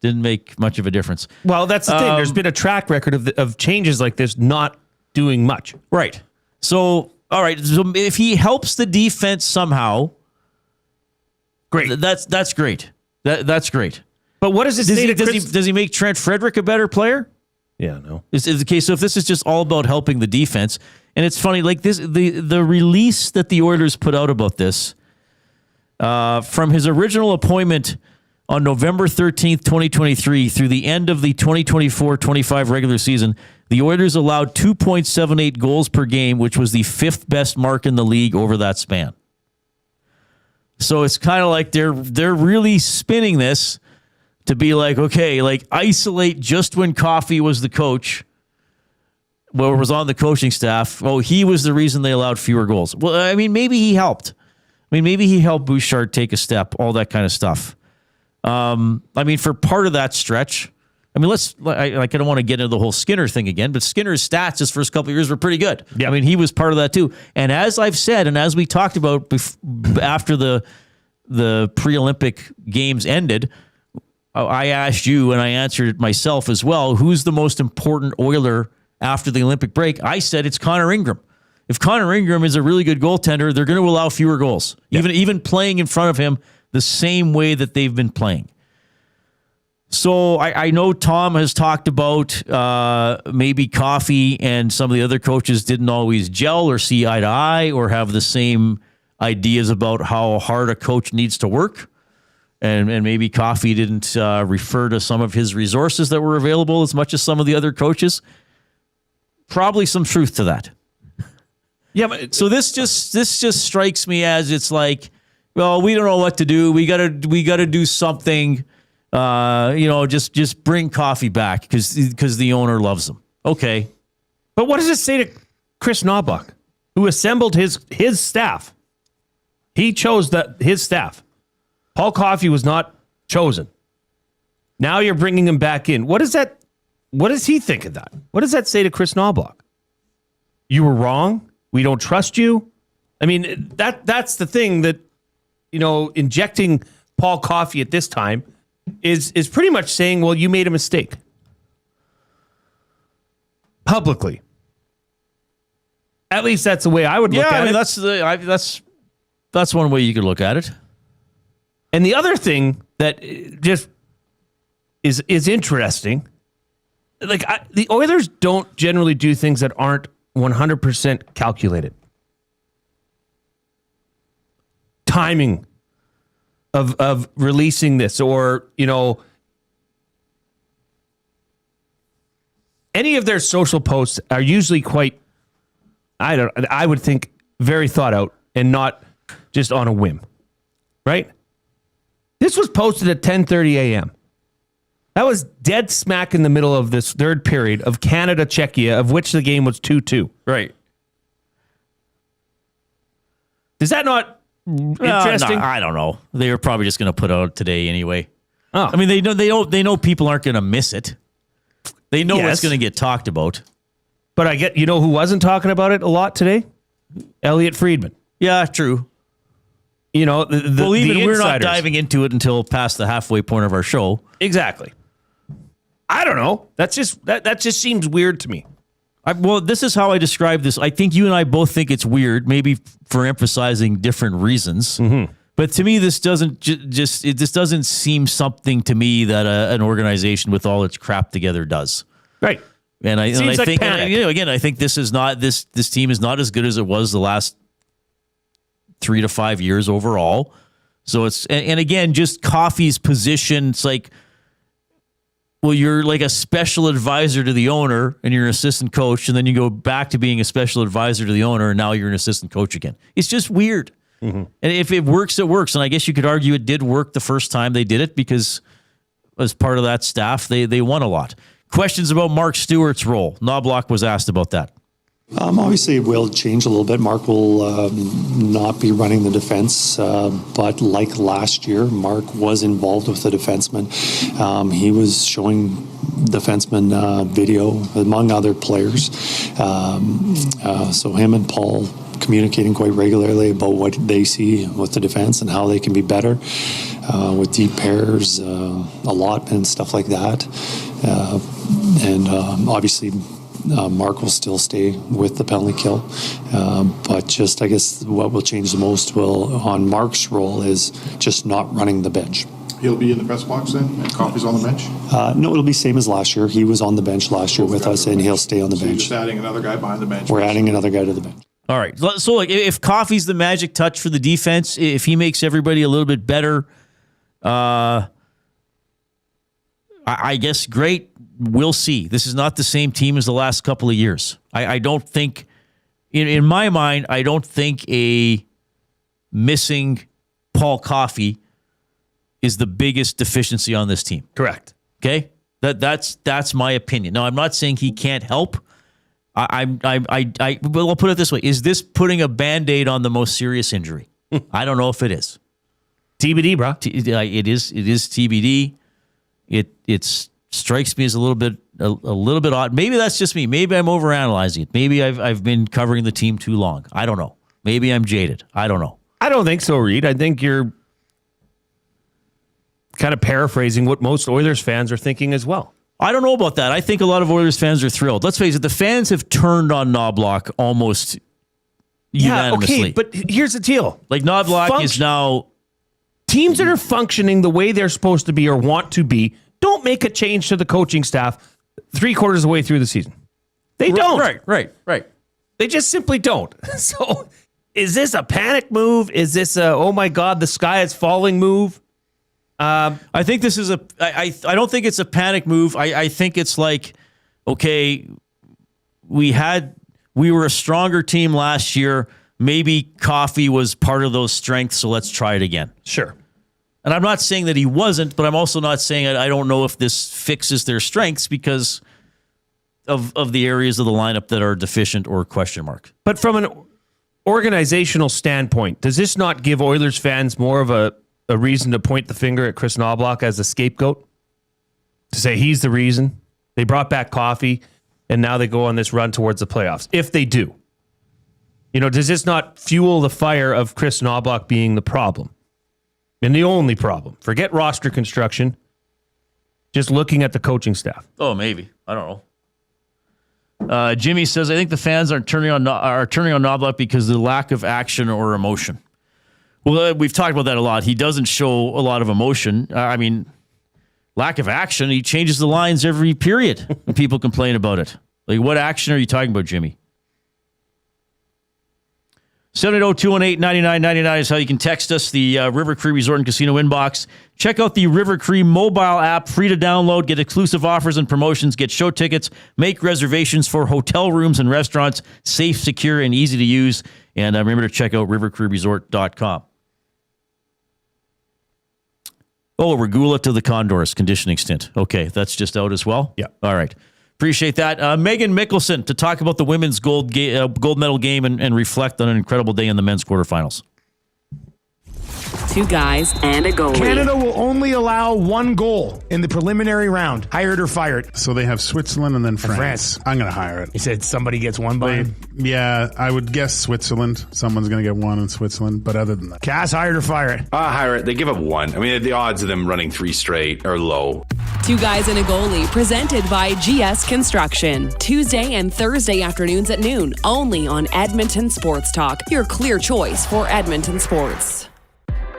Didn't make much of a difference. Well, that's the thing. There's been a track record of changes like this not doing much. Right. So, all right. So if he helps the defense somehow, great. That's great. That's great. But what does it say? Does he make Trent Frederick a better player? Yeah, no. Is the case. So if this is just all about helping the defense, and it's funny, like this, the release that the Oilers put out about this, from his original appointment on November 13th, 2023, through the end of the 2024-25 regular season, the Oilers allowed 2.78 goals per game, which was the 5th best mark in the league over that span. So it's kind of like they're really spinning this to be like, okay, like isolate just when Coffey was the coach, was on the coaching staff. Oh, he was the reason they allowed fewer goals. Well, I mean, maybe he helped. Maybe he helped Bouchard take a step, all that kind of stuff. For part of that stretch, I don't want to get into the whole Skinner thing again, but Skinner's stats his first couple of years were pretty good. Yeah. He was part of that too. And as I've said, and as we talked about after the pre-Olympic games ended, I asked you and I answered it myself as well. Who's the most important Oiler after the Olympic break? I said it's Connor Ingram. If Connor Ingram is a really good goaltender, they're going to allow fewer goals, even playing in front of him the same way that they've been playing. So I know Tom has talked about maybe Coffey and some of the other coaches didn't always gel or see eye to eye or have the same ideas about how hard a coach needs to work. And maybe Coffey didn't refer to some of his resources that were available as much as some of the other coaches. Probably some truth to that. Yeah, but so this just strikes me as it's like, well, we don't know what to do. We gotta do something. Just bring Coffey back because the owner loves him. Okay, but what does it say to Chris Knobloch, who assembled his staff? He chose his staff. Paul Coffey was not chosen. Now you're bringing him back in. What does he think of that? What does that say to Chris Knobloch? You were wrong. We don't trust you. That's the thing that, injecting Paul Coffey at this time is pretty much saying, well, you made a mistake. Publicly. At least that's the way I would look at it. That's one way you could look at it. And the other thing that just is interesting, the Oilers don't generally do things that aren't 100% calculated. Timing of releasing this, or any of their social posts are usually quite, I would think, very thought out and not just on a whim, right? This was posted at 10:30 a.m. That was dead smack in the middle of this third period of Canada, Czechia, of which the game was 2-2. Right. Is that not interesting? No, I don't know. They were probably just going to put it out today anyway. Oh. They know people aren't going to miss it. They know it's going to get talked about. But who wasn't talking about it a lot today? Elliot Friedman. Yeah, true. We're not diving into it until past the halfway point of our show. Exactly. I don't know. That just seems weird to me. This is how I describe this. I think you and I both think it's weird, maybe for emphasizing different reasons. Mm-hmm. But to me, this doesn't this doesn't seem something to me that an organization with all its crap together does. Right. And I think again, I think this is not this team is not as good as it was the last 3 to 5 years overall. So it's and again, just Coffey's position. It's like, well, you're like a special advisor to the owner and you're an assistant coach, and then you go back to being a special advisor to the owner, and now you're an assistant coach again. It's just weird. Mm-hmm. And if it works, it works. And I guess you could argue it did work the first time they did it because as part of that staff, they won a lot. Questions about Mark Stewart's role. Knobloch was asked about that. Obviously, it will change a little bit. Mark will not be running the defense, but like last year, Mark was involved with the defenseman. He was showing defenseman video among other players. So him and Paul communicating quite regularly about what they see with the defense and how they can be better with deep pairs, allotment, stuff like that. And obviously, Mark will still stay with the penalty kill. But just, I guess, what will change the most on Mark's role is just not running the bench. He'll be in the press box then, and Coffey's on the bench? No, it'll be same as last year. He was on the bench last year with us, and he'll stay on the bench. Just adding another guy behind the bench. We're adding another guy to the bench. All right. So, like, if Coffey's the magic touch for the defense, if he makes everybody a little bit better, I guess great. We'll see. This is not the same team as the last couple of years. I don't think, in my mind, I don't think a missing Paul Coffey is the biggest deficiency on this team. Correct. Okay? That's my opinion. Now, I'm not saying he can't help. Well, I'll put it this way. Is this putting a Band-Aid on the most serious injury? I don't know if it is. TBD, bro. It is TBD. It strikes me as a little bit odd. Maybe that's just me. Maybe I'm overanalyzing it. Maybe I've been covering the team too long. I don't know. Maybe I'm jaded. I don't know. I don't think so, Reid. I think you're kind of paraphrasing what most Oilers fans are thinking as well. I don't know about that. I think a lot of Oilers fans are thrilled. Let's face it, the fans have turned on Knobloch almost unanimously. Okay, but here's the deal. Like, Knobloch is now... Teams that are functioning the way they're supposed to be or want to be don't make a change to the coaching staff 3/4 of the way through the season. They don't. Right. They just simply don't. So is this a panic move? Is this a, oh my God, the sky is falling move? I think this is I don't think it's a panic move. I think it's like, okay, we were a stronger team last year. Maybe Coffey was part of those strengths, so let's try it again. Sure. And I'm not saying that he wasn't, but I'm also not saying I don't know if this fixes their strengths because of the areas of the lineup that are deficient or question mark. But from an organizational standpoint, does this not give Oilers fans more of a reason to point the finger at Chris Knobloch as the scapegoat? To say he's the reason? They brought back Coffey, and now they go on this run towards the playoffs. If they do. You know, does this not fuel the fire of Chris Knobloch being the problem? And the only problem. Forget roster construction. Just looking at the coaching staff. Oh, maybe. I don't know. Jimmy says, I think the fans are turning on Knobloch because of the lack of action or emotion. Well, we've talked about that a lot. He doesn't show a lot of emotion. I mean, lack of action. He changes the lines every period and people complain about it. Like, what action are you talking about, Jimmy? 780-218-9999 is how you can text us, the River Cree Resort and Casino inbox. Check out the River Cree mobile app, free to download, get exclusive offers and promotions, get show tickets, make reservations for hotel rooms and restaurants, safe, secure, and easy to use. And remember to check out rivercreeresort.com. Oh, Regula to the Condors, conditioning stint. Okay, that's just out as well? Yeah. All right. Appreciate that. Megan Mickelson to talk about the women's gold medal game and reflect on an incredible day in the men's quarterfinals. Two guys and a goalie. Canada will only allow one goal in the preliminary round. Hired or fired. So they have Switzerland and then France. I'm going to hire it. You said somebody gets one by him? Yeah, I would guess Switzerland. Someone's going to get one in Switzerland, but other than that. Cass, hired or fire it? Hire it. They give up one. I mean, the odds of them running 3 straight are low. Two guys and a goalie, presented by GS Construction. Tuesday and Thursday afternoons at noon, only on Edmonton Sports Talk, your clear choice for Edmonton sports.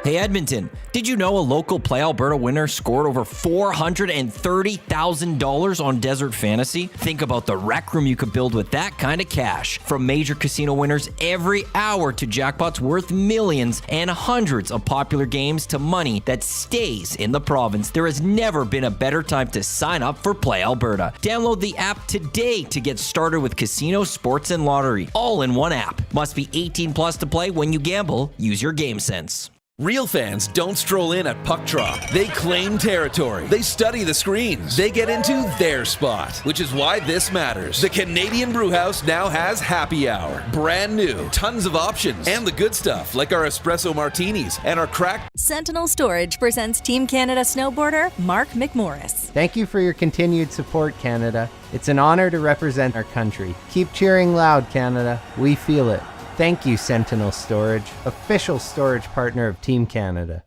Hey Edmonton, did you know a local Play Alberta winner scored over $430,000 on Desert Fantasy? Think about the rec room you could build with that kind of cash. From major casino winners every hour to jackpots worth millions and hundreds of popular games to money that stays in the province, there has never been a better time to sign up for Play Alberta. Download the app today to get started with casino, sports, and lottery. All in one app. Must be 18 plus to play. When you gamble, use your game sense. Real fans don't stroll in at puck drop. They claim territory. They study the screens. They get into their spot, which is why this matters. The Canadian Brewhouse now has happy hour. Brand new. Tons of options. And the good stuff, like our espresso martinis and our cracked... Sentinel Storage presents Team Canada snowboarder Mark McMorris. Thank you for your continued support, Canada. It's an honor to represent our country. Keep cheering loud, Canada. We feel it. Thank you, Sentinel Storage, official storage partner of Team Canada.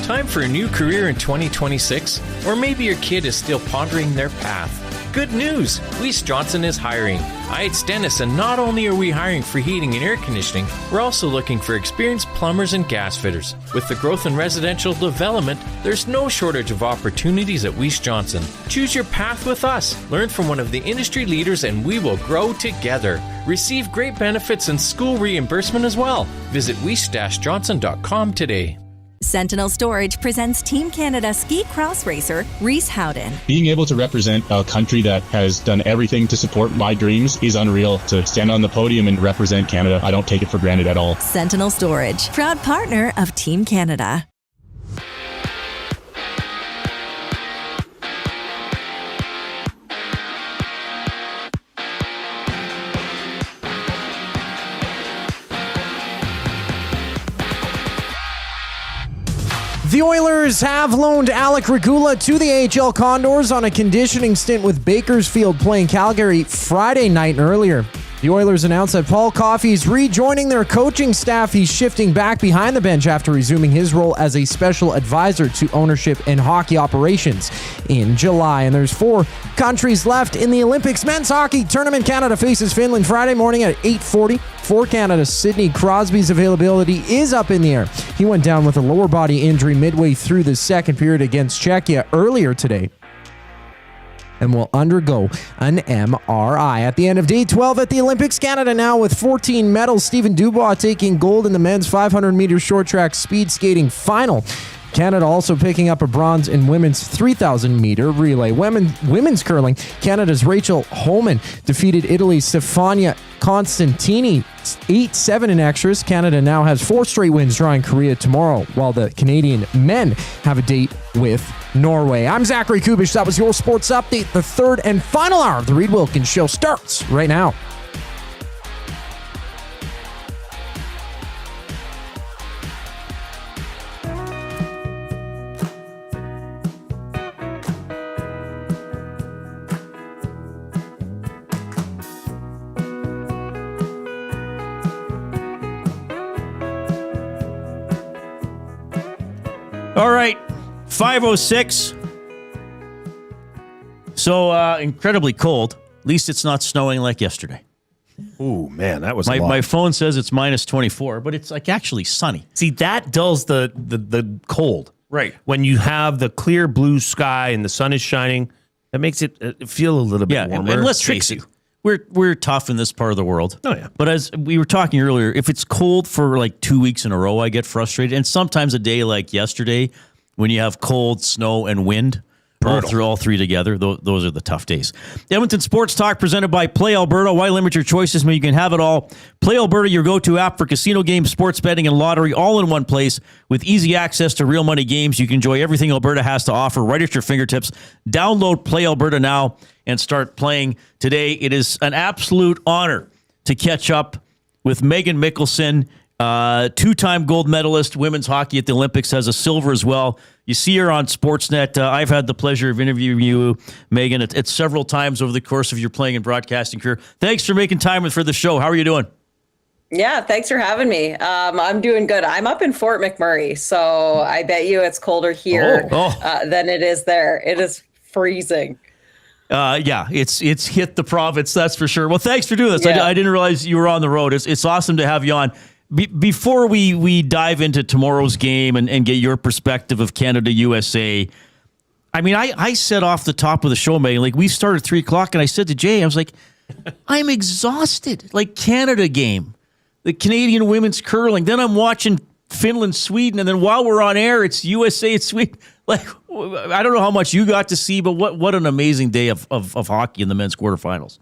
Time for a new career in 2026? Or maybe your kid is still pondering their path. Good news! Weiss Johnson is hiring. It's Dennis, and not only are we hiring for heating and air conditioning, we're also looking for experienced plumbers and gas fitters. With the growth in residential development, there's no shortage of opportunities at Weiss Johnson. Choose your path with us. Learn from one of the industry leaders, and we will grow together. Receive great benefits and school reimbursement as well. Visit weiss-johnson.com today. Sentinel Storage presents Team Canada ski cross racer Rhys Howden. Being able to represent a country that has done everything to support my dreams is unreal. To stand on the podium and represent Canada, I don't take it for granted at all. Sentinel Storage, proud partner of Team Canada. The Oilers have loaned Alec Regula to the AHL Condors on a conditioning stint with Bakersfield playing Calgary Friday night and earlier. The Oilers announced that Paul Coffey is rejoining their coaching staff. He's shifting back behind the bench after resuming his role as a special advisor to ownership and hockey operations in July. And there's 4 countries left in the Olympics. Men's hockey tournament. Canada faces Finland Friday morning at 8:40. For Canada, Sidney Crosby's availability is up in the air. He went down with a lower body injury midway through the second period against Czechia earlier today and will undergo an MRI. At the end of day 12 at the Olympics, Canada now with 14 medals. Stephen Dubois taking gold in the men's 500-meter short track speed skating final. Canada also picking up a bronze in women's 3,000-meter relay. Women's curling, Canada's Rachel Homan defeated Italy's Stefania Constantini 8-7 in extras. Canada now has 4 straight wins, drawing Korea tomorrow, while the Canadian men have a date with Norway. I'm Zachary Kubish. That was your sports update. The third and final hour of the Reid Wilkins Show starts right now. All right, 5:06. So incredibly cold. At least it's not snowing like yesterday. Ooh, man, that was my phone says it's minus 24, but it's like actually sunny. See, that dulls the cold. Right. When you have the clear blue sky and the sun is shining, that makes it feel a little bit warmer. And let's face it, we're tough in this part of the world. Oh, yeah. But as we were talking earlier, if it's cold for like 2 weeks in a row, I get frustrated. And sometimes a day like yesterday, when you have cold, snow, and wind, all three together, those are the tough days. Edmonton Sports Talk presented by Play Alberta. Why limit your choices when you can have it all? Play Alberta, your go-to app for casino games, sports betting, and lottery, all in one place. With easy access to real money games, you can enjoy everything Alberta has to offer right at your fingertips. Download Play Alberta now and start playing today. It is an absolute honor to catch up with Megan Mickelson, 2-time gold medalist, women's hockey at the Olympics, has a silver as well. You see her on Sportsnet. I've had the pleasure of interviewing you, Megan, at several times over the course of your playing and broadcasting career. Thanks for making time for the show. How are you doing? Yeah, thanks for having me. I'm doing good. I'm up in Fort McMurray, so I bet you it's colder here than it is there. It is freezing. Yeah, it's hit the province, that's for sure. Well, thanks for doing this. Yeah. I didn't realize you were on the road. It's awesome to have you on. Before we dive into tomorrow's game and get your perspective of Canada-USA, I mean, I said off the top of the show, Megan, like we started at 3 o'clock, and I said to Jay, I was like, I'm exhausted. Like Canada game, the Canadian women's curling. Then I'm watching Finland, Sweden, and then while we're on air, it's USA, it's Sweden. Like, I don't know how much you got to see, but what an amazing day of hockey in the men's quarterfinals.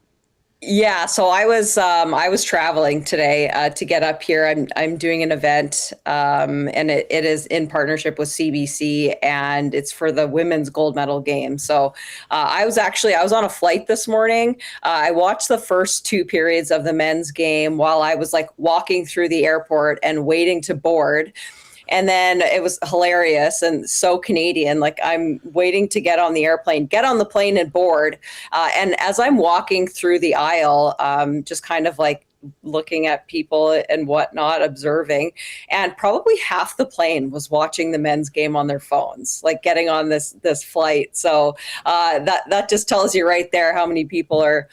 Yeah, so I was traveling today to get up here. I'm doing an event, and it is in partnership with CBC, and it's for the women's gold medal game. So I was on a flight this morning. I watched the first 2 periods of the men's game while I was like walking through the airport and waiting to board. And then it was hilarious and so Canadian. Like I'm waiting to get on the airplane, get on the plane and board. And as I'm walking through the aisle, just kind of like looking at people and whatnot, observing, and probably half the plane was watching the men's game on their phones, like getting on this flight. So that just tells you right there how many people are,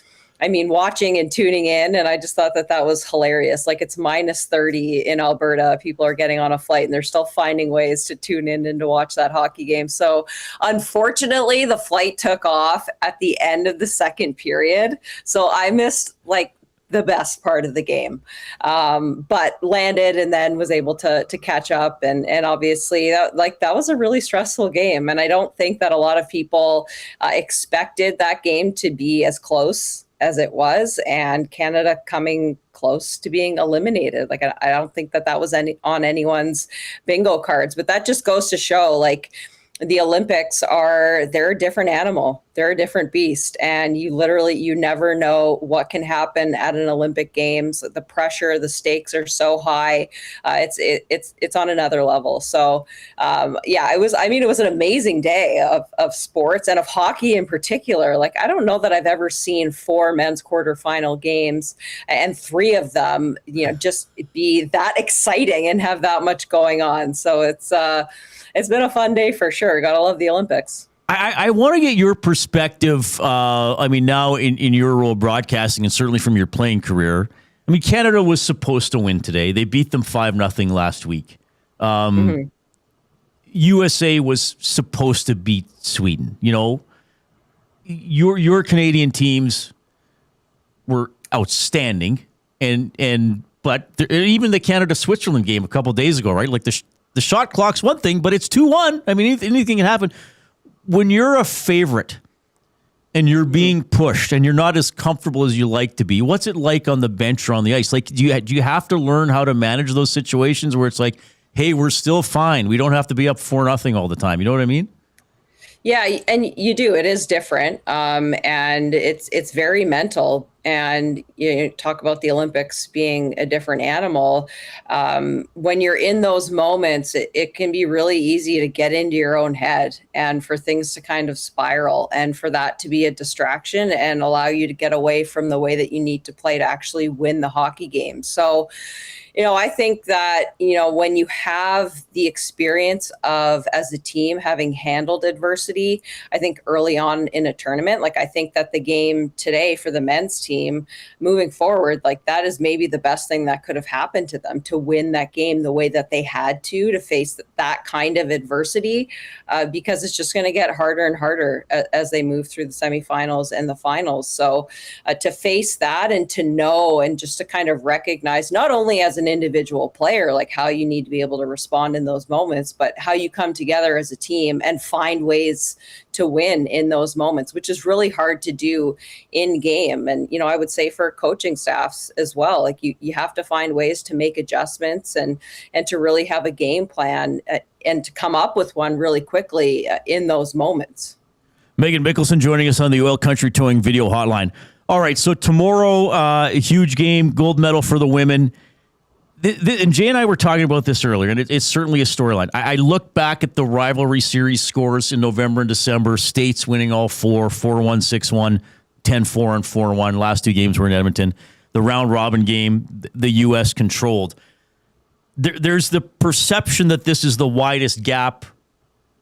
watching and tuning in. And I just thought that was hilarious. Like, it's minus 30 in Alberta. People are getting on a flight and they're still finding ways to tune in and to watch that hockey game. So unfortunately, the flight took off at the end of the second period. So I missed the best part of the game, but landed and then was able to catch up. And obviously that was a really stressful game. And I don't think that a lot of people expected that game to be as close as it was, and Canada coming close to being eliminated. Like, I don't think that was on anyone's bingo cards, but that just goes to show, like, the Olympics they're a different animal. They're a different beast. And you never know what can happen at an Olympic Games. The pressure, the stakes are so high. It's on another level. So it was an amazing day of sports and of hockey in particular. Like, I don't know that I've ever seen 4 men's quarterfinal games and 3 of them, just be that exciting and have that much going on. So it's been a fun day for sure. Gotta love the Olympics. I want to get your perspective. Now in your role broadcasting, and certainly from your playing career. Canada was supposed to win today. They beat them 5-0 last week. USA was supposed to beat Sweden. Your Canadian teams were outstanding, but even the Canada-Switzerland game a couple of days ago, right? Like the shot clock's one thing, but it's 2-1. Anything can happen. When you're a favorite and you're being pushed and you're not as comfortable as you like to be, what's it like on the bench or on the ice? Like, do you have to learn how to manage those situations where it's like, hey, we're still fine. We don't have to be up 4-0 all the time. You know what I mean? Yeah, and you do. It is different, and it's very mental. And you talk about the Olympics being a different animal. When you're in those moments, it can be really easy to get into your own head and for things to kind of spiral, and for that to be a distraction and allow you to get away from the way that you need to play to actually win the hockey game. So, I think that, when you have the experience of, as a team, having handled adversity, I think early on in a tournament, like, I think that the game today for the men's team moving forward, like, that is maybe the best thing that could have happened to them, to win that game the way that they had to face that kind of adversity, because it's just going to get harder and harder as they move through the semifinals and the finals. So to face that and to know and just to kind of recognize, not only as an individual player, like how you need to be able to respond in those moments, but how you come together as a team and find ways to win in those moments, which is really hard to do in game. And, I would say for coaching staffs as well, like you have to find ways to make adjustments and to really have a game plan and to come up with one really quickly in those moments. Megan Mickelson joining us on the Oil Country Towing video hotline. All right, so tomorrow, a huge game, gold medal for the women. And Jay and I were talking about this earlier, and it's certainly a storyline. I look back at the Rivalry series scores in November and December, States winning all 4, 4-1, 6-1, 10-4, and 4-1. Last 2 games were in Edmonton. The round-robin game, the U.S. controlled. There's the perception that this is the widest gap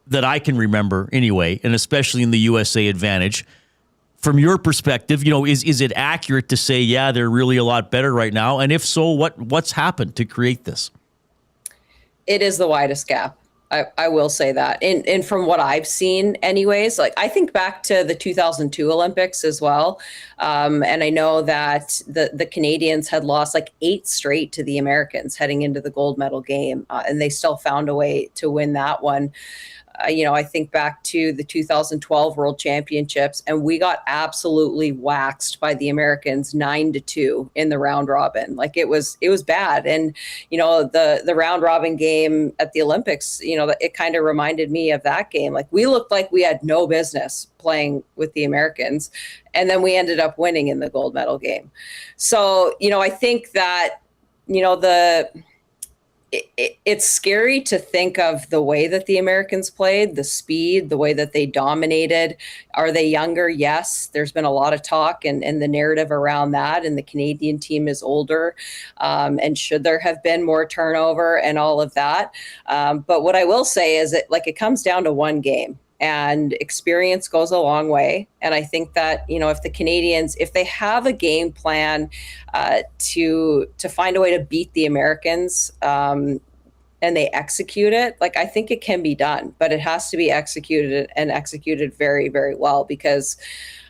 that I can remember anyway, and especially in the USA advantage. From your perspective, is it accurate to say, yeah, they're really a lot better right now? And if so, what's happened to create this? It is the widest gap. I will say that. And from what I've seen anyways, like, I think back to the 2002 Olympics as well. And I know that the Canadians had lost like 8 straight to the Americans heading into the gold medal game. And they still found a way to win that one. I think back to the 2012 World Championships, and we got absolutely waxed by the Americans 9-2 in the round robin. Like, it was bad. And, the round robin game at the Olympics, it kind of reminded me of that game. Like, we looked like we had no business playing with the Americans, and then we ended up winning in the gold medal game. So, I think that, it's scary to think of the way that the Americans played, the speed, the way that they dominated. Are they younger? Yes. There's been a lot of talk and the narrative around that. And the Canadian team is older. And should there have been more turnover and all of that? But what I will say is that it comes down to one game. And experience goes a long way. And I think that, if the Canadians, if they have a game plan to find a way to beat the Americans and they execute it, I think it can be done. But it has to be executed and executed very, very well because,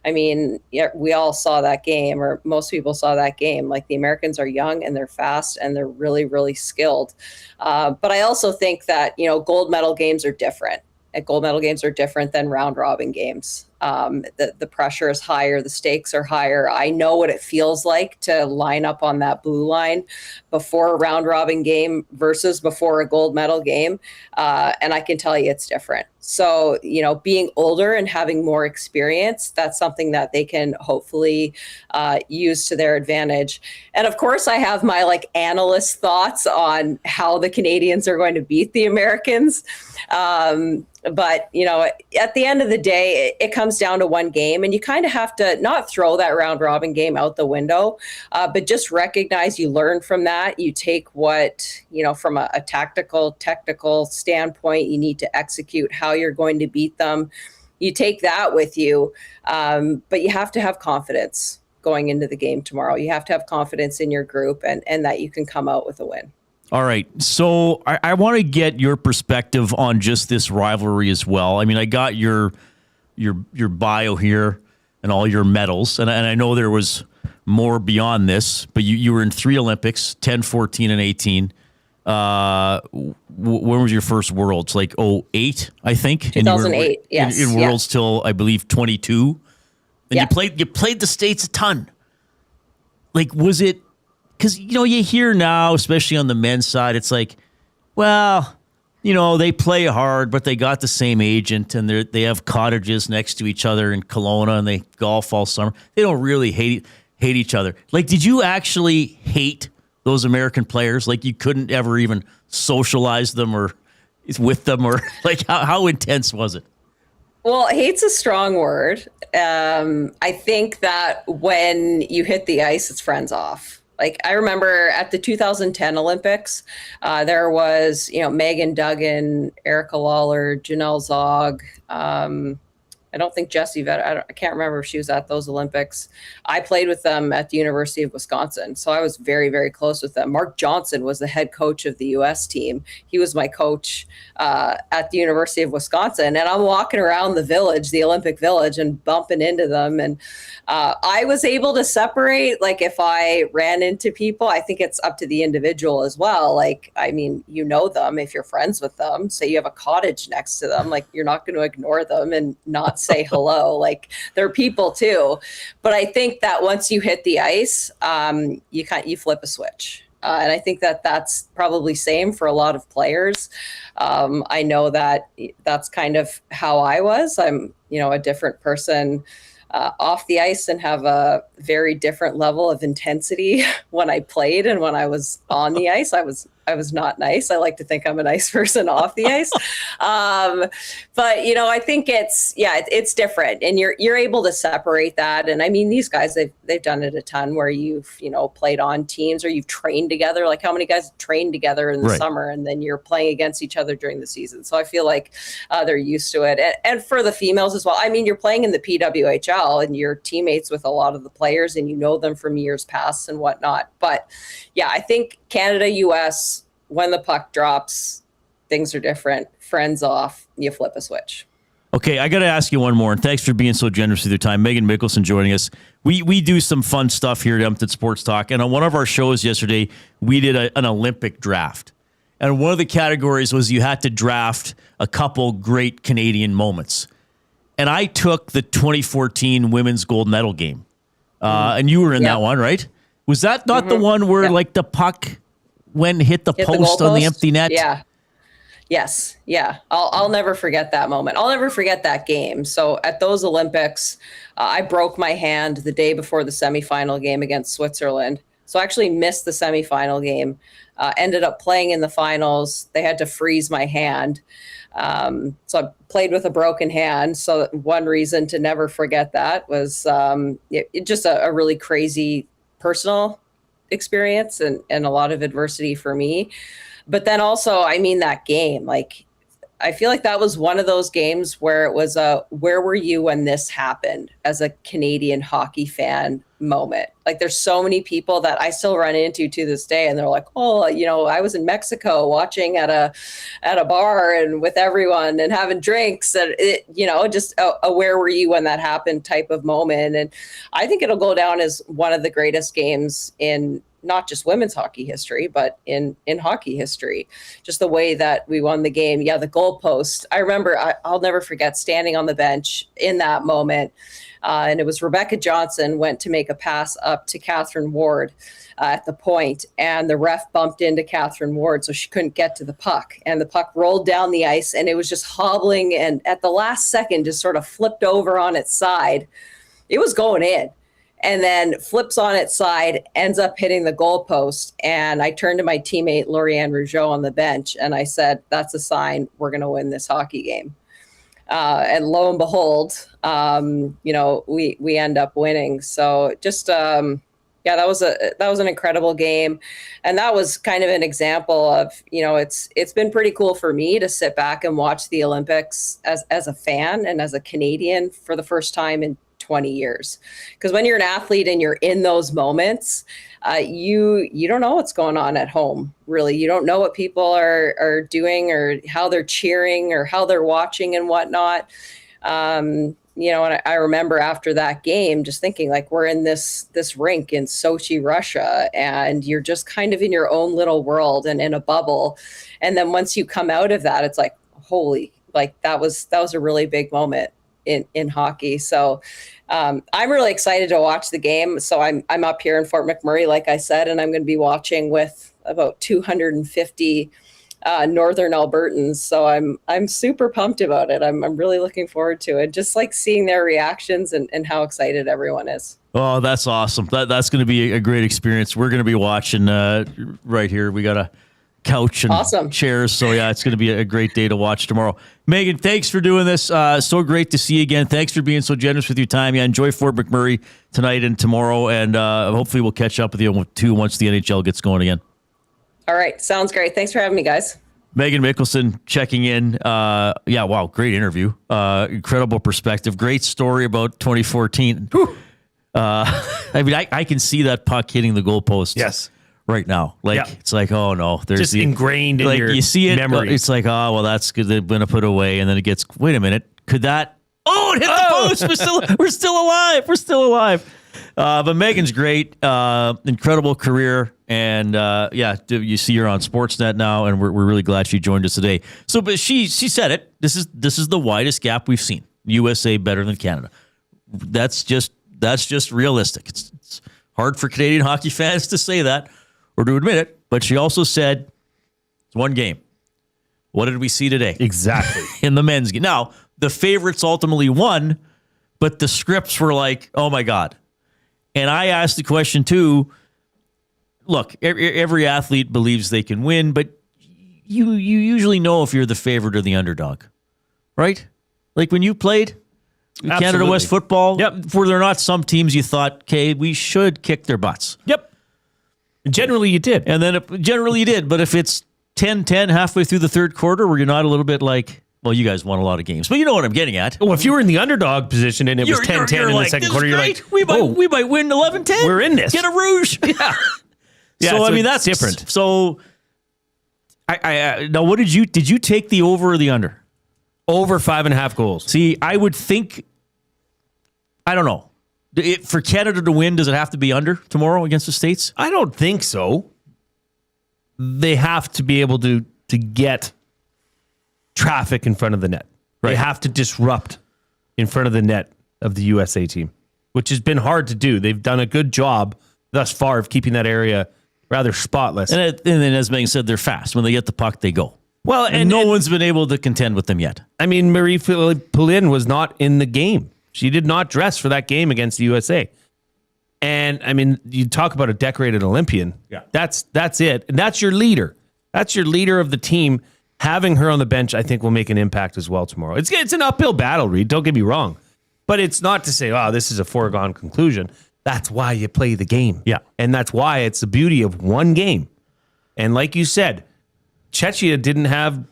we all saw that game, or most people saw that game. The Americans are young and they're fast and they're really, really skilled. But I also think that, gold medal games are different. Gold medal games are different than round robin games. The pressure is higher, the stakes are higher. I know what it feels like to line up on that blue line before a round robin game versus before a gold medal game. And I can tell you it's different. So, being older and having more experience, that's something that they can hopefully use to their advantage. And of course, I have my analyst thoughts on how the Canadians are going to beat the Americans. But, at the end of the day, it comes down to one game, and you kind of have to not throw that round robin game out the window, but just recognize you learn from that. You take what, from a tactical, technical standpoint, you need to execute how you're going to beat them. You take that with you, but you have to have confidence going into the game tomorrow. You have to have confidence in your group and that you can come out with a win. All right. So I want to get your perspective on just this rivalry as well. I got your bio here and all your medals, and I know there was more beyond this, but you were in 3 Olympics, 10, 14, and 18. When was your first Worlds? 08, I think? 2008, yes. In Worlds till, I believe, 22. And you played the States a ton. Was it... Because, you hear now, especially on the men's side, it's they play hard, but they got the same agent and they have cottages next to each other in Kelowna and they golf all summer. They don't really hate each other. Did you actually hate those American players? You couldn't ever even socialize them or with them, or how intense was it? Well, hate's a strong word. I think that when you hit the ice, it's friends off. I remember at the 2010 Olympics, there was, Megan Duggan, Erica Lawler, Janelle Zog. I don't think Jessie Vett, I can't remember if she was at those Olympics. I played with them at the University of Wisconsin, so I was very, very close with them. Mark Johnson was the head coach of the U.S. team. He was my coach at the University of Wisconsin, and I'm walking around the village, the Olympic Village, and bumping into them. And I was able to separate, if I ran into people. I think it's up to the individual as well. You know them if you're friends with them. Say you have a cottage next to them, you're not going to ignore them and not say hello. They're people too. But I think that once you hit the ice, you flip a switch. And I think that that's probably same for a lot of players. I know that that's kind of how I was. I'm, a different person off the ice and have a very different level of intensity when I played, and when I was on the ice, I was not nice. I like to think I'm a nice person off the ice. But I think it's different, and you're able to separate that. And these guys, they've done it a ton where you've, played on teams or you've trained together. How many guys trained together in the summer, and then you're playing against each other during the season. So I feel they're used to it. And for the females as well, you're playing in the PWHL and you're teammates with a lot of the players and you know them from years past and whatnot. But yeah, I think Canada, US, when the puck drops, things are different. Friends off, you flip a switch. Okay, I got to ask you one more, and thanks for being so generous with your time. Megan Mickelson joining us. We do some fun stuff here at Edmonton Sports Talk, and on one of our shows yesterday, we did an Olympic draft. And one of the categories was you had to draft a couple great Canadian moments. And I took the 2014 women's gold medal game. And you were in that one, right? Was that not the one where the puck hit the post on the empty net? Yeah. Yes. Yeah. I'll never forget that moment. I'll never forget that game. So at those Olympics, I broke my hand the day before the semifinal game against Switzerland. So I actually missed the semifinal game. Ended up playing in the finals. They had to freeze my hand. So I played with a broken hand. So one reason to never forget that was it just a really crazy personal experience and a lot of adversity for me. But then also, I mean, that game, like, I feel like that was one of those games where it was where were you when this happened as a Canadian hockey fan moment. Like, there's so many people that I still run into to this day, and they're like, oh, you know, I was in Mexico watching at a bar and with everyone and having drinks, and it, you know, just a where were you when that happened type of moment. And I think it'll go down as one of the greatest games in not just women's hockey history, but in hockey history. Just the way that we won the game. Yeah, the goalpost. I remember, I'll never forget standing on the bench in that moment. And it was Rebecca Johnson went to make a pass up to Catherine Ward at the point, and the ref bumped into Catherine Ward, so she couldn't get to the puck. And the puck rolled down the ice, and it was just hobbling, and at the last second just sort of flipped over on its side. It was going in. And then flips on its side, ends up hitting the goalpost. And I turned to my teammate, Lauriane Rougeau, on the bench, and I said, that's a sign we're going to win this hockey game. And lo and behold, you know, we end up winning. So just, yeah, that was an incredible game. And that was kind of an example of, you know, it's been pretty cool for me to sit back and watch the Olympics as a fan and as a Canadian for the first time in 20 years. Because when you're an athlete and you're in those moments, you don't know what's going on at home, really. You don't know what people are doing or how they're cheering or how they're watching and whatnot. You know, and I remember after that game just thinking, like, we're in this rink in Sochi, Russia, and you're just kind of in your own little world and in a bubble. And then once you come out of that, it's like, holy, like that was a really big moment in hockey. So I'm really excited to watch the game. So I'm up here in Fort McMurray, like I said, and I'm going to be watching with about 250 Northern Albertans. So I'm super pumped about it. I'm really looking forward to it. Just like seeing their reactions and how excited everyone is. Oh, that's awesome. That's going to be a great experience. We're going to be watching right here. We got a couch and awesome chairs. So yeah, it's going to be a great day to watch tomorrow. Megan, thanks for doing this. So great to see you again. Thanks for being so generous with your time. Yeah, enjoy Fort McMurray tonight and tomorrow, and hopefully we'll catch up with you too once the NHL gets going again. All right, sounds great. Thanks for having me, guys. Megan Mickelson checking in. Yeah, wow, great interview. Incredible perspective. Great story about 2014. I mean, I can see that puck hitting the goalpost. Yes. Right now, like it's like, oh no, there's just ingrained in your you see it. memory. It's like, oh well, that's good. They're gonna put away, and then it gets. Wait a minute, could that? Oh, it hit the post. We're still alive. We're still alive. But Megan's great, incredible career, and yeah, you see her on Sportsnet now, and we're really glad she joined us today. So, but she said it. This is the widest gap we've seen. USA better than Canada. That's just realistic. It's hard for Canadian hockey fans to say that or to admit it, but she also said it's one game. What did we see today? Exactly. In the men's game. Now, the favorites ultimately won, but the scripts were like, oh my God. And I asked the question too, look, every athlete believes they can win, but you usually know if you're the favorite or the underdog, right? Like when you played Canada West football, were there not some teams you thought, okay, we should kick their butts? Yep. Generally, you did. And then generally you did. But if it's 10-10 halfway through the third quarter, were you not a little bit like, well, you guys won a lot of games. But you know what I'm getting at. Well, if you were in the underdog position and it was 10-10 in the second quarter, you're like, we might win 11-10. We're in this. Get a rouge. Yeah. So, I mean, that's different. So, I now, what did you take the over or the under? Over 5.5 goals. See, I would think, I don't know. For Canada to win, does it have to be under tomorrow against the States? I don't think so. They have to be able to get traffic in front of the net. Right. They have to disrupt in front of the net of the USA team, which has been hard to do. They've done a good job thus far of keeping that area rather spotless. And then, as Megan said, they're fast. When they get the puck, they go. Well, and no one's been able to contend with them yet. I mean, Marie-Pauline was not in the game. She did not dress for that game against the USA. And I mean, you talk about a decorated Olympian. Yeah. That's it. And that's your leader. That's your leader of the team. Having her on the bench, I think, will make an impact as well tomorrow. It's an uphill battle, Reid. Don't get me wrong. But it's not to say, oh, this is a foregone conclusion. That's why you play the game. Yeah. And that's why it's the beauty of one game. And like you said, Czechia didn't have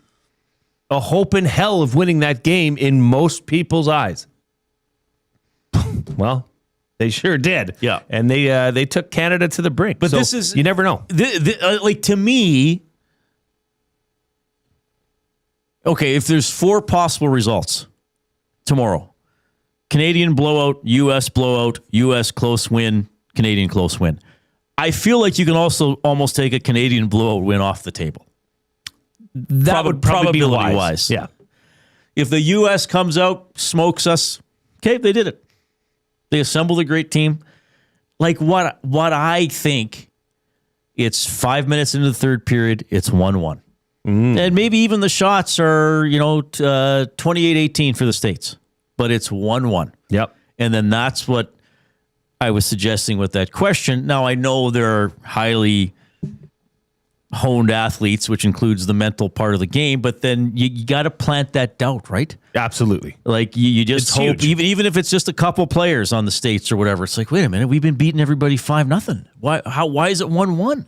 a hope in hell of winning that game in most people's eyes. Well, they sure did. Yeah. And they took Canada to the brink. But So this is... you never know. Like, to me... Okay, if there's 4 possible results tomorrow, Canadian blowout, U.S. blowout, U.S. close win, Canadian close win. I feel like you can also almost take a Canadian blowout win off the table. That would probably be wise. Yeah. If the U.S. comes out, smokes us, okay, they did it. They assembled a great team. Like what I think, it's 5 minutes into the third period, it's 1-1. And maybe even the shots are, 28-18 for the States. But it's 1-1. Yep. And then that's what I was suggesting with that question. Now, I know there are highly honed athletes, which includes the mental part of the game, but then you got to plant that doubt, right? Absolutely. Like, you just It's hope, huge. even if it's just a couple players on the States or whatever, it's like, wait a minute, we've been beating everybody 5-0. Why is it 1-1?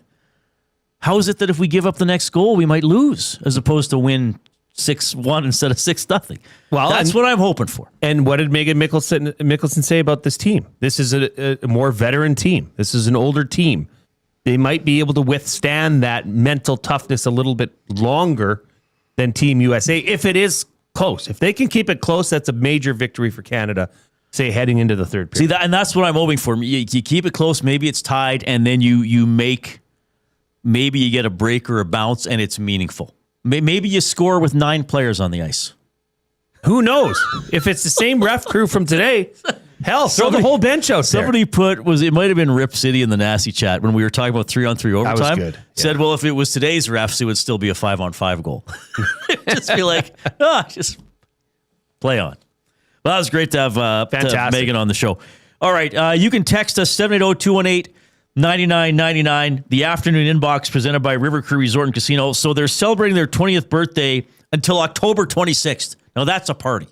How is it that if we give up the next goal, we might lose as opposed to win 6-1 instead of 6-0? Well, that's what I'm hoping for. And what did Megan Mickelson say about this team? This is a more veteran team. This is an older team. They might be able to withstand that mental toughness a little bit longer than Team USA if it is close. If they can keep it close, that's a major victory for Canada, say, heading into the third period. See, and that's what I'm hoping for. You keep it close, maybe it's tied, and then you make... Maybe you get a break or a bounce, and it's meaningful. Maybe you score with 9 players on the ice. Who knows? If it's the same ref crew from today, hell, throw the whole bench out there. Somebody it might have been Rip City in the Nasty Chat when we were talking about 3-on-3 overtime. That was good. Said, well, if it was today's refs, it would still be a 5-on-5 goal. Just be like, just play on. Well, that was great to have Megan on the show. All right, you can text us 780-218-9999. The afternoon inbox presented by River Crew Resort and Casino. So they're celebrating their 20th birthday until October 26th. Now that's a party.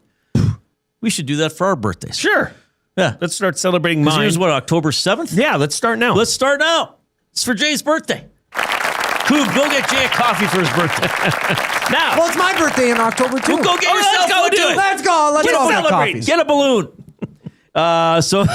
We should do that for our birthdays. Sure. Yeah. Let's start celebrating mine. Here's what, October 7th? Yeah, let's start now. Let's start now. It's for Jay's birthday. Coop, go get Jay a coffee for his birthday. Now. Well, it's my birthday in October, too. Well, go get yourself let's go do it. Let's go. Let's go get coffees. Get a balloon. So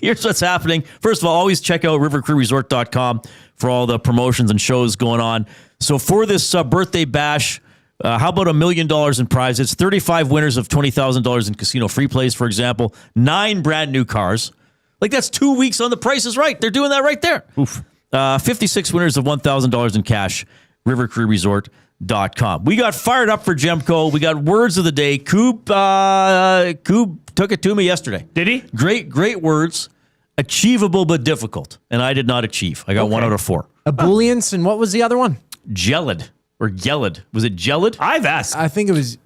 here's what's happening. First of all, always check out rivercrewresort.com for all the promotions and shows going on. So for this birthday bash, how about $1 million in prizes? 35 winners of $20,000 in casino free plays, for example. 9 brand new cars. Like, that's 2 weeks on The Price is Right. They're doing that right there. Oof. 56 winners of $1,000 in cash. rivercrewresort.com. We got fired up for Gemco. We got words of the day. Coop took it to me yesterday. Did he? Great words. Achievable but difficult. And I did not achieve. I got 1 out of 4. Ebullience, and what was the other one? Gelid. Or Gelid. Was it Gelid? I've asked. I think it was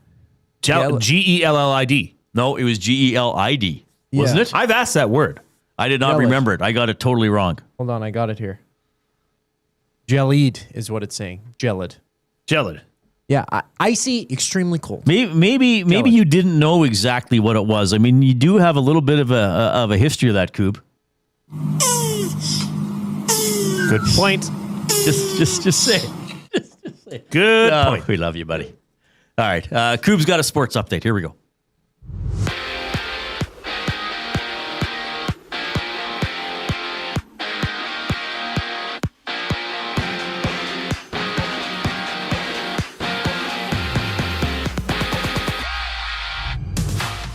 Gellid. No, it was Gelid. Wasn't it? I've asked that word. I did not remember it. I got it totally wrong. Hold on, I got it here. Gelid is what it's saying. Gelid. Yeah, icy, extremely cold. Maybe you didn't know exactly what it was. I mean, you do have a little bit of a history of that, Coop. Good point. Just say it. Good point. We love you, buddy. All right, Coop's got a sports update. Here we go.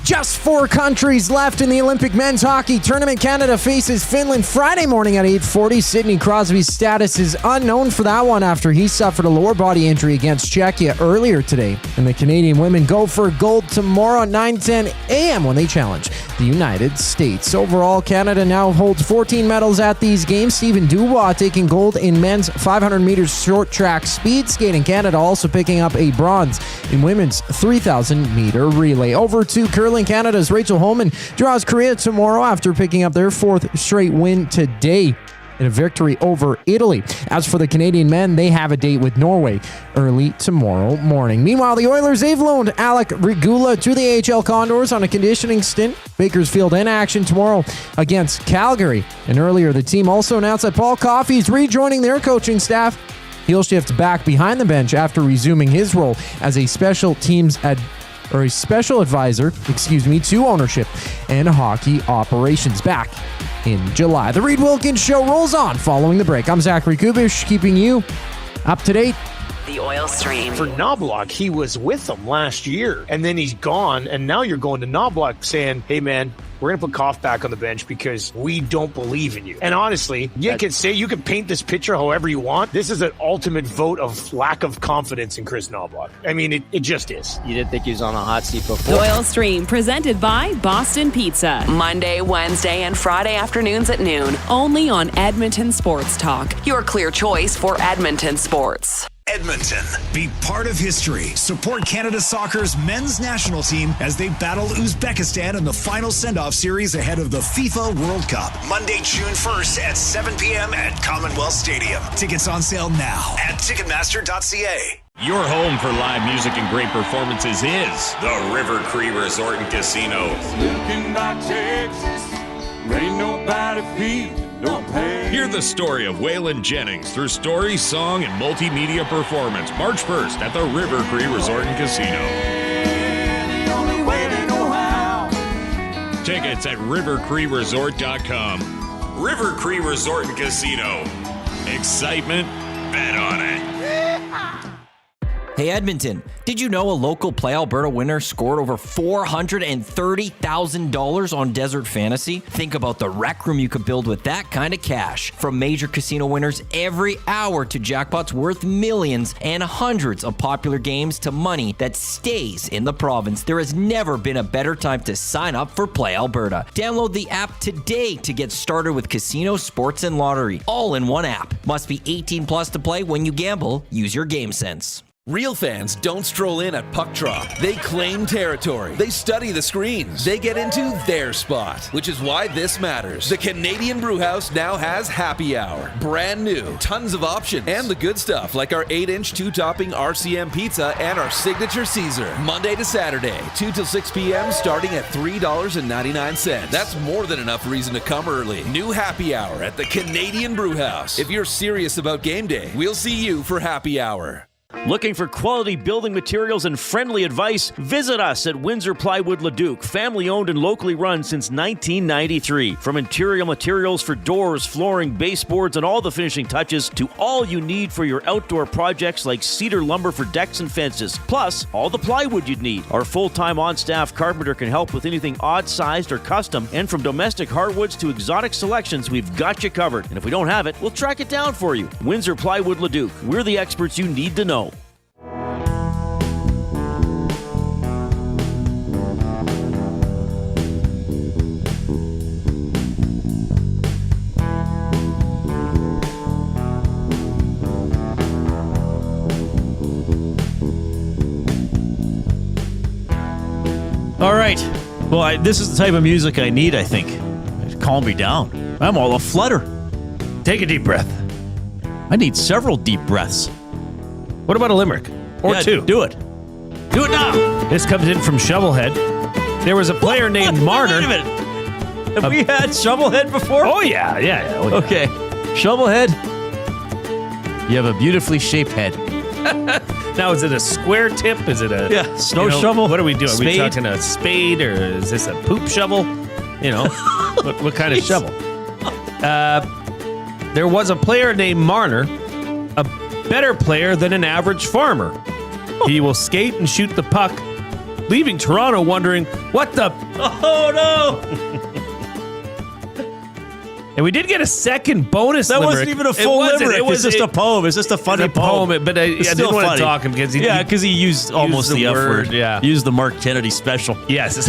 Just 4 countries left in the Olympic men's hockey tournament. Canada faces Finland Friday morning at 8:40. Sidney Crosby's status is unknown for that one after he suffered a lower body injury against Czechia earlier today. And the Canadian women go for gold tomorrow at 9:10 a.m. when they challenge the United States. Overall, Canada now holds 14 medals at these games. Stephen Dubois taking gold in men's 500 meters short track speed skating. Canada also picking up a bronze in women's 3,000 meter relay. Over to curling. Curling Canada's Rachel Homan draws Korea tomorrow after picking up their 4th straight win today in a victory over Italy. As for the Canadian men, they have a date with Norway early tomorrow morning. Meanwhile, the Oilers, they've loaned Alec Regula to the AHL Condors on a conditioning stint. Bakersfield in action tomorrow against Calgary. And earlier, the team also announced that Paul Coffey is rejoining their coaching staff. He'll shift back behind the bench after resuming his role as a special advisor, to ownership and hockey operations back in July. The Reid Wilkins Show rolls on following the break. I'm Zachary Kubish, keeping you up to date. The oil stream. For Knobloch, he was with them last year, and then he's gone, and now you're going to Knobloch saying, hey, man, we're going to put Coff back on the bench because we don't believe in you. And honestly, you can paint this picture however you want. This is an ultimate vote of lack of confidence in Chris Knobloch. I mean, it just is. You didn't think he was on a hot seat before? The Oil Stream, presented by Boston Pizza. Monday, Wednesday, and Friday afternoons at noon. Only on Edmonton Sports Talk. Your clear choice for Edmonton sports. Edmonton. Be part of history. Support Canada Soccer's men's national team as they battle Uzbekistan in the final send-off series ahead of the FIFA World Cup. Monday, June 1st at 7 p.m. at Commonwealth Stadium. Tickets on sale now at Ticketmaster.ca. Your home for live music and great performances is the River Cree Resort and Casino. Looking by Texas, ain't nobody feeling no pain. Hear the story of Waylon Jennings through story, song, and multimedia performance March 1st at the River Cree Resort and Casino. The only way they know how. Tickets at rivercreeresort.com. River Cree Resort and Casino. Excitement, bet on it. Hey Edmonton, did you know a local Play Alberta winner scored over $430,000 on Desert Fantasy? Think about the rec room you could build with that kind of cash. From major casino winners every hour to jackpots worth millions and hundreds of popular games to money that stays in the province, there has never been a better time to sign up for Play Alberta. Download the app today to get started with casino, sports, and lottery, all in one app. Must be 18 plus to play. When you gamble, use your game sense. Real fans don't stroll in at puck drop. They claim territory. They study the screens. They get into their spot, which is why this matters. The Canadian Brewhouse now has happy hour. Brand new. Tons of options. And the good stuff, like our 8-inch 2-topping RCM pizza and our signature Caesar. Monday to Saturday, 2 till 6 p.m. starting at $3.99. That's more than enough reason to come early. New happy hour at the Canadian Brewhouse. If you're serious about game day, we'll see you for happy hour. Looking for quality building materials and friendly advice? Visit us at Windsor Plywood Leduc, family owned and locally run since 1993. From interior materials for doors, flooring, baseboards, and all the finishing touches to all you need for your outdoor projects like cedar lumber for decks and fences, plus all the plywood you'd need. Our full-time on-staff carpenter can help with anything odd-sized or custom, and from domestic hardwoods to exotic selections, we've got you covered. And if we don't have it, we'll track it down for you. Windsor Plywood Leduc. We're the experts you need to know. All right. Well, this is the type of music I need, I think. Calm me down. I'm all aflutter. Take a deep breath. I need several deep breaths. What about a limerick? Or two? Do it. Do it now. This comes in from Shovelhead. There was a player named Marner. Wait a minute. Have we had Shovelhead before? Oh, yeah. Okay. Shovelhead, you have a beautifully shaped head. Now, is it a square tip? Is it a snow shovel? What are we doing? Spade? Are we talking a spade or is this a poop shovel? You know, what kind of shovel? There was a player named Marner, a better player than an average farmer. He will skate and shoot the puck, leaving Toronto wondering, what the... Oh, no! And we did get a second bonus That limerick. wasn't even a full limerick. It was just a poem. It's just a funny poem. But I didn't want to talk him because he used almost the F word. Yeah. Used the Mark Kennedy special. Yes.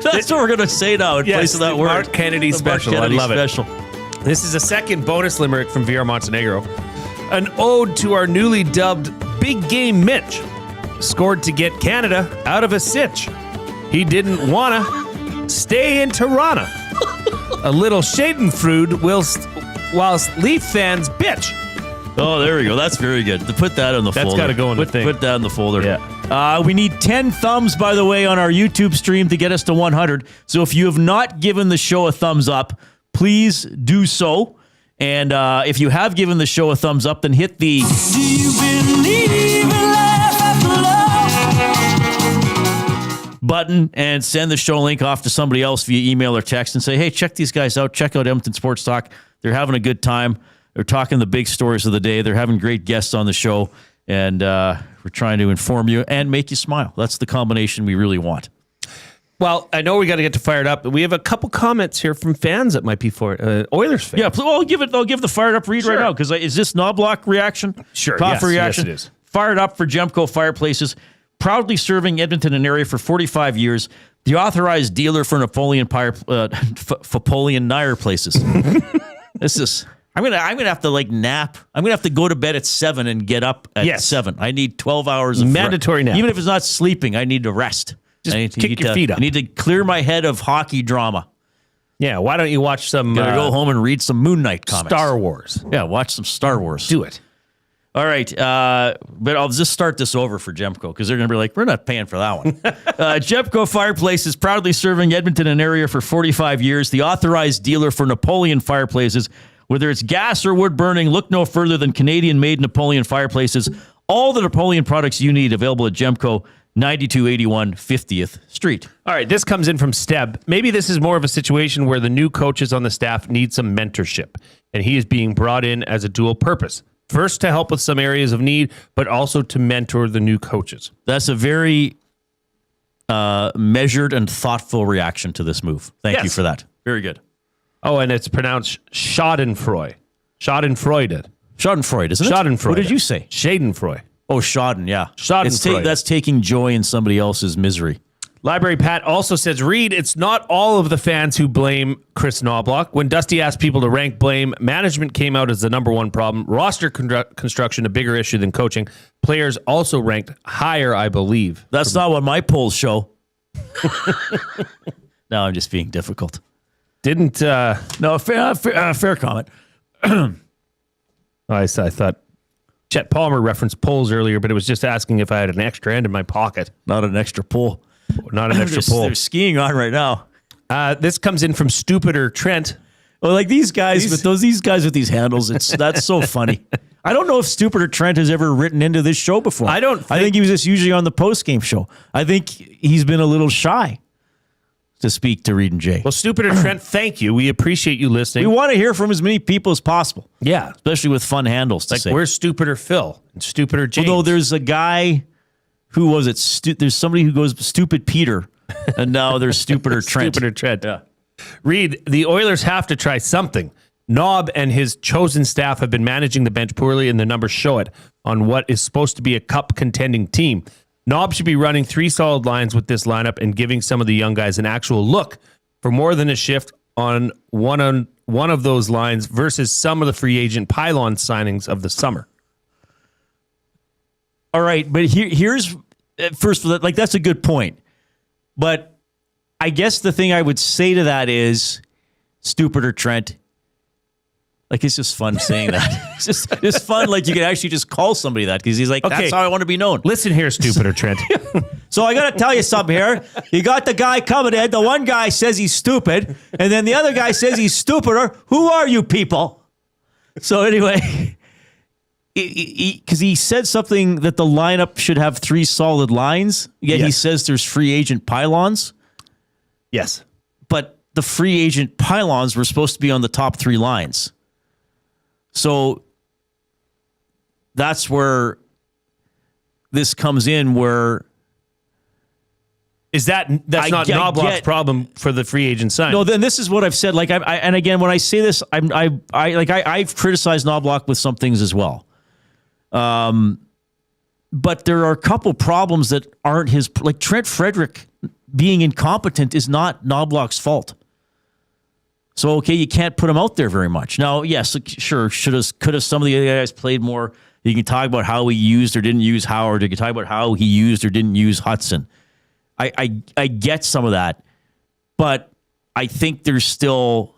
That's what we're going to say now in place of that word. Mark Kennedy special. Mark Kennedy I love special. it. This is a second bonus limerick from VR Montenegro. An ode to our newly dubbed Big Game Mitch. Scored to get Canada out of a sitch. he didn't want to stay in Toronto. A little Schadenfreude whilst Leaf fans bitch. Oh, there we go. That's very good. To put that in the folder. That's got to go in the thing. Put that in the folder. Yeah. We need 10 thumbs, by the way, on our YouTube stream to get us to 100. So if you have not given the show a thumbs up, please do so. And if you have given the show a thumbs up, then hit the... Do you believe in life after love? button and send the show link off to somebody else via email or text and say, hey, check these guys out. Check out Edmonton Sports Talk. They're having a good time. They're talking the big stories of the day. They're having great guests on the show. And we're trying to inform you and make you smile. That's the combination we really want. Well, I know we got to get to Fired Up, but we have a couple comments here from fans that might be for Oilers fans. Yeah, I'll give the Fired Up read right now, because is this Knobloch reaction? Sure, Coffee reaction? Yes, it is. Fired Up for Gemco Fireplaces, proudly serving Edmonton and area for 45 years, the authorized dealer for Napoleon Nire places. This is... I'm gonna have to nap. I'm gonna have to go to bed at 7 and get up at 7. I need 12 hours of mandatory nap. Even if it's not sleeping, I need to rest. Just I need to kick your feet up. I need to clear my head of hockey drama. Yeah, why don't you watch some... Gotta go home and read some Moon Knight comics. Star Wars. Yeah, watch some Star Wars. Do it. All right, but I'll just start this over for Gemco, because they're going to be like, we're not paying for that one. Gemco Fireplace is proudly serving Edmonton and area for 45 years, the authorized dealer for Napoleon Fireplaces. Whether it's gas or wood burning, look no further than Canadian-made Napoleon Fireplaces. All the Napoleon products you need available at Gemco, 9281 50th Street. All right, this comes in from Steb. Maybe this is more of a situation where the new coaches on the staff need some mentorship, and he is being brought in as a dual purpose. First, to help with some areas of need, but also to mentor the new coaches. That's a very measured and thoughtful reaction to this move. Thank you for that. Very good. Oh, and it's pronounced Schadenfreude. Schadenfreude. Schadenfreude, isn't it? Schadenfreude. What did you say? Schadenfreude. Oh, Schaden, yeah. Schadenfreude. That's taking joy in somebody else's misery. Library Pat also says, Reid, it's not all of the fans who blame Chris Knobloch. When Dusty asked people to rank blame, management came out as the number one problem. Roster construction, a bigger issue than coaching. Players also ranked higher, I believe. That's not what my polls show. No, I'm just being difficult. Didn't... No, fair comment. I thought Chet Palmer referenced polls earlier, but it was just asking if I had an extra end in my pocket. Not an extra poll. Not an extra poll. They're skiing on right now. This comes in from Stupider Trent. Well, like these guys with these handles, that's so funny. I don't know if Stupider Trent has ever written into this show before. I think he was just usually on the post-game show. I think he's been a little shy to speak to Reid and Jay. Well, Stupider Trent, thank you. We appreciate you listening. We want to hear from as many people as possible. Yeah. Especially with fun handles to say. Where's Stupider Phil and Stupider James? Although there's a guy, who was it? There's somebody who goes Stupid Peter, and now there's Stupider Trent. Stupider Trent. Yeah. Reid, the Oilers have to try something. Knob and his chosen staff have been managing the bench poorly, and the numbers show it on what is supposed to be a cup contending team. Knob should be running 3 solid lines with this lineup and giving some of the young guys an actual look for more than a shift on one of those lines versus some of the free agent pylon signings of the summer. All right, but here's first, that's a good point. But I guess the thing I would say to that is, Stupider Trent, it's just fun saying that. It's fun. You can actually just call somebody that, because he's like, that's how I want to be known. Listen here, Stupider Trent. So I got to tell you something here. You got the guy coming in. The one guy says he's stupid, and then the other guy says he's stupider. Who are you people? So anyway, because he said something that the lineup should have 3 solid lines, yet he says there's free agent pylons. Yes. But the free agent pylons were supposed to be on the top 3 lines. So that's where this comes in, where... That's not Knobloch's problem for the free agent sign. No, then this is what I've said. And again, when I say this, I've criticized Knobloch with some things as well. But there are a couple problems that aren't his. Trent Frederick being incompetent is not Knobloch's fault. So okay, you can't put him out there very much. Now, yes, sure, could have some of the other guys played more. You can talk about how he used or didn't use Howard. You can talk about how he used or didn't use Hudson. I get some of that, but I think there's still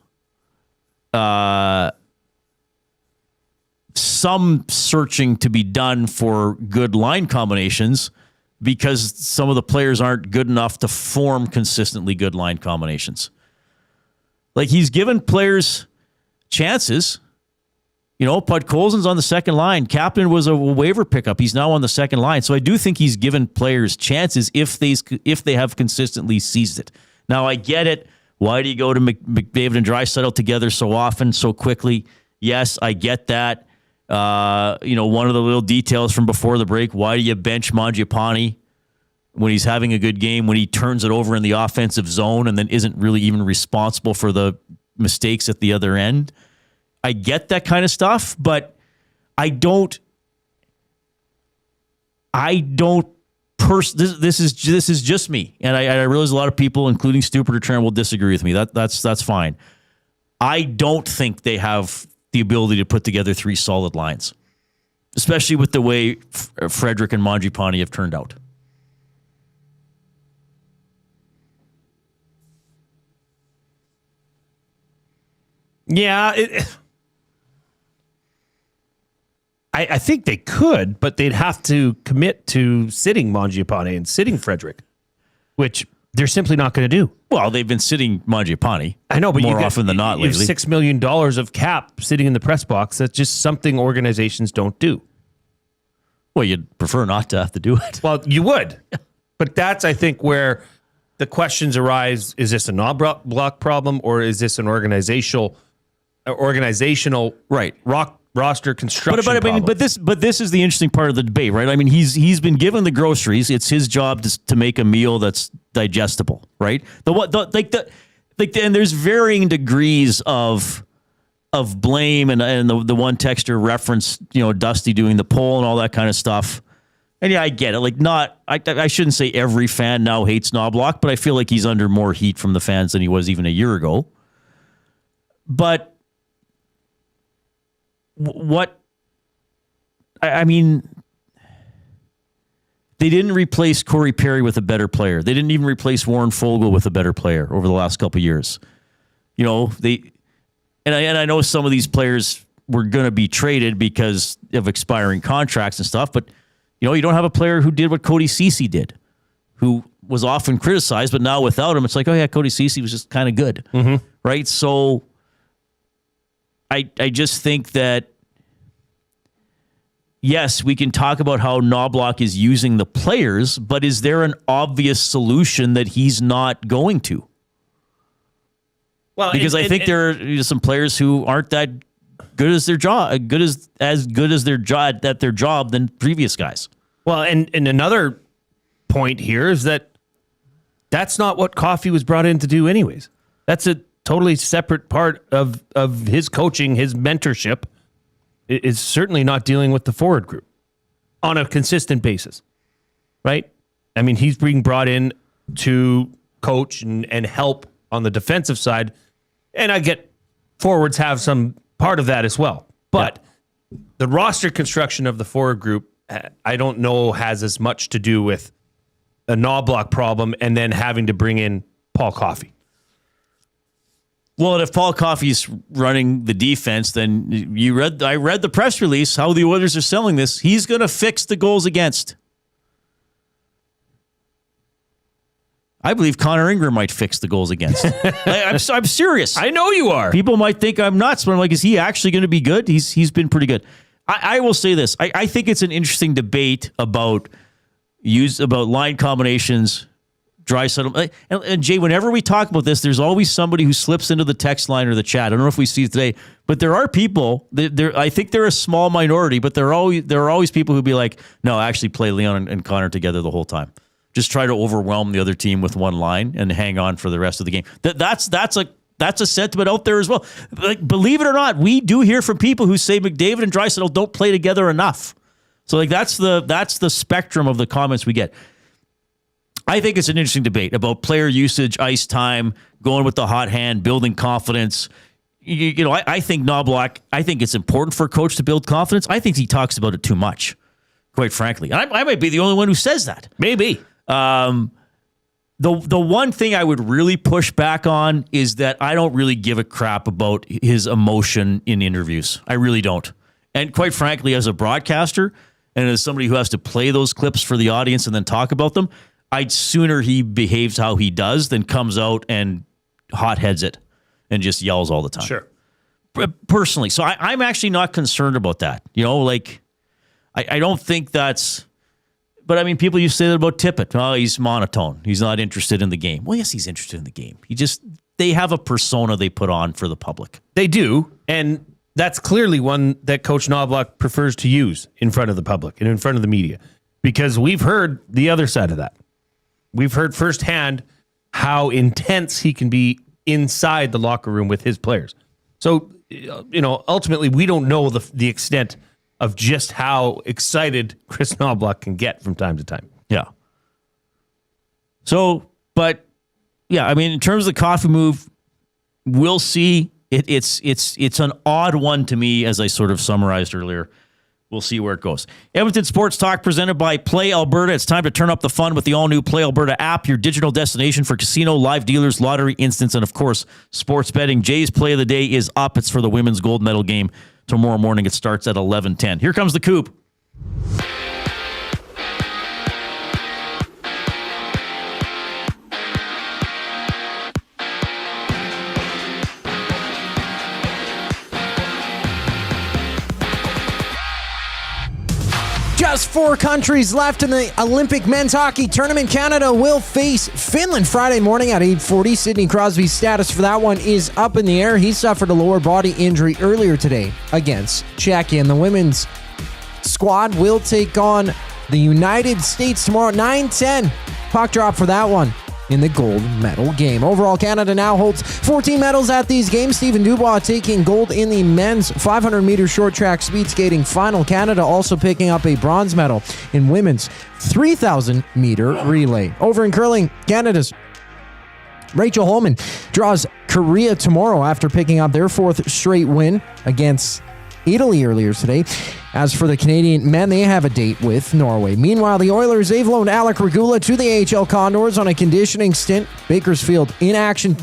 some searching to be done for good line combinations because some of the players aren't good enough to form consistently good line combinations. Like, he's given players chances. You know, Podkolzin's on the second line. Captain was a waiver pickup. He's now on the second line. So I do think he's given players chances if they have consistently seized it. Now, I get it. Why do you go to McDavid and Draisaitl together so often, so quickly? Yes, I get that. One of the little details from before the break, why do you bench Mangiapane when he's having a good game, when he turns it over in the offensive zone and then isn't really even responsible for the mistakes at the other end? I get that kind of stuff, but I don't this is just me. And I realize a lot of people, including Stupid or Trent, will disagree with me. That's fine. I don't think they have the ability to put together three solid lines, especially with the way Frederic and Mangiapane have turned out. Yeah, I think they could, but they'd have to commit to sitting Mangiapane and sitting Frederic, which they're simply not going to do. Well, they've been sitting Mangiapane. I know, but more often than not lately. $6 million of cap sitting in the press box. That's just something organizations don't do. Well, you'd prefer not to have to do it. Well, you would. But that's, I think, where the questions arise. Is this a non-block problem, or is this an organizational right roster construction problem? But this is the interesting part of the debate, right? I mean, he's been given the groceries. It's his job to make a meal that's digestible, right? And there's varying degrees of blame, and the one texter referenced, Dusty doing the poll and all that kind of stuff. And yeah, I get it. Like, I shouldn't say every fan now hates Knobloch, but I feel like he's under more heat from the fans than he was even a year ago. But I mean, they didn't replace Corey Perry with a better player. They didn't even replace Warren Fogle with a better player over the last couple of years. I know some of these players were going to be traded because of expiring contracts and stuff, but you don't have a player who did what Cody Ceci did, who was often criticized, but now without him, it's like, oh yeah, Cody Ceci was just kind of good, right? So I just think that, yes, we can talk about how Knobloch is using the players, but is there an obvious solution that he's not going to? Well, because I think there are some players who aren't that good as their job, as good as their job at their job than previous guys. Well, and another point here is that's not what Coffey was brought in to do anyways. That's a totally separate part of his coaching, his mentorship. Is certainly not dealing with the forward group on a consistent basis, right? I mean, he's being brought in to coach and help on the defensive side, and I get forwards have some part of that as well. But the roster construction of the forward group, I don't know, has as much to do with a Knobloch problem and then having to bring in Paul Coffey. Well, and if Paul Coffey's running the defense, then I read the press release, how the Oilers are selling this. He's going to fix the goals against. I believe Connor Ingram might fix the goals against. I'm serious. I know you are. People might think I'm nuts, but I'm like, is he actually going to be good? He's been pretty good. I will say this. I think it's an interesting debate about line combinations, Draisaitl. And Jay, whenever we talk about this, there's always somebody who slips into the text line or the chat. I don't know if we see it today, but there are people. I think they're a small minority, but there are always people who be like, no, actually play Leon and Connor together the whole time. Just try to overwhelm the other team with one line and hang on for the rest of the game. That's a sentiment out there as well. Like, believe it or not, we do hear from people who say McDavid and Draisaitl don't play together enough. So like that's the spectrum of the comments we get. I think it's an interesting debate about player usage, ice time, going with the hot hand, building confidence. I think Knobloch, I think it's important for a coach to build confidence. I think he talks about it too much, quite frankly. And I might be the only one who says that. Maybe. The one thing I would really push back on is that I don't really give a crap about his emotion in interviews. I really don't. And quite frankly, as a broadcaster and as somebody who has to play those clips for the audience and then talk about them, I'd sooner he behaves how he does than comes out and hotheads it and just yells all the time. Sure. Personally. So I'm actually not concerned about that. You know, like, I don't think that's... But, I mean, people used to say that about Tippett. Oh, he's monotone. He's not interested in the game. Well, yes, he's interested in the game. They have a persona they put on for the public. They do, and that's clearly one that Coach Knobloch prefers to use in front of the public and in front of the media, because we've heard the other side of that. We've heard firsthand how intense he can be inside the locker room with his players. So, ultimately, we don't know the extent of just how excited Chris Knobloch can get from time to time. Yeah. So, but yeah, I mean, in terms of the Coffey move, we'll see. It's an odd one to me, as I sort of summarized earlier. We'll see where it goes. Edmonton Sports Talk presented by Play Alberta. It's time to turn up the fun with the all-new Play Alberta app, your digital destination for casino, live dealers, lottery, instants, and, of course, sports betting. Jay's Play of the Day is up. It's for the women's gold medal game. Tomorrow morning, it starts at 11:10. Here comes the Coop. Just 4 countries left in the Olympic men's hockey tournament. Canada will face Finland Friday morning at 8:40. Sidney Crosby's status for that one is up in the air. He suffered a lower body injury earlier today against Czechia. And the women's squad will take on the United States tomorrow at 9:10. Puck drop for that one in the gold medal game. Overall, Canada now holds 14 medals at these games. Stephen Dubois taking gold in the men's 500-meter short track speed skating final. Canada also picking up a bronze medal in women's 3,000-meter relay. Over in curling, Canada's Rachel Holman draws Korea tomorrow after picking up their 4th straight win against Italy earlier today. As for the Canadian men, they have a date with Norway. Meanwhile, the Oilers, they've loaned Alec Regula to the AHL Condors on a conditioning stint. Bakersfield in action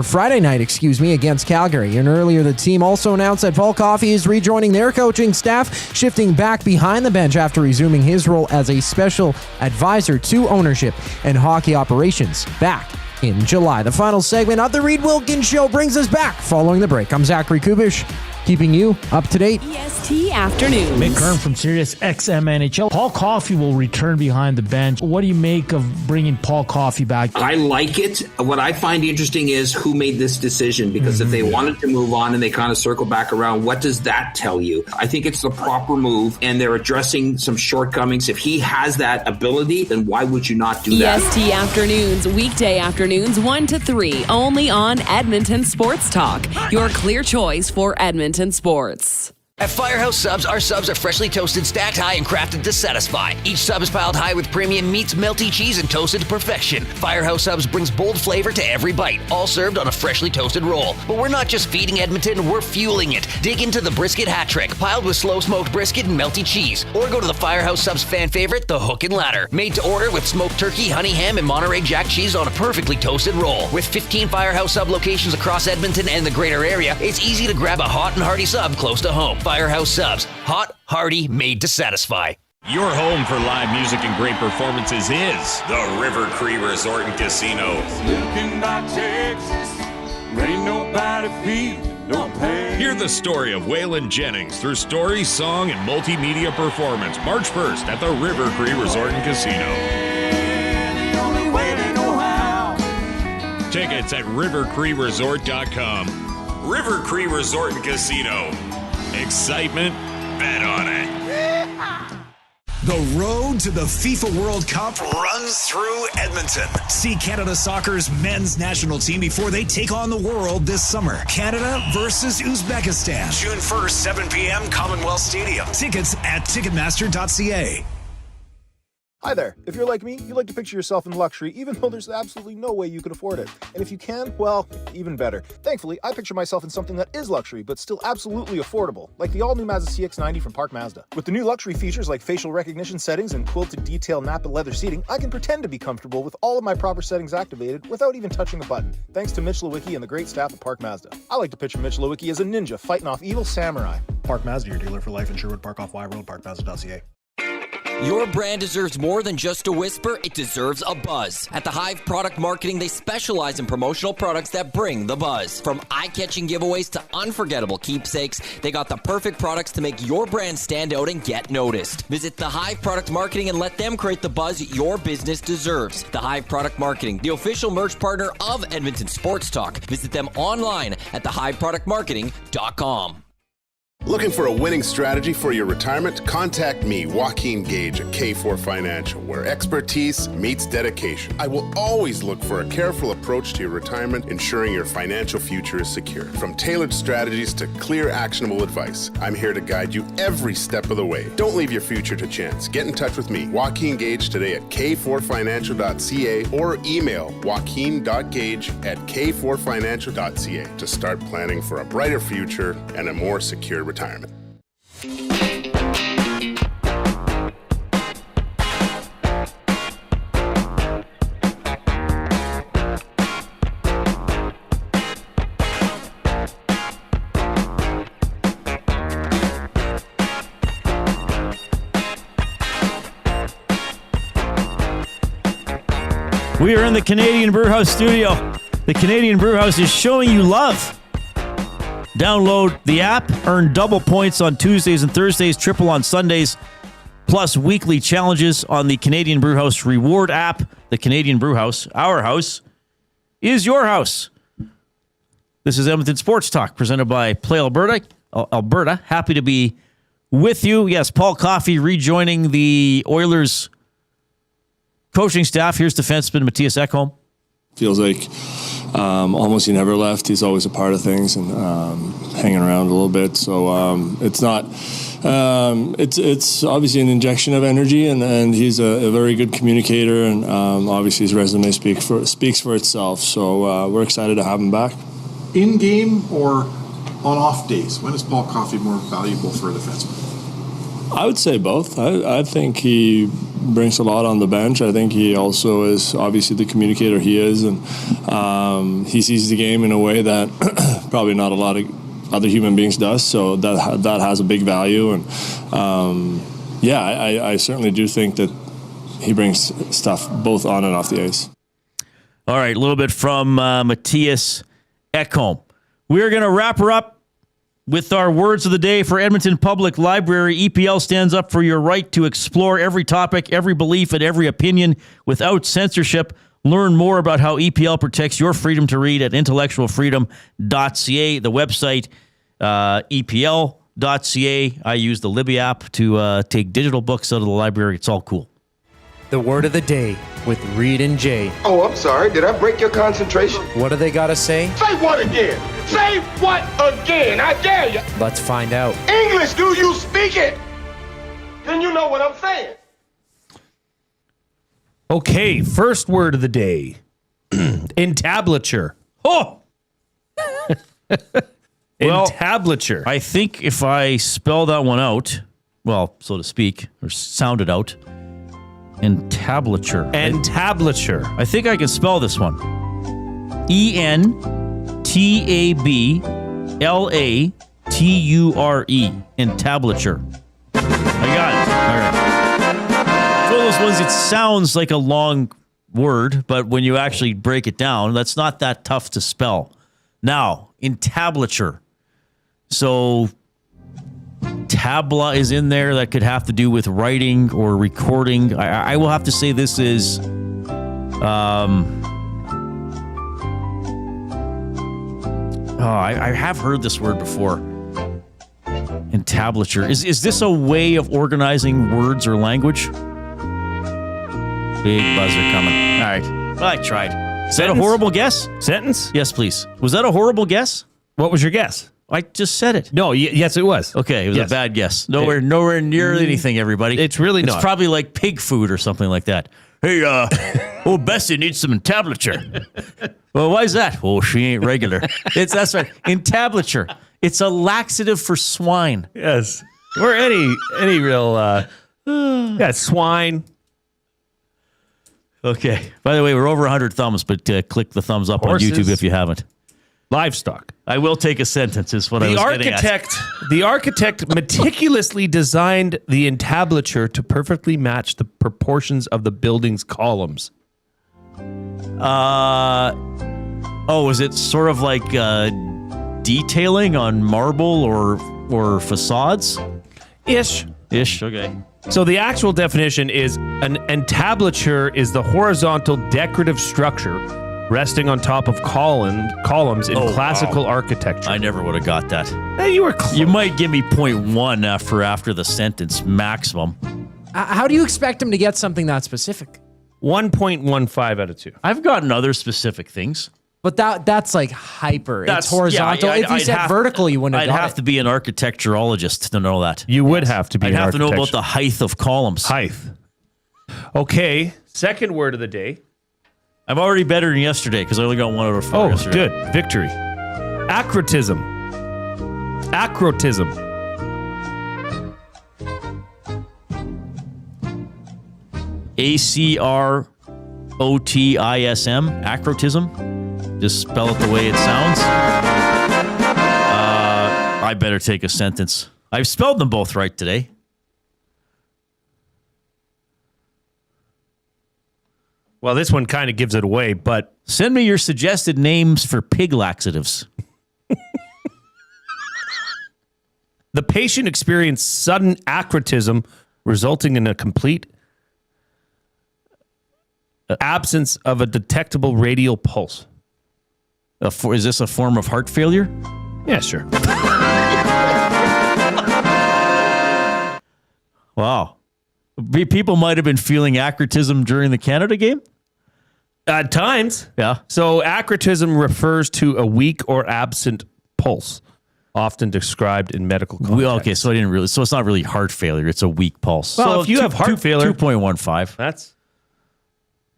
Friday night, against Calgary. And earlier, the team also announced that Paul Coffey is rejoining their coaching staff, shifting back behind the bench after resuming his role as a special advisor to ownership and hockey operations back in July. The final segment of the Reid Wilkins Show brings us back following the break. I'm Zachary Kubish, keeping you up to date. EST Afternoons. Mick Kern from Sirius XM NHL. Paul Coffey will return behind the bench. What do you make of bringing Paul Coffey back? I like it. What I find interesting is who made this decision, because if they wanted to move on and they kind of circle back around, what does that tell you? I think it's the proper move, and they're addressing some shortcomings. If he has that ability, then why would you not do that? EST Afternoons, weekday afternoons 1 to 3, only on Edmonton Sports Talk, your clear choice for Edmonton sports. At Firehouse Subs, our subs are freshly toasted, stacked high, and crafted to satisfy. Each sub is piled high with premium meats, melty cheese, and toasted to perfection. Firehouse Subs brings bold flavor to every bite, all served on a freshly toasted roll. But we're not just feeding Edmonton, we're fueling it. Dig into the brisket hat trick, piled with slow-smoked brisket and melty cheese. Or go to the Firehouse Subs fan favorite, the Hook and Ladder. Made to order with smoked turkey, honey ham, and Monterey Jack cheese on a perfectly toasted roll. With 15 Firehouse Sub locations across Edmonton and the greater area, it's easy to grab a hot and hearty sub close to home. Firehouse Subs. Hot, hearty, made to satisfy. Your home for live music and great performances is the River Cree Resort and Casino. Looking by Texas, ain't nobody feeling no pain. Hear the story of Waylon Jennings through story, song, and multimedia performance March 1st at the River Cree Resort and Casino. The only way they know how. Tickets at rivercreeresort.com. River Cree Resort and Casino. Excitement, bet on it. The road to the FIFA World Cup runs through Edmonton. See Canada Soccer's men's national team before they take on the world this summer. Canada versus Uzbekistan. June 1st, 7 p.m., Commonwealth Stadium. Tickets at Ticketmaster.ca. Hi there. If you're like me, you like to picture yourself in luxury, even though there's absolutely no way you could afford it. And if you can, well, even better. Thankfully, I picture myself in something that is luxury, but still absolutely affordable, like the all-new Mazda CX-90 from Park Mazda. With the new luxury features like facial recognition settings and quilted detail Napa leather seating, I can pretend to be comfortable with all of my proper settings activated without even touching a button, thanks to Mitch Lewicki and the great staff at Park Mazda. I like to picture Mitch Lewicki as a ninja fighting off evil samurai. Park Mazda, your dealer for life in Sherwood Park off Y Road, parkmazda.ca. Your brand deserves more than just a whisper, it deserves a buzz. At the Hive Product Marketing, they specialize in promotional products that bring the buzz. From eye-catching giveaways to unforgettable keepsakes, they got the perfect products to make your brand stand out and get noticed. Visit the Hive Product Marketing and let them create the buzz your business deserves. The Hive Product Marketing, the official merch partner of Edmonton Sports Talk. Visit them online at thehiveproductmarketing.com. Looking for a winning strategy for your retirement? Contact me, Joaquin Gage at K4 Financial, where expertise meets dedication. I will always look for a careful approach to your retirement, ensuring your financial future is secure. From tailored strategies to clear, actionable advice, I'm here to guide you every step of the way. Don't leave your future to chance. Get in touch with me, Joaquin Gage, today at k4financial.ca or email joaquin.gage@k4financial.ca to start planning for a brighter future and a more secure retirement. We are in the Canadian Brewhouse studio. The Canadian Brewhouse is showing you love. Download the app, earn double points on Tuesdays and Thursdays, triple on Sundays, plus weekly challenges on the Canadian Brewhouse Reward app. The Canadian Brewhouse, our house, is your house. This is Edmonton Sports Talk, presented by Play Alberta. Happy to be with you. Yes, Paul Coffey rejoining the Oilers coaching staff. Here's defenseman Mattias Ekholm. Feels like almost he never left. He's always a part of things and hanging around a little bit. So it's not. It's obviously an injection of energy, and he's a very good communicator. And obviously his resume speaks for itself. So we're excited to have him back. In game or on off days, when is Paul Coffey more valuable for a defenseman? I would say both. I think he brings a lot on the bench. I think he also is obviously the communicator he is, and he sees the game in a way that probably not a lot of other human beings does. So that has a big value, and I certainly do think that he brings stuff both on and off the ice. All right, a little bit from Mattias Ekholm. We're going to wrap her up with our words of the day for Edmonton Public Library. EPL stands up for your right to explore every topic, every belief, and every opinion without censorship. Learn more about how EPL protects your freedom to read at intellectualfreedom.ca. The website, epl.ca. I use the Libby app to take digital books out of the library. It's all cool. The word of the day with Reid and Jay. Oh, I'm sorry. Did I break your concentration? What do they got to say? Say what again? Say what again? I dare you. Let's find out. English, do you speak it? Then you know what I'm saying. Okay, first word of the day. Entablature. Oh! Entablature. I think if I spell that one out, well, so to speak, or sound it out, entablature. Entablature. I think I can spell this one. E-N-T-A-B-L-A-T-U-R-E. Entablature. I got it. All right. It's one of those ones, it sounds like a long word, but when you actually break it down, that's not that tough to spell. Now, entablature. So tabla is in there. That could have to do with writing or recording. I will have to say this is I have heard this word before. Entablature. Is this a way of organizing words or language? Big buzzer coming. All right. Well, I tried. Is that a horrible guess? Sentence? Yes, please. Was that a horrible guess? What was your guess? I just said it. No, yes, it was. Okay, it was a bad guess. Nowhere near anything, everybody. It's really not. It's probably like pig food or something like that. Hey, Bessie needs some entablature. Well, why is that? Oh, she ain't regular. That's right. Entablature. It's a laxative for swine. Yes. Or any real swine. Okay. By the way, we're over 100 thumbs, but click the thumbs up Horses. on YouTube if you haven't. Livestock. I will take a sentence, is what I was getting at. The architect meticulously designed the entablature to perfectly match the proportions of the building's columns. Is it sort of like detailing on marble or facades? Ish, okay. So the actual definition is an entablature is the horizontal decorative structure resting on top of columns in classical architecture. I never would have got that. Hey, you were close. You might give me 0.1 after the sentence maximum. How do you expect him to get something that specific? 1.15 out of 2. I've gotten other specific things. But that's like hyper. It's horizontal. If you said vertical, you wouldn't have got it. I'd have to be an architecturologist to know that. You would have to be I'd have to know about the height of columns. Height. Okay, second word of the day. I'm already better than yesterday because I only got 1 out of 4 yesterday. Good. Victory. Acrotism. Acrotism. A-C-R-O-T-I-S-M. Acrotism. Just spell it the way it sounds. I better take a sentence. I've spelled them both right today. Well, this one kind of gives it away, but send me your suggested names for pig laxatives. The patient experienced sudden acrotism resulting in a complete absence of a detectable radial pulse. Is this a form of heart failure? Yeah, sure. Wow. People might have been feeling acrotism during the Canada game? At times. Yeah. So acrotism refers to a weak or absent pulse, often described in medical context. Okay, so it's not really heart failure, it's a weak pulse. Well, so if you have heart failure, 2.15. That's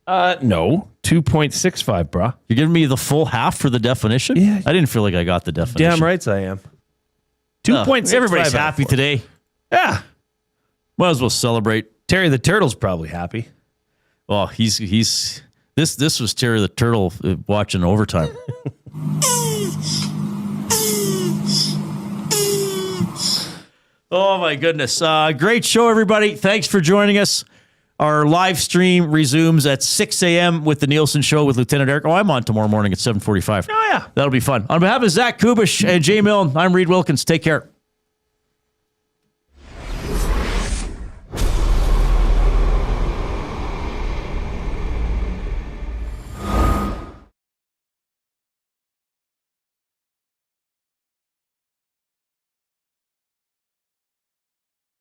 no, 2.65, brah. You're giving me the full half for the definition? Yeah. I didn't feel like I got the definition. Damn right I am. 2.65. Everybody's happy today. Yeah. Might as well celebrate. Terry the Turtle's probably happy. Well, he's this was Terry the Turtle watching overtime. Oh my goodness. Great show, everybody. Thanks for joining us. Our live stream resumes at 6 a.m. with the Nielsen Show with Lieutenant Eric. Oh, I'm on tomorrow morning at 7:45. Oh, yeah. That'll be fun. On behalf of Zach Kubish and Jay Milne, I'm Reid Wilkins. Take care.